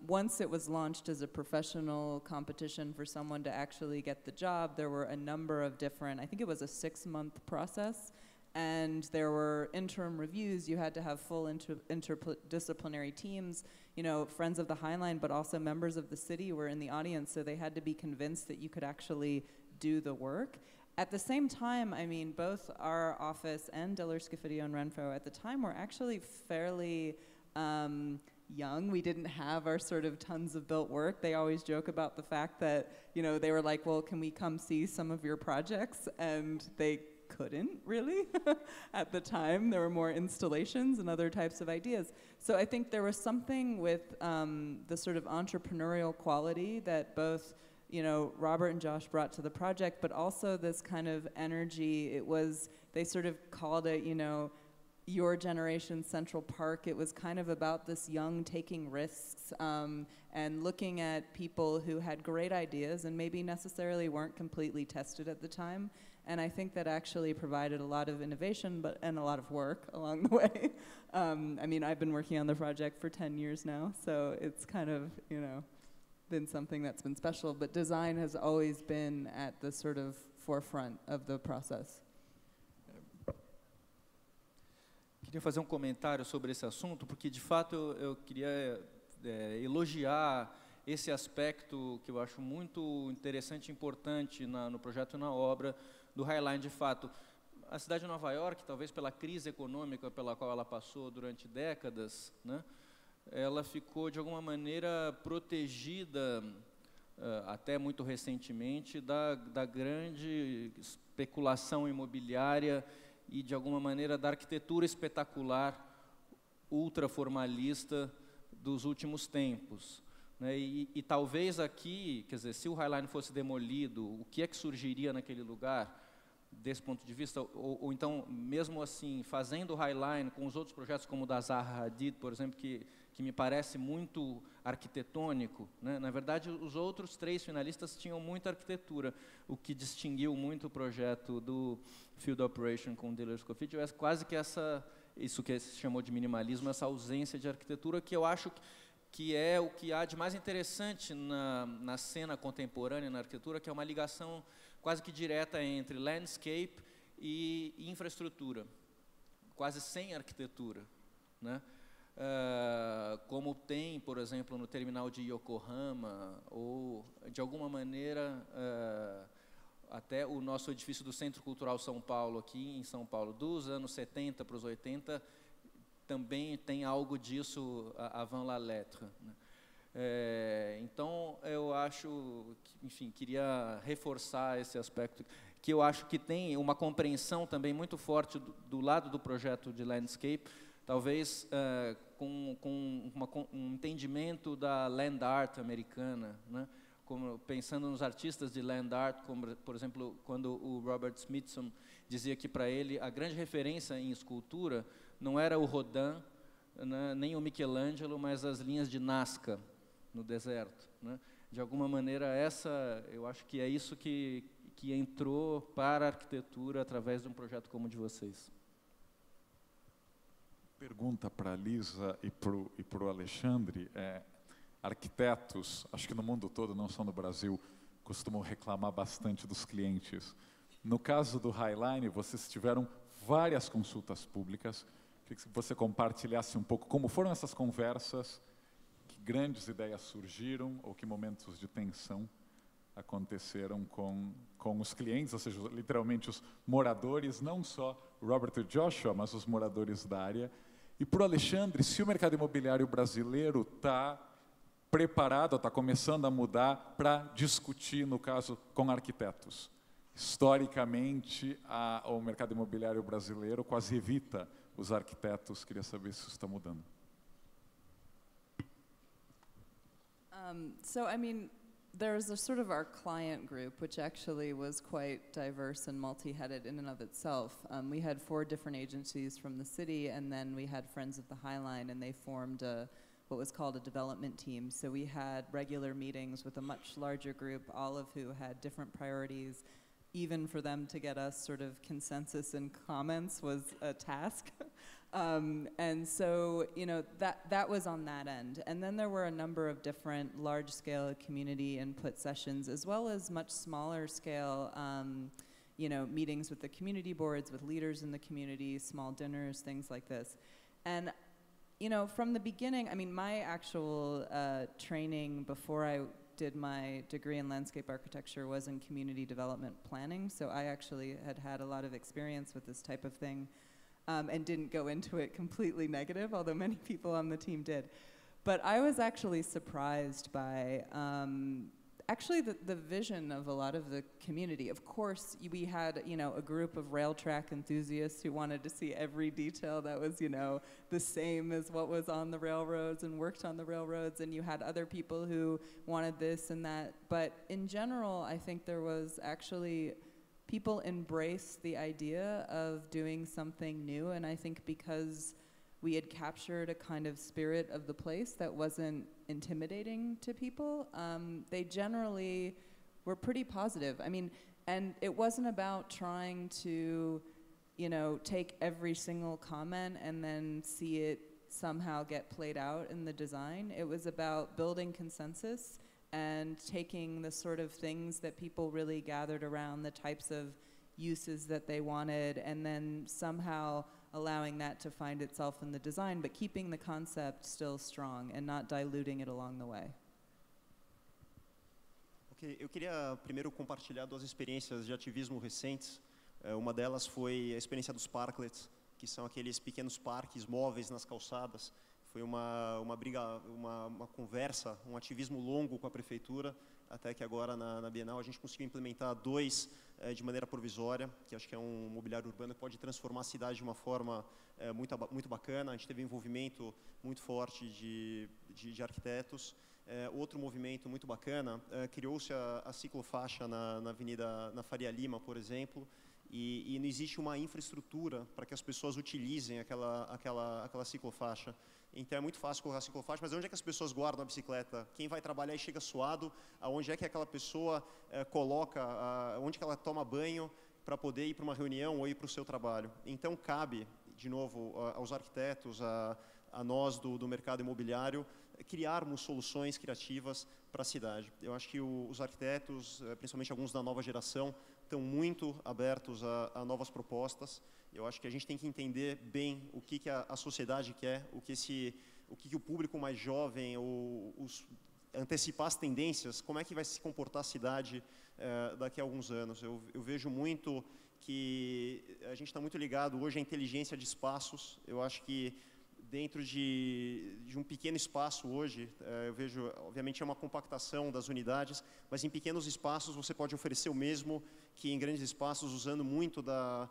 Once it was launched as a professional competition for someone to actually get the job, there were a number of different, I think it was a 6-month process, and there were interim reviews. You had to have full interdisciplinary teams. You know, friends of the High Line, but also members of the city were in the audience, so they had to be convinced that you could actually do the work. At the same time, I mean, both our office and Diller, Scafidio, and Renfro at the time were actually fairly young. We didn't have our sort of tons of built work. They always joke about the fact that, you know, they were like, well, can we come see some of your projects? And they couldn't really at the time. There were more installations and other types of ideas. So I think there was something with the sort of entrepreneurial quality that both, you know, Robert and Josh brought to the project, but also this kind of energy. It was, they sort of called it, you know, your generation's Central Park, it was kind of about this young taking risks and looking at people who had great ideas and maybe necessarily weren't completely tested at the time. And I think that actually provided a lot of innovation and a lot of work along the way. I mean, I've been working on the project for 10 years now, so it's kind of, you know, been something that's been special. But design has always been at the sort of forefront of the process. Queria fazer comentário sobre esse assunto, porque de fato eu queria elogiar esse aspecto que eu acho muito interessante e importante no projeto e na obra do Highline. De fato, a cidade de Nova York, talvez pela crise econômica pela qual ela passou durante décadas, né, ela ficou de alguma maneira protegida, até muito recentemente, da grande especulação imobiliária e, de alguma maneira, da arquitetura espetacular, ultraformalista dos últimos tempos. Né? E talvez aqui, quer dizer, se o Highline fosse demolido, o que é que surgiria naquele lugar, desse ponto de vista? Ou então, mesmo assim, fazendo o Highline com os outros projetos, como o da Zaha Hadid, por exemplo, que me parece muito arquitetônico, né? Na verdade, os outros 3 finalistas tinham muita arquitetura. O que distinguiu muito o projeto do Field Operation com o Dealers Coffee é quase que isso que se chamou de minimalismo, essa ausência de arquitetura, que eu acho que é o que há de mais interessante na cena contemporânea, na arquitetura, que é uma ligação quase que direta entre landscape e infraestrutura, quase sem arquitetura, né? Como tem, por exemplo, no terminal de Yokohama, ou, de alguma maneira, até o nosso edifício do Centro Cultural São Paulo, aqui em São Paulo, dos anos 70 para os 80, também tem algo disso avant la lettre, né? Então, eu acho, enfim, queria reforçar esse aspecto, que eu acho que tem uma compreensão também muito forte do lado do projeto de landscape, talvez com um entendimento da land art americana, né? Como, pensando nos artistas de land art, como, por exemplo, quando o Robert Smithson dizia que, para ele, a grande referência em escultura não era o Rodin, né, nem o Michelangelo, mas as linhas de Nazca no deserto, né? De alguma maneira, eu acho que é isso que entrou para a arquitetura através de um projeto como o de vocês. Pergunta para a Lisa e para o Alexandre. Arquitetos, acho que no mundo todo, não só no Brasil, costumam reclamar bastante dos clientes. No caso do Highline, vocês tiveram várias consultas públicas. Queria que você compartilhasse um pouco como foram essas conversas, que grandes ideias surgiram, ou que momentos de tensão aconteceram com os clientes, ou seja, literalmente os moradores, não só Robert e Joshua, mas os moradores da área. E para o Alexandre, se o mercado imobiliário brasileiro está preparado, está começando a mudar para discutir, no caso, com arquitetos. Historicamente, o mercado imobiliário brasileiro quase evita os arquitetos. Queria saber se isso está mudando. So, I mean, there's a sort of our client group, which actually was quite diverse and multi-headed in and of itself. We had 4 different agencies from the city, and then we had Friends of the Highline, and they formed what was called a development team. So we had regular meetings with a much larger group, all of who had different priorities. Even for them to get us sort of consensus and comments was a task. And so, you know, that was on that end. And then there were a number of different large-scale community input sessions, as well as much smaller scale, you know, meetings with the community boards, with leaders in the community, small dinners, things like this. And, you know, from the beginning, I mean, my actual training before I did my degree in landscape architecture was in community development planning, so I actually had a lot of experience with this type of thing, and didn't go into it completely negative, although many people on the team did. But I was actually surprised by actually the vision of a lot of the community. Of course, we had, you know, a group of rail track enthusiasts who wanted to see every detail that was, you know, the same as what was on the railroads and worked on the railroads, and you had other people who wanted this and that. But in general, I think there was actually people embrace the idea of doing something new, and I think because we had captured a kind of spirit of the place that wasn't intimidating to people, they generally were pretty positive. I mean, and it wasn't about trying to, you know, take every single comment and then see it somehow get played out in the design. It was about building consensus and taking the sort of things that people really gathered around, the types of uses that they wanted, and then somehow allowing that to find itself in the design, but keeping the concept still strong and not diluting it along the way. Ok, eu queria primeiro compartilhar duas experiências de ativismo recentes. Uma delas foi a experiência dos parklets, que são aqueles pequenos parques móveis nas calçadas. Foi uma conversa, um ativismo longo com a prefeitura, até que agora na Bienal a gente conseguiu implementar 2 de maneira provisória, que acho que é um mobiliário urbano que pode transformar a cidade de uma forma muito bacana. A gente teve um envolvimento muito forte de arquitetos. Outro movimento muito bacana, criou-se a ciclofaixa na Faria Lima, por exemplo, e não existe uma infraestrutura para que as pessoas utilizem aquela ciclofaixa. Então é muito fácil colocar a ciclofaixa, mas onde é que as pessoas guardam a bicicleta? Quem vai trabalhar e chega suado, aonde é que aquela pessoa coloca, onde que ela toma banho para poder ir para uma reunião ou ir para o seu trabalho? Então cabe, de novo, aos arquitetos, a nós do mercado imobiliário, criarmos soluções criativas para a cidade. Eu acho que os arquitetos, principalmente alguns da nova geração, estão muito abertos a novas propostas. Eu acho que a gente tem que entender bem o que a sociedade quer, o que o público mais jovem, antecipar as tendências, como é que vai se comportar a cidade daqui a alguns anos. Eu vejo muito que a gente está muito ligado hoje à inteligência de espaços. Eu acho que dentro de um pequeno espaço hoje, eu vejo, obviamente, é uma compactação das unidades, mas em pequenos espaços você pode oferecer o mesmo que em grandes espaços, usando muito da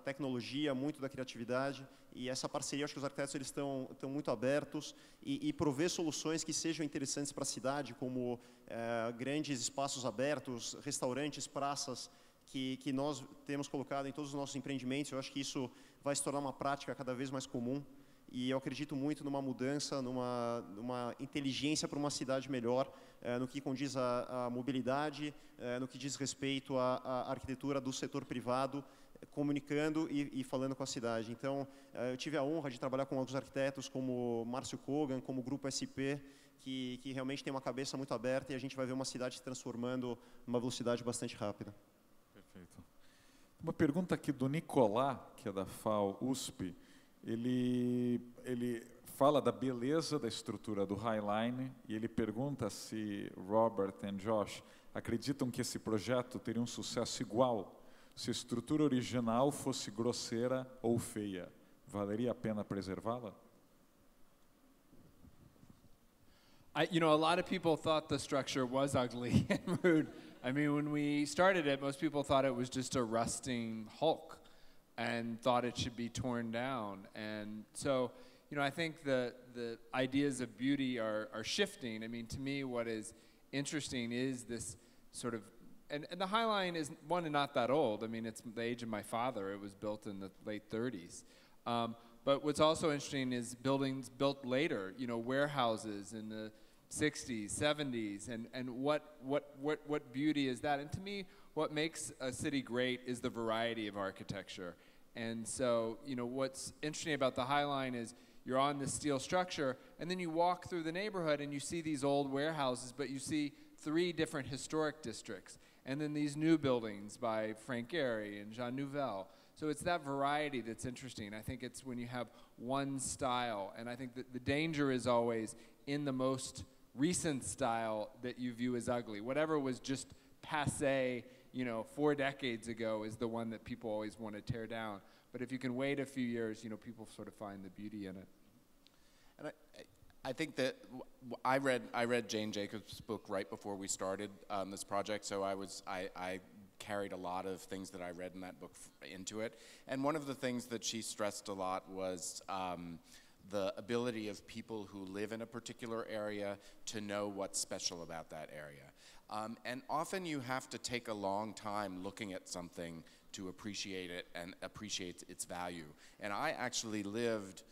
tecnologia, muito da criatividade. E essa parceria, acho que os arquitetos eles estão muito abertos e prover soluções que sejam interessantes para a cidade, como grandes espaços abertos, restaurantes, praças, que nós temos colocado em todos os nossos empreendimentos. Eu acho que isso vai se tornar uma prática cada vez mais comum. E eu acredito muito numa mudança, numa inteligência para uma cidade melhor, no que condiz à mobilidade, no que diz respeito à arquitetura do setor privado, comunicando e falando com a cidade. Então, eu tive a honra de trabalhar com alguns arquitetos, como Márcio Kogan, como o Grupo SP, que realmente tem uma cabeça muito aberta, e a gente vai ver uma cidade se transformando numa velocidade bastante rápida. Perfeito. Uma pergunta aqui do Nicolás, que é da FAO USP. Ele fala da beleza da estrutura do Highline e ele pergunta se Robert e Josh acreditam que esse projeto teria um sucesso igual se a estrutura original fosse grosseira ou feia. Valeria a pena preservá-la? You know, a lot of people thought the structure was ugly and rude. I mean, when we started it, most people thought it was just a rusting hulk and thought it should be torn down. And so, you know, I think the ideas of beauty are shifting. I mean, to me, what is interesting is this sort of, and the Highline is, one, not that old. I mean, it's the age of my father. It was built in the late 30s. But what's also interesting is buildings built later, you know, warehouses in the 60s, 70s, and what beauty is that? And to me, what makes a city great is the variety of architecture. And so, you know, what's interesting about the Highline is you're on this steel structure, and then you walk through the neighborhood and you see these old warehouses, but you see 3 different historic districts, and then these new buildings by Frankel and Jean Nouvel. So it's that variety that's interesting. I think it's when you have one style, and I think that the danger is always in the most recent style that you view as ugly. Whatever was just passé, you know, 4 decades ago is the one that people always want to tear down. But if you can wait a few years, you know, people sort of find the beauty in it. And I think that I read Jane Jacobs' book right before we started this project, so I carried a lot of things that I read in that book into it. And one of the things that she stressed a lot was the ability of people who live in a particular area to know what's special about that area. And often you have to take a long time looking at something to appreciate it and appreciate its value. And I actually lived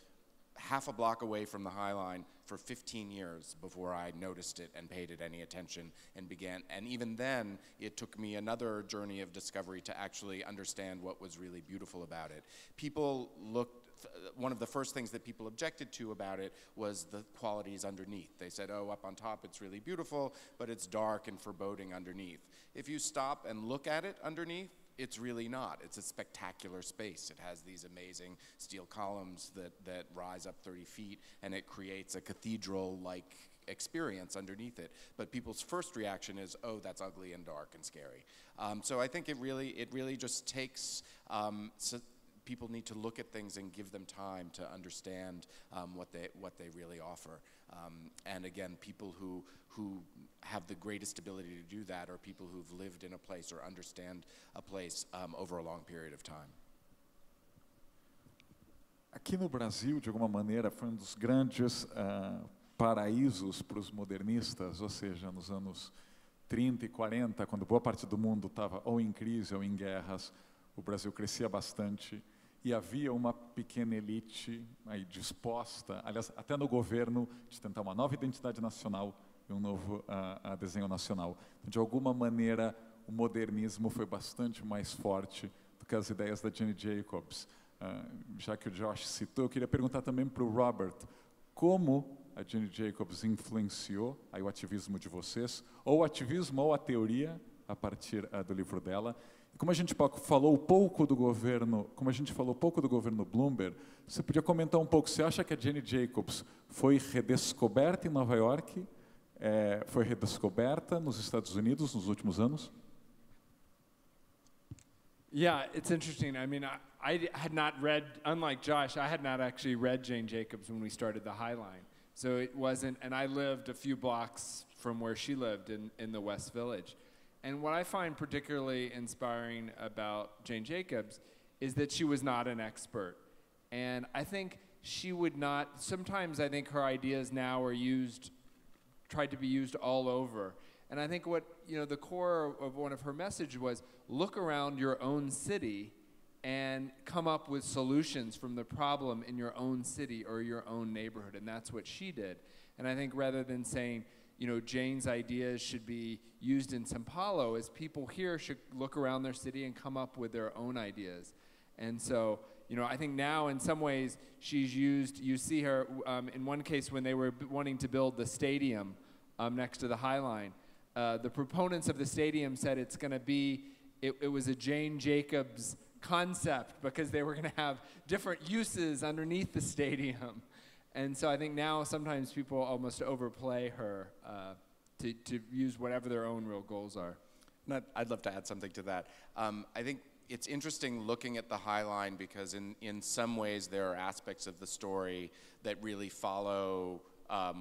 half a block away from the High Line for 15 years before I noticed it and paid it any attention and began. And even then, it took me another journey of discovery to actually understand what was really beautiful about it. People looked, one of the first things that people objected to about it was the qualities underneath. They said, oh, up on top it's really beautiful, but it's dark and foreboding underneath. If you stop and look at it underneath, it's really not. It's a spectacular space. It has these amazing steel columns that rise up 30 feet, and it creates a cathedral-like experience underneath it. But people's first reaction is, oh, that's ugly and dark and scary. So I think it really just takes, people need to look at things and give them time to understand what they really offer. And again, people who have the greatest ability to do that are people who've lived in a place or understand a place over a long period of time. Aqui no Brasil, de alguma maneira, foi dos grandes paraísos para os modernistas, ou seja, nos anos 30 e 40, quando boa parte do mundo estava ou em crise ou em guerras, o Brasil crescia bastante. E havia uma pequena elite aí disposta, aliás, até no governo, de tentar uma nova identidade nacional e um novo desenho nacional. De alguma maneira, o modernismo foi bastante mais forte do que as ideias da Jane Jacobs. Já que o Josh citou, eu queria perguntar também para o Robert, como a Jane Jacobs influenciou aí o ativismo de vocês, ou o ativismo ou a teoria, a partir do livro dela. Como a gente falou pouco do governo, Bloomberg, você podia comentar um pouco, você acha que a Jane Jacobs foi redescoberta em Nova York, foi redescoberta nos Estados Unidos nos últimos anos? Yeah, it's interesting. I mean, I had not read, unlike Josh, I had not actually read Jane Jacobs when we started the High Line. So it wasn't, and I lived a few blocks from where she lived in the West Village. And what I find particularly inspiring about Jane Jacobs is that she was not an expert. And I think she would not, sometimes I think her ideas now are tried to be used all over. And I think what, the core of one of her messages was, look around your own city and come up with solutions from the problem in your own city or your own neighborhood. And that's what she did. And I think rather than saying, Jane's ideas should be used in São Paulo, as people here should look around their city and come up with their own ideas. And so, I think now in some ways she's used, you see her in one case when they were wanting to build the stadium next to the High Line, the proponents of the stadium said it's going to be, it was a Jane Jacobs concept because they were going to have different uses underneath the stadium. And so I think now sometimes people almost overplay her to use whatever their own real goals are. I'd love to add something to that. I think it's interesting looking at the High Line because in some ways there are aspects of the story that really follow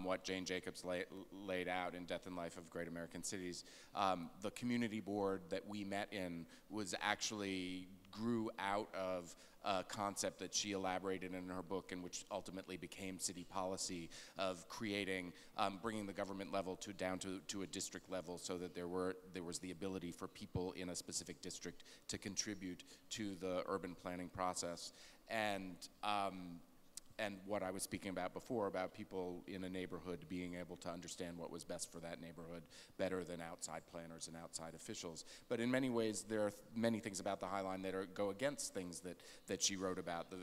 what Jane Jacobs laid out in Death and Life of Great American Cities. The community board that we met in was actually grew out of a concept that she elaborated in her book and which ultimately became city policy of creating, bringing the government level down to a district level so that there was the ability for people in a specific district to contribute to the urban planning process. And what I was speaking about before, about people in a neighborhood being able to understand what was best for that neighborhood better than outside planners and outside officials. But in many ways, there are many things about the High Line that go against things that she wrote about.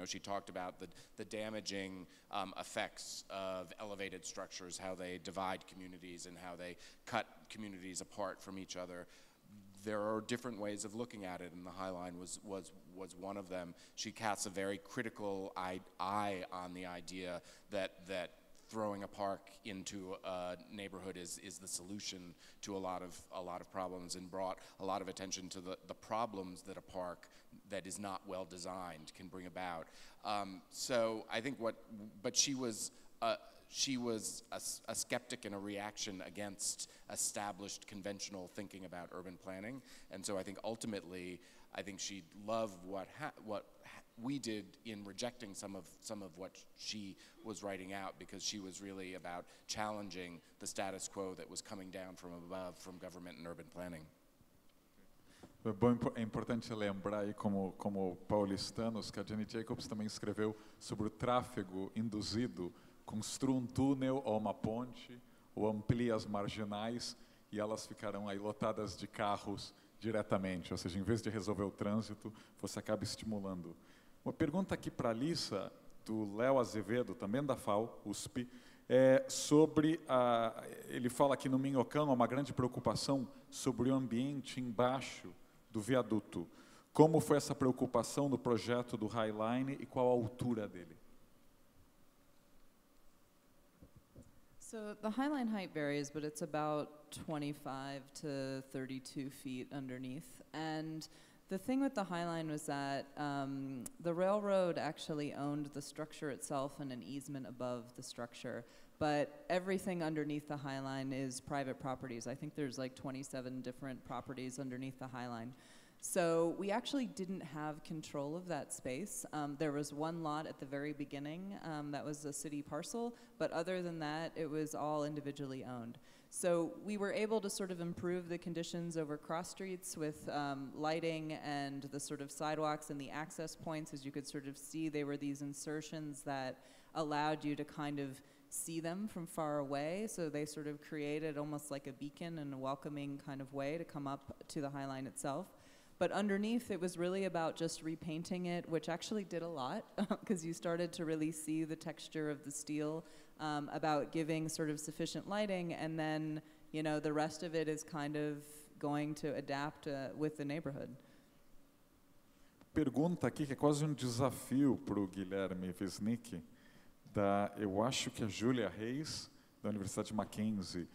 She talked about the damaging effects of elevated structures, how they divide communities and how they cut communities apart from each other. There are different ways of looking at it, and the High Line was one of them. She casts a very critical eye on the idea that throwing a park into a neighborhood is the solution to a lot of problems, and brought a lot of attention to the problems that a park that is not well designed can bring about. So I think but she was a skeptic and a reaction against established conventional thinking about urban planning. And so I think ultimately, she loved what we did in rejecting some of what she was writing out, because she was really about challenging the status quo that was coming down from above from government and urban planning. É importante lembrar aí, como paulistanos, que a Jenny Jacobs também escreveu sobre o tráfego induzido. Construa um túnel ou uma ponte, ou amplie as marginais, e elas ficarão aí lotadas de carros diretamente. Ou seja, em vez de resolver o trânsito, você acaba estimulando. Uma pergunta aqui para a Lisa, do Léo Azevedo, também da FAO, USP, sobre ele fala aqui no Minhocão, uma grande preocupação sobre o ambiente embaixo do viaduto. Como foi essa preocupação no projeto do Highline e qual a altura dele? So the Highline height varies, but it's about 25 to 32 feet underneath. And the thing with the Highline was that the railroad actually owned the structure itself and an easement above the structure. But everything underneath the Highline is private properties. I think there's like 27 different properties underneath the Highline. So we actually didn't have control of that space. There was one lot at the very beginning that was a city parcel, but other than that, it was all individually owned. So we were able to sort of improve the conditions over cross streets with lighting and the sort of sidewalks and the access points. As you could sort of see, they were these insertions that allowed you to kind of see them from far away. So they sort of created almost like a beacon and a welcoming kind of way to come up to the Highline itself. But underneath, it was really about just repainting it, which actually did a lot, because you started to really see the texture of the steel, about giving sort of sufficient lighting, and then, you know, the rest of it is kind of going to adapt with the neighborhood. Pergunta aqui que é quase desafio para o Guilherme Wisnik, eu acho que a Júlia Reis, da Universidade de Mackenzie,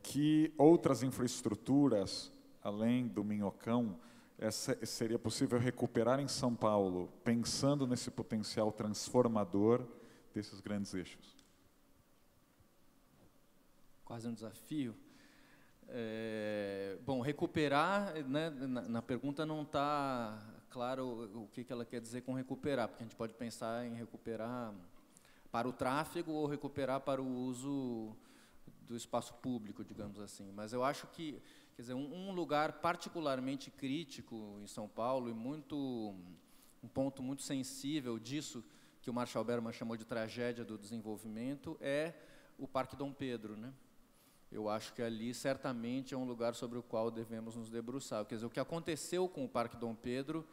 que outras infraestruturas além do Minhocão, seria possível recuperar em São Paulo, pensando nesse potencial transformador desses grandes eixos? Quase desafio. Bom, recuperar, né, na pergunta não está claro o que ela quer dizer com recuperar, porque a gente pode pensar em recuperar para o tráfego ou recuperar para o uso do espaço público, digamos assim. Mas eu acho que, quer dizer, um lugar particularmente crítico em São Paulo e um ponto muito sensível disso, que o Marshall Berman chamou de tragédia do desenvolvimento, é o Parque Dom Pedro, né? Eu acho que ali certamente é um lugar sobre o qual devemos nos debruçar. Quer dizer, o que aconteceu com o Parque Dom Pedro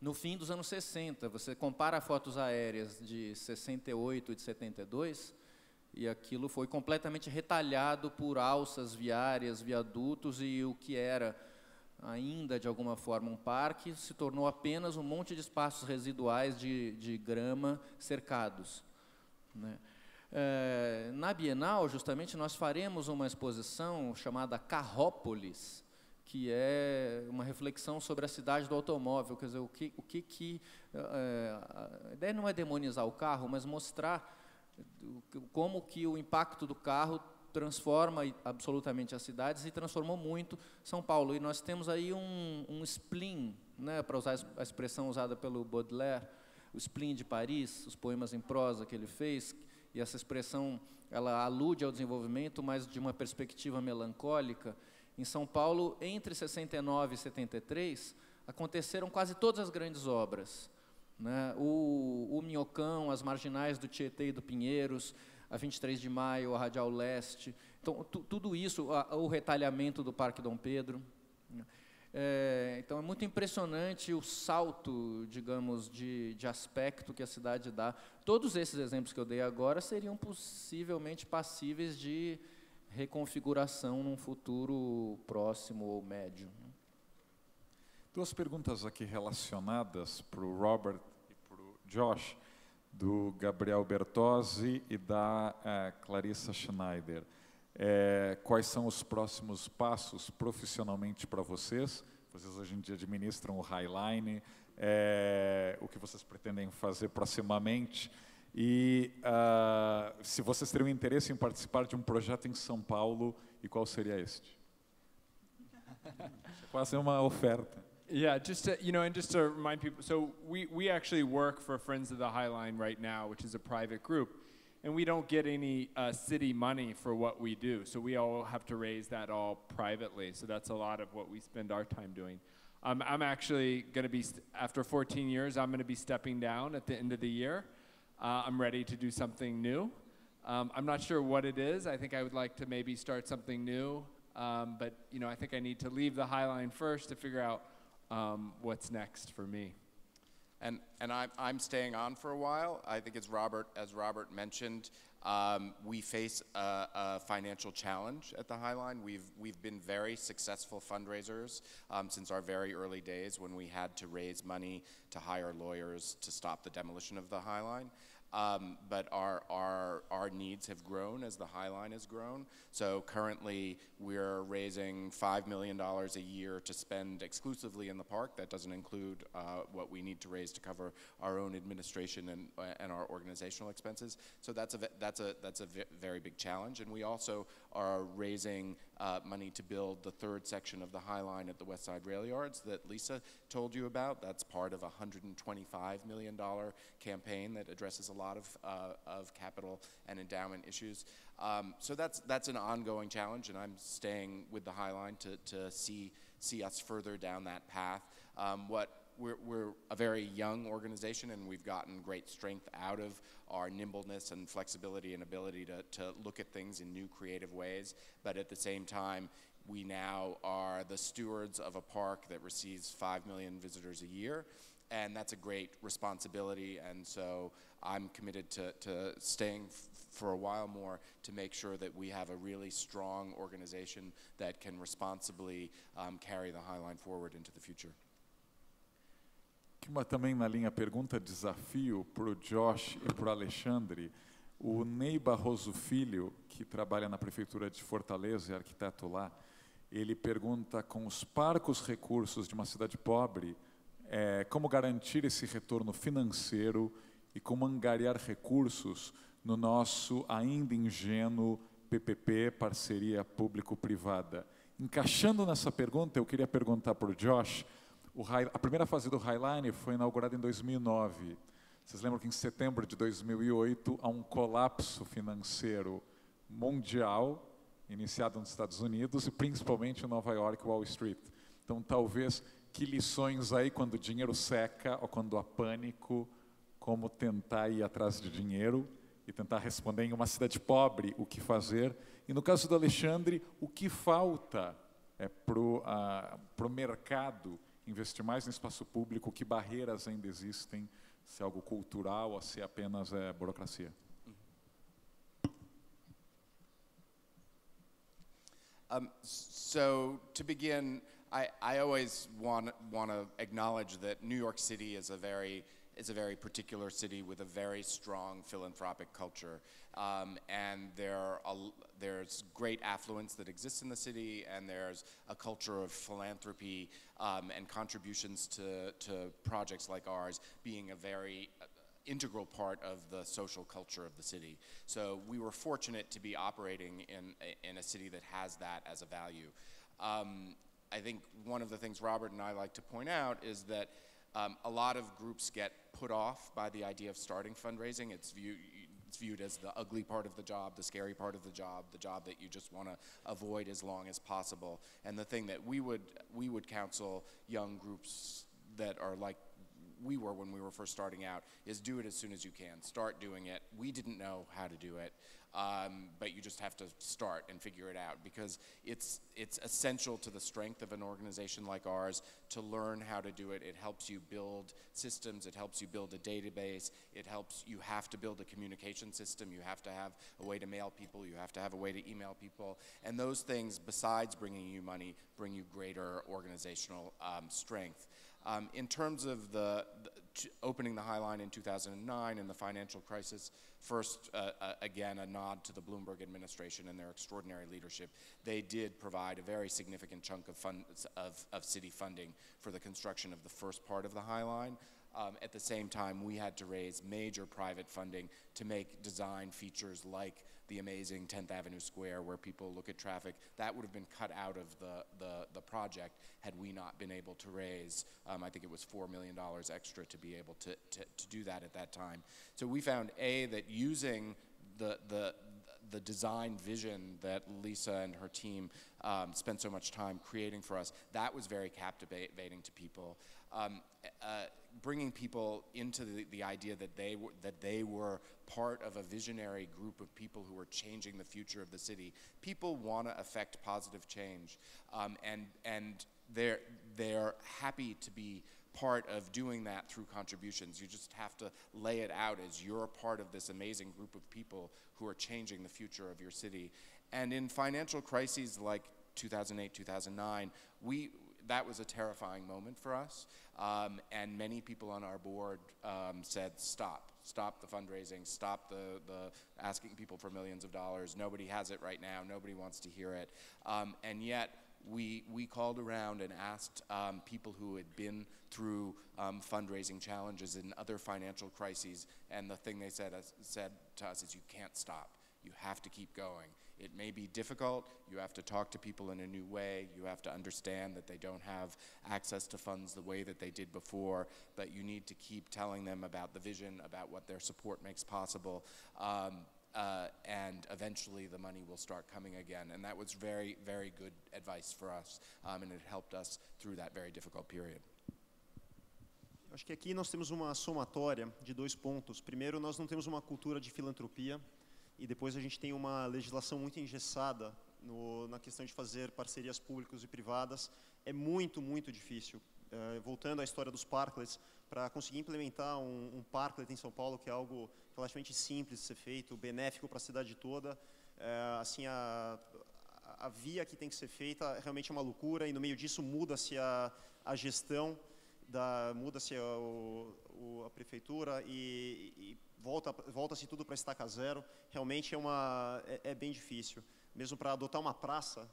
no fim dos anos 60, você compara fotos aéreas de 68 e de 72, e aquilo foi completamente retalhado por alças viárias, viadutos, e o que era ainda, de alguma forma, um parque, se tornou apenas um monte de espaços residuais de grama cercados, né? Na Bienal, justamente, nós faremos uma exposição chamada Carrópolis, que é uma reflexão sobre a cidade do automóvel. Quer dizer, a ideia não é demonizar o carro, mas mostrar como que o impacto do carro transforma absolutamente as cidades, e transformou muito São Paulo. E nós temos aí um spleen, né, para usar a expressão usada pelo Baudelaire, o spleen de Paris, os poemas em prosa que ele fez, e essa expressão ela alude ao desenvolvimento, mas de uma perspectiva melancólica. Em São Paulo, entre 69 e 73, aconteceram quase todas as grandes obras, né? O Minhocão, as marginais do Tietê e do Pinheiros, a 23 de Maio, a Radial Leste. Então, tudo isso, o retalhamento do Parque Dom Pedro. Então, é muito impressionante o salto, digamos, de aspecto que a cidade dá. Todos esses exemplos que eu dei agora seriam possivelmente passíveis de reconfiguração num futuro próximo ou médio. Duas perguntas aqui relacionadas para o Robert e para o Josh, do Gabriel Bertozzi e da Clarissa Schneider. Quais são os próximos passos profissionalmente para vocês? Vocês hoje em dia administram o Highline, o que vocês pretendem fazer proximamente? E se vocês teriam interesse em participar de um projeto em São Paulo, e qual seria este? Quase uma oferta. Yeah, just to, and just to remind people, so we actually work for Friends of the High Line right now, which is a private group, and we don't get any city money for what we do, so we all have to raise that all privately, so that's a lot of what we spend our time doing. I'm actually going to be, after 14 years, I'm going to be stepping down at the end of the year. I'm ready to do something new. I'm not sure what it is. I think I would like to maybe start something new, but I think I need to leave the High Line first to figure out what's next for me. And I'm staying on for a while. I think as Robert mentioned, we face a financial challenge at the High Line. We've been very successful fundraisers since our very early days when we had to raise money to hire lawyers to stop the demolition of the High Line. But our needs have grown as the High Line has grown. So currently we're raising $5 million a year to spend exclusively in the park. That doesn't include what we need to raise to cover our own administration and our organizational expenses. So that's a very big challenge. And we also are raising money to build the third section of the High Line at the West Side Rail Yards that Lisa told you about. That's part of a $125 million campaign that addresses a lot of capital and endowment issues. So that's an ongoing challenge, and I'm staying with the High Line to see us further down that path. We're a very young organization, and we've gotten great strength out of our nimbleness and flexibility and ability to look at things in new creative ways. But at the same time, we now are the stewards of a park that receives 5 million visitors a year, and that's a great responsibility. And so I'm committed to staying for a while more to make sure that we have a really strong organization that can responsibly carry the High Line forward into the future. Uma também na linha pergunta-desafio para o Josh e para o Alexandre. O Ney Barroso Filho, que trabalha na Prefeitura de Fortaleza, é arquiteto lá, ele pergunta, com os parcos recursos de uma cidade pobre, como garantir esse retorno financeiro e como angariar recursos no nosso ainda ingênuo PPP, parceria público-privada. Encaixando nessa pergunta, eu queria perguntar para o Josh, a primeira fase do High Line foi inaugurada em 2009. Vocês lembram que em setembro de 2008 há um colapso financeiro mundial, iniciado nos Estados Unidos e principalmente em Nova York, Wall Street. Então, talvez, que lições aí quando o dinheiro seca ou quando há pânico, como tentar ir atrás de dinheiro e tentar responder em uma cidade pobre o que fazer. E no caso do Alexandre, o que falta para o mercado investir mais no espaço público, que barreiras ainda existem, se é algo cultural ou se apenas é burocracia. So to begin, I always want to acknowledge that New York City is a very particular city with a very strong philanthropic culture, and there's great affluence that exists in the city, and there's a culture of philanthropy and contributions to projects like ours being a very integral part of the social culture of the city. So we were fortunate to be operating in a city that has that as a value. I think one of the things Robert and I like to point out is that a lot of groups get put off by the idea of starting fundraising. It's viewed as the ugly part of the job, the scary part of the job that you just want to avoid as long as possible. And the thing that we would counsel young groups that are like we were when we were first starting out is do it as soon as you can. Start doing it. We didn't know how to do it, but you just have to start and figure it out, because it's essential to the strength of an organization like ours to learn how to do it. It helps you build systems. It helps you build a database. You have to build a communication system. You have to have a way to mail people. You have to have a way to email people. And those things, besides bringing you money, bring you greater organizational strength. In terms of opening the High Line in 2009 and the financial crisis, first, again, a nod to the Bloomberg administration and their extraordinary leadership. They did provide a very significant chunk of city funding for the construction of the first part of the High Line. At the same time, we had to raise major private funding to make design features like the amazing 10th Avenue Square where people look at traffic. That would have been cut out of the project had we not been able to raise, I think it was $4 million extra to be able to do that at that time. So we found, that using the design vision that Lisa and her team spent so much time creating for us, that was very captivating to people. Bringing people into the idea that they were part of a visionary group of people who were changing the future of the city. People want to affect positive change, and they're happy to be part of doing that through contributions. You just have to lay it out as you're a part of this amazing group of people who are changing the future of your city. And in financial crises like 2008, 2009, that was a terrifying moment for us, and many people on our board said, stop the fundraising, stop the asking people for millions of dollars. Nobody has it right now, nobody wants to hear it. And yet, we called around and asked people who had been through fundraising challenges in other financial crises, and the thing they said to us is, you can't stop, you have to keep going. It may be difficult, you have to talk to people in a new way, you have to understand that they don't have access to funds the way that they did before, but you need to keep telling them about the vision, about what their support makes possible, and eventually the money will start coming again. And that was very, very good advice for us, and it helped us through that very difficult period. Acho que aqui nós temos uma somatória de dois pontos. Primeiro, nós não temos uma cultura de filantropia, e depois a gente tem uma legislação muito engessada na questão de fazer parcerias públicas e privadas. É muito, muito difícil. Voltando à história dos parklets, para conseguir implementar um parklet em São Paulo, que é algo relativamente simples de ser feito, benéfico para a cidade toda, assim, a via que tem que ser feita realmente é uma loucura, e no meio disso muda-se a gestão, muda-se a prefeitura e volta-se tudo para estaca zero. Realmente é bem difícil. Mesmo para adotar uma praça,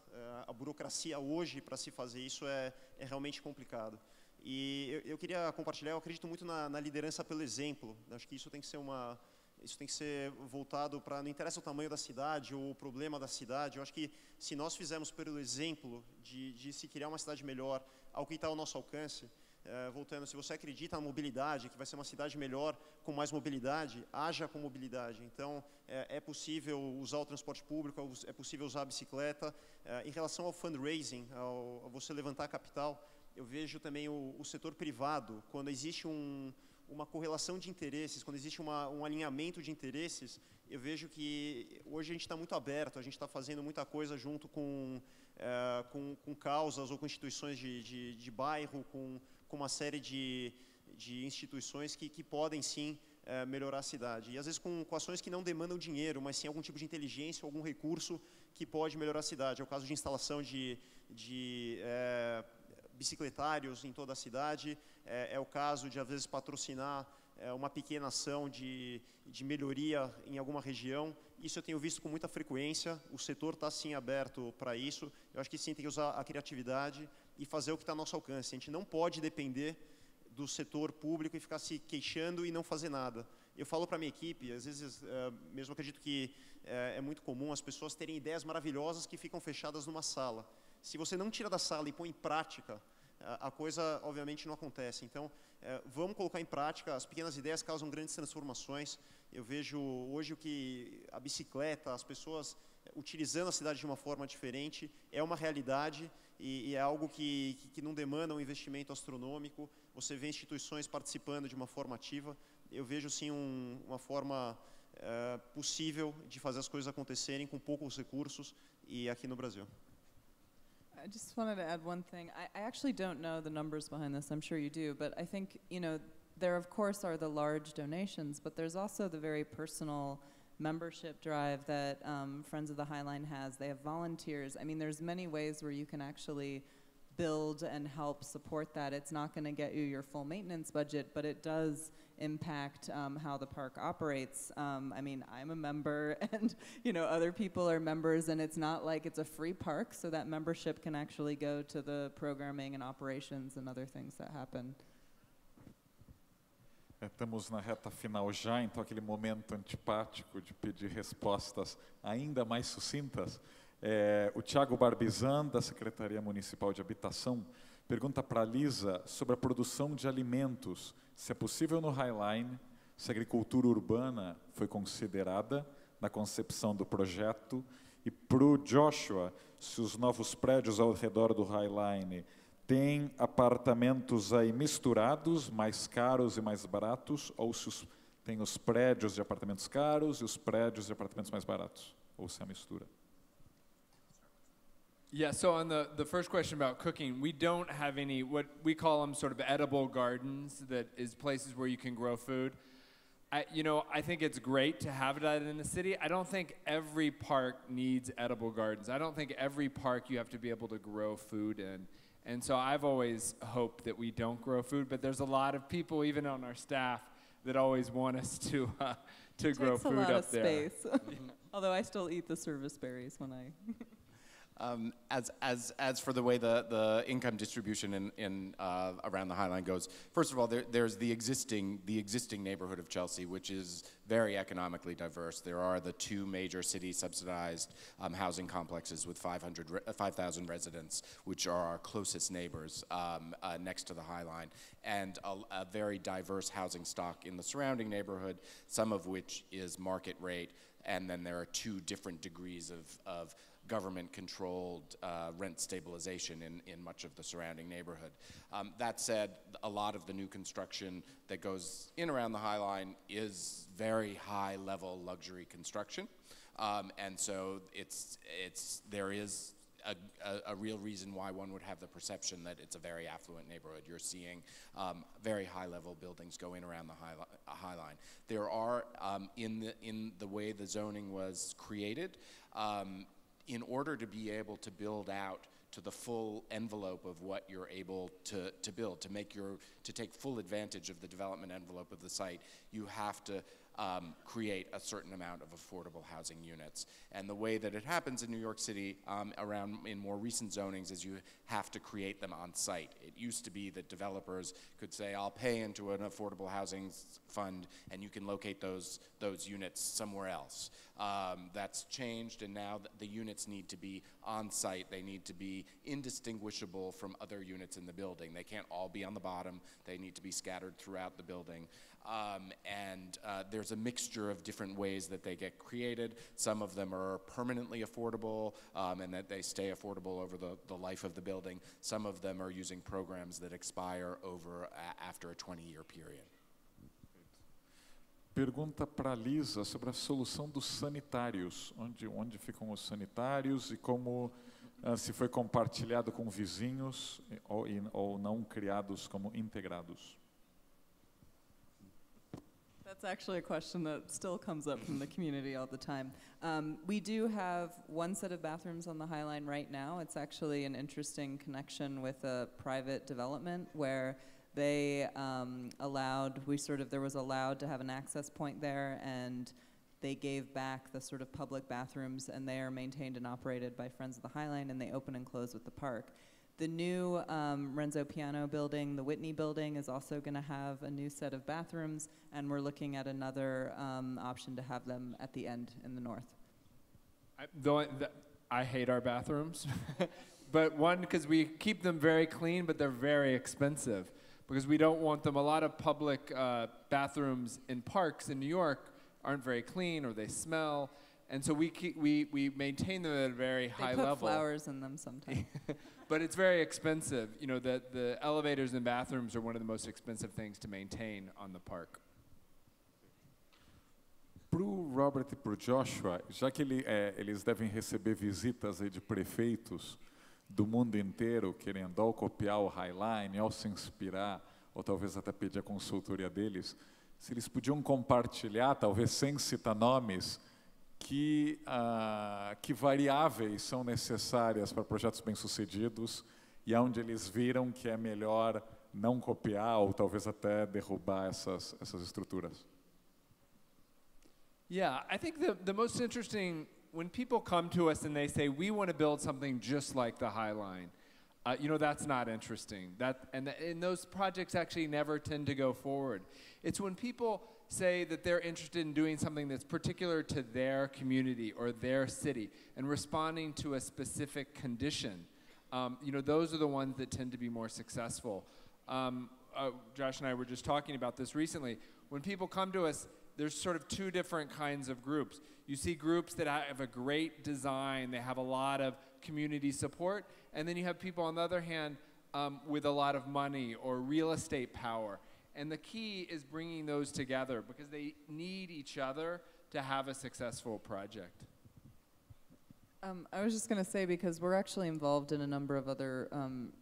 a burocracia hoje para se fazer isso é realmente complicado. E eu queria compartilhar, eu acredito muito na liderança pelo exemplo. Acho que isso tem que ser voltado para, não interessa o tamanho da cidade ou o problema da cidade. Eu acho que se nós fizermos pelo exemplo de se criar uma cidade melhor, ao que está ao nosso alcance, voltando, se você acredita na mobilidade, que vai ser uma cidade melhor com mais mobilidade, haja com mobilidade. Então, é possível usar o transporte público, é possível usar a bicicleta. Em relação ao fundraising, ao você levantar capital, eu vejo também o setor privado, quando existe uma correlação de interesses, quando existe um alinhamento de interesses, eu vejo que hoje a gente está muito aberto, a gente está fazendo muita coisa junto com causas ou com instituições de bairro, com uma série de instituições que podem sim melhorar a cidade. E às vezes com ações que não demandam dinheiro, mas sim algum tipo de inteligência, algum recurso que pode melhorar a cidade. É o caso de instalação de bicicletários em toda a cidade, é o caso de às vezes patrocinar uma pequena ação de melhoria em alguma região. Isso eu tenho visto com muita frequência, o setor está sim aberto para isso. Eu acho que sim, tem que usar a criatividade e fazer o que está ao nosso alcance. A gente não pode depender do setor público e ficar se queixando e não fazer nada. Eu falo para a minha equipe, às vezes, mesmo acredito que é muito comum as pessoas terem ideias maravilhosas que ficam fechadas numa sala. Se você não tira da sala e põe em prática, a coisa, obviamente, não acontece. Então, vamos colocar em prática. As pequenas ideias causam grandes transformações. Eu vejo hoje a bicicleta, as pessoas utilizando a cidade de uma forma diferente, é uma realidade e é algo que não demanda um investimento astronômico. Você vê instituições participando de uma forma ativa. Eu vejo, sim, uma forma possível de fazer as coisas acontecerem com poucos recursos, e aqui no Brasil. I just wanted to add one thing. I actually don't know the numbers behind this. I'm sure you do, but I think, there of course are the large donations, but there's also the very personal membership drive that Friends of the High Line has. They have volunteers. I mean, there's many ways where you can actually build and help support that. It's not going to get you your full maintenance budget, but it does impact how the park operates. I mean, I'm a member, and other people are members, and it's not like it's a free park, so that membership can actually go to the programming and operations and other things that happen. Estamos na reta final já, então aquele momento antipático de pedir respostas ainda mais sucintas. O Thiago Barbizan, da Secretaria Municipal de Habitação, pergunta para a Lisa sobre a produção de alimentos, se é possível no Highline, se a agricultura urbana foi considerada na concepção do projeto, e para o Joshua, se os novos prédios ao redor do Highline têm apartamentos aí misturados, mais caros e mais baratos, ou se tem os prédios de apartamentos caros e os prédios de apartamentos mais baratos, ou se é a mistura. Yeah, so on the first question about cooking, we don't have any, what we call them sort of edible gardens, that is places where you can grow food. I think it's great to have that in the city. I don't think every park needs edible gardens. I don't think every park you have to be able to grow food in. And so I've always hoped that we don't grow food, but there's a lot of people, even on our staff, that always want us to grow food up there. It takes a lot of space. Although I still eat the service berries when I... As for the way the income distribution in around the Highline goes, first of all, there's the existing neighborhood of Chelsea, which is very economically diverse. There are the two major city-subsidized housing complexes with 5,000 residents, which are our closest neighbors next to the Highline, and a very diverse housing stock in the surrounding neighborhood, some of which is market rate, and then there are two different degrees of government-controlled rent stabilization in much of the surrounding neighborhood. That said, a lot of the new construction that goes in around the Highline is very high-level luxury construction, and so there is a real reason why one would have the perception that it's a very affluent neighborhood. You're seeing very high-level buildings going around the Highline. There are, in the way the zoning was created, in order to be able to build out to the full envelope of what you're able to build, to take full advantage of the development envelope of the site, you have to create a certain amount of affordable housing units. And the way that it happens in New York City in more recent zonings is you have to create them on site. It used to be that developers could say, I'll pay into an affordable housing fund and you can locate those units somewhere else. That's changed, and now the units need to be on site. They need to be indistinguishable from other units in the building. They can't all be on the bottom. They need to be scattered throughout the building. There's a mixture of different ways that they get created. Some of them are permanently affordable, and that they stay affordable over the life of the building. Some of them are using programs that expire after a 20-year period. Pergunta para a Lisa sobre a solução dos sanitários, onde ficam os sanitários e como se foi compartilhado com vizinhos ou não criados como integrados. That's actually a question that still comes up from the community all the time. We do have one set of bathrooms on the Highline right now. It's actually an interesting connection with a private development where they there was allowed to have an access point there, and they gave back the sort of public bathrooms, and they are maintained and operated by Friends of the Highline, and they open and close with the park. The new Renzo Piano building, the Whitney building, is also going to have a new set of bathrooms, and we're looking at another option to have them at the end in the north. I hate our bathrooms, but one, because we keep them very clean, but they're very expensive, because we don't want them. A lot of public bathrooms in parks in New York aren't very clean, or they smell, and so we maintain them at a very high level. They put flowers in them sometimes. But it's very expensive. You know, the elevators and bathrooms are one of the most expensive things to maintain on the park. Para o Robert e para o Joshua, já que eles devem receber visitas aí de prefeitos do mundo inteiro, querendo ou copiar o Highline, ou se inspirar, ou talvez até pedir a consultoria deles, se eles podiam compartilhar, talvez sem citar nomes, que variáveis são necessárias para projetos bem-sucedidos e onde eles viram que é melhor não copiar ou talvez até derrubar essas estruturas. Yeah, I think the most interesting, when people come to us and they say, we want to build something just like the Highline, you know, that's not interesting. And those projects actually never tend to go forward. It's when people say that they're interested in doing something that's particular to their community or their city and responding to a specific condition. You know, those are the ones that tend to be more successful. Josh and I were just talking about this recently. When people come to us, there's sort of two different kinds of groups. You see groups that have a great design, they have a lot of community support, and then you have people on the other hand with a lot of money or real estate power. And the key is bringing those together because they need each other to have a successful project. I was just going to say, because we're actually involved in a number of other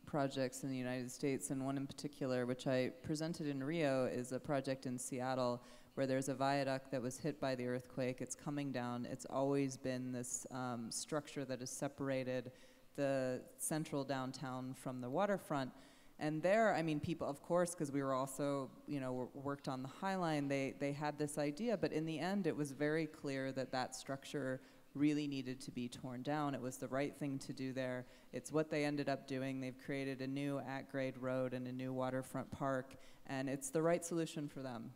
projects in the United States, and one in particular, which I presented in Rio, is a project in Seattle where there's a viaduct that was hit by the earthquake. It's coming down. It's always been this structure that has separated the central downtown from the waterfront. And there, I mean, people, of course, because we were also, you know, worked on the High Line, they had this idea, but in the end, it was very clear that that structure really needed to be torn down. It was the right thing to do there. It's what they ended up doing. They've created a new at-grade road and a new waterfront park, and it's the right solution for them.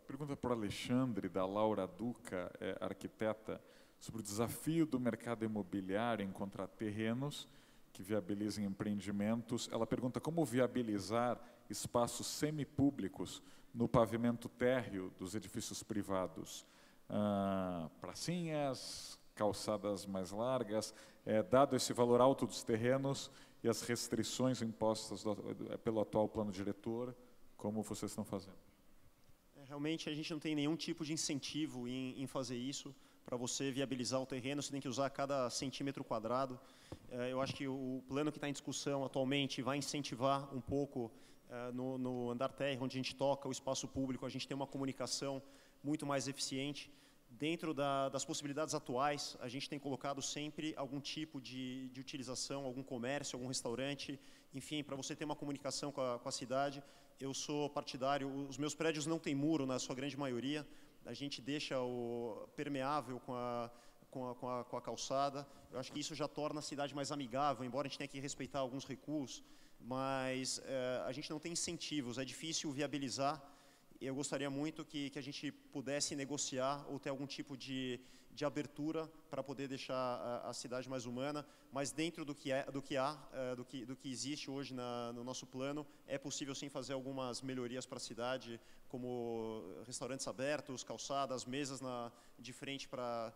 Pergunta para o Alexandre, da Laura Duca, arquiteta, sobre o desafio do mercado imobiliário em encontrar terrenos que viabilizem empreendimentos. Ela pergunta como viabilizar espaços semipúblicos no pavimento térreo dos edifícios privados. Pracinhas, calçadas mais largas, dado esse valor alto dos terrenos e as restrições impostas pelo atual plano diretor, como vocês estão fazendo? Realmente a gente não tem nenhum tipo de incentivo em fazer isso. Para você viabilizar o terreno, você tem que usar cada centímetro quadrado. Eu acho que o plano que está em discussão atualmente vai incentivar um pouco no andar térreo, onde a gente toca o espaço público, a gente tem uma comunicação muito mais eficiente. Dentro das possibilidades atuais, a gente tem colocado sempre algum tipo de utilização, algum comércio, algum restaurante, enfim, para você ter uma comunicação com a cidade. Eu sou partidário, os meus prédios não têm muro, na sua grande maioria. A gente deixa o permeável com a calçada. Eu acho que isso já torna a cidade mais amigável, embora a gente tenha que respeitar alguns recuos, mas a gente não tem incentivos, é difícil viabilizar. Eu gostaria muito que a gente pudesse negociar ou ter algum tipo de abertura para poder deixar a cidade mais humana, mas dentro do que existe hoje no nosso plano, é possível sim fazer algumas melhorias para a cidade, como restaurantes abertos, calçadas, mesas de frente para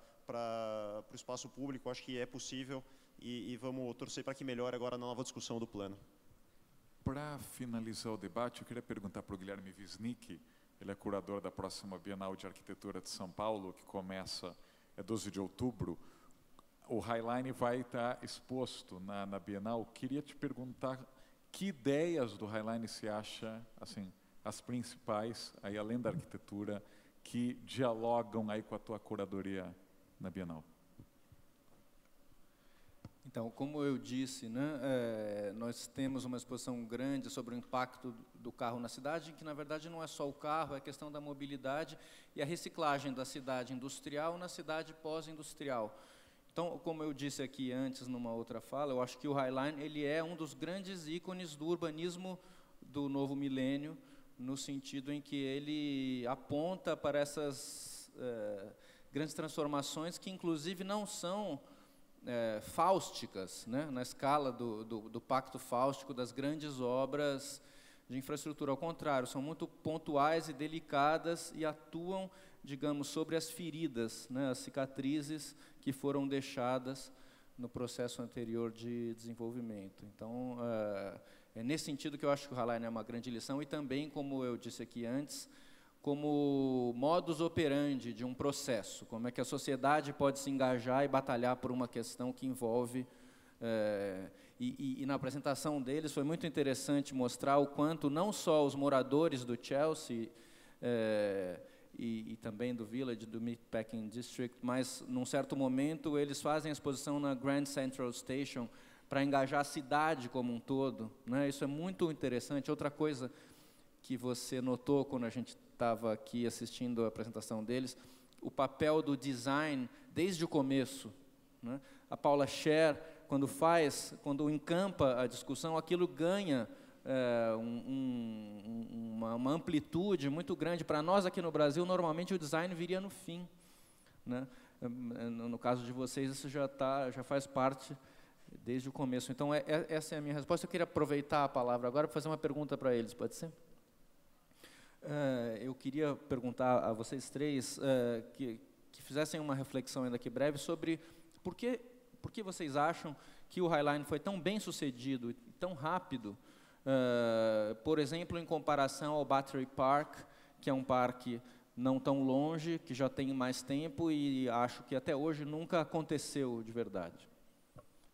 o espaço público. Acho que é possível e vamos torcer para que melhore agora na nova discussão do plano. Para finalizar o debate, eu queria perguntar para o Guilherme Wisnik. Ele é curador da próxima Bienal de Arquitetura de São Paulo, que começa 12 de outubro. O Highline vai estar exposto na Bienal. Queria te perguntar que ideias do Highline se acha, assim, as principais, aí além da arquitetura, que dialogam aí com a tua curadoria na Bienal? Então, como eu disse, né, nós temos uma exposição grande sobre o impacto do carro na cidade, que na verdade não é só o carro, é a questão da mobilidade e a reciclagem da cidade industrial na cidade pós-industrial. Então, como eu disse aqui antes, numa outra fala, eu acho que o Highline ele é um dos grandes ícones do urbanismo do novo milênio, no sentido em que ele aponta para essas grandes transformações que, inclusive, não são fáusticas, né, na escala do pacto fáustico das grandes obras de infraestrutura. Ao contrário, são muito pontuais e delicadas e atuam, digamos, sobre as feridas, né, as cicatrizes que foram deixadas no processo anterior de desenvolvimento. Então, é nesse sentido que eu acho que o Highline é uma grande lição e também, como eu disse aqui antes, como modus operandi de um processo, como é que a sociedade pode se engajar e batalhar por uma questão que envolve... E na apresentação deles foi muito interessante mostrar o quanto não só os moradores do Chelsea e também do Village, do Meatpacking District, mas num certo momento eles fazem a exposição na Grand Central Station para engajar a cidade como um todo, né? Isso é muito interessante. Outra coisa que você notou quando a gente estava aqui assistindo a apresentação deles, o papel do design desde o começo, né? A Paula Scher quando encampa a discussão, aquilo ganha uma amplitude muito grande. Para nós aqui no Brasil, normalmente o design viria no fim, né? No caso de vocês, isso já faz parte desde o começo. Então, essa é a minha resposta. Eu queria aproveitar a palavra agora para fazer uma pergunta para eles, pode ser? Eu queria perguntar a vocês três que fizessem uma reflexão ainda aqui breve sobre por que vocês acham que o Highline foi tão bem sucedido e tão rápido, por exemplo, em comparação ao Battery Park, que é um parque não tão longe, que já tem mais tempo e acho que até hoje nunca aconteceu de verdade.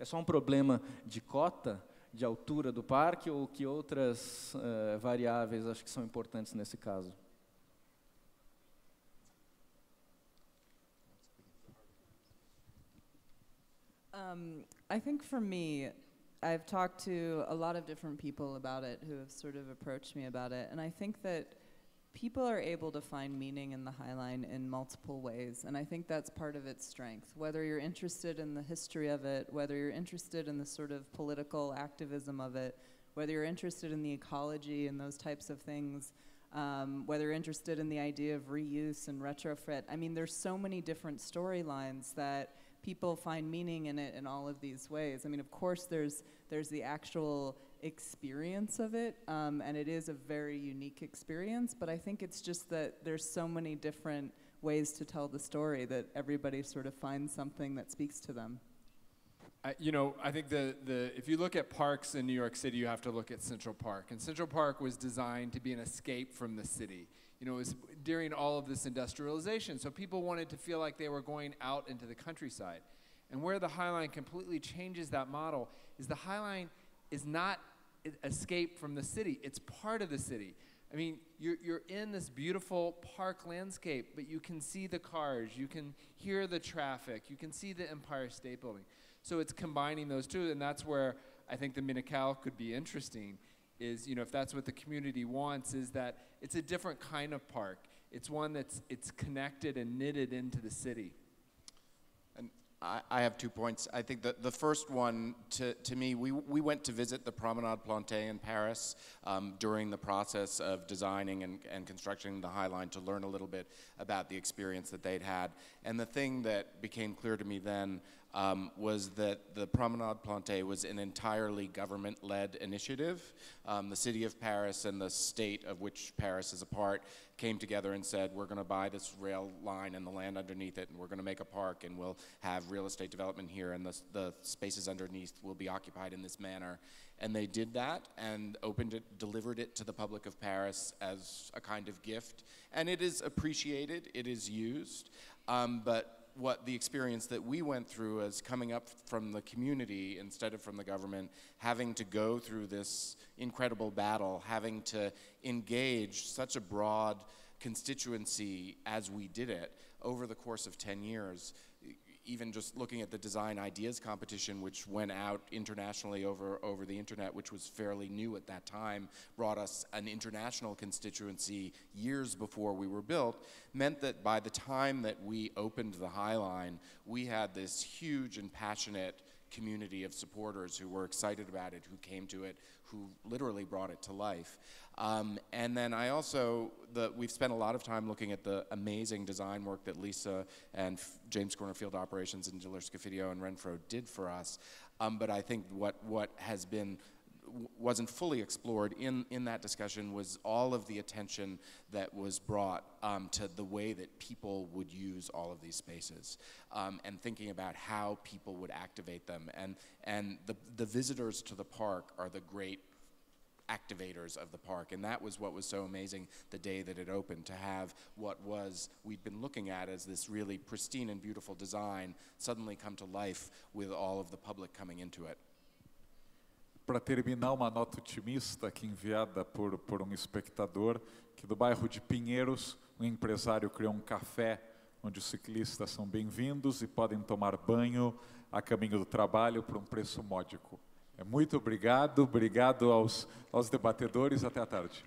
É só um problema de cota, de altura do parque, ou que outras variáveis acho que são importantes nesse caso? I think for me, I've talked to a lot of different people about it who have sort of approached me about it, and I think that people are able to find meaning in the Highline in multiple ways, and I think that's part of its strength. Whether you're interested in the history of it, whether you're interested in the sort of political activism of it, whether you're interested in the ecology and those types of things, whether you're interested in the idea of reuse and retrofit. I mean, there's so many different storylines that people find meaning in it in all of these ways. I mean, of course, there's the actual experience of it, and it is a very unique experience, but I think it's just that there's so many different ways to tell the story that everybody sort of finds something that speaks to them. I think if you look at parks in New York City, you have to look at Central Park. And Central Park was designed to be an escape from the city. It was during all of this industrialization, so people wanted to feel like they were going out into the countryside. And where the Highline completely changes that model is the Highline is not escape from the city, it's part of the city. I mean, you're in this beautiful park landscape, but you can see the cars, you can hear the traffic, you can see the Empire State Building. So it's combining those two, and that's where I think the Minical could be interesting, is, if that's what the community wants, is that it's a different kind of park. It's one it's connected and knitted into the city. And I have 2 points. I think that the first one, to me, we went to visit the Promenade Plantée in Paris during the process of designing and constructing the Highline to learn a little bit about the experience that they'd had. And the thing that became clear to me then was that the Promenade Plantée was an entirely government-led initiative. The city of Paris and the state of which Paris is a part came together and said, we're going to buy this rail line and the land underneath it, and we're going to make a park, and we'll have real estate development here, and the spaces underneath will be occupied in this manner. And they did that and opened it, delivered it to the public of Paris as a kind of gift. And it is appreciated, it is used, but what the experience that we went through as coming up from the community instead of from the government, having to go through this incredible battle, having to engage such a broad constituency as we did it over the course of 10 years, even just looking at the design ideas competition, which went out internationally over the internet, which was fairly new at that time, brought us an international constituency years before we were built, meant that by the time that we opened the Highline, we had this huge and passionate community of supporters who were excited about it, who came to it, who literally brought it to life. And then I also, we've spent a lot of time looking at the amazing design work that Lisa and James Corner Field Operations and Giller Scofidio and Renfro did for us. But I think what has been wasn't fully explored in that discussion was all of the attention that was brought to the way that people would use all of these spaces, and thinking about how people would activate them. And the visitors to the park are the great activators of the park, and that was what was so amazing the day that it opened, to have what we'd been looking at as this really pristine and beautiful design suddenly come to life with all of the public coming into it. Para terminar, uma nota otimista aqui enviada por espectador, que do bairro de Pinheiros, um empresário criou um café onde os ciclistas são bem-vindos e podem tomar banho a caminho do trabalho por um preço módico. Muito obrigado aos debatedores, até à tarde.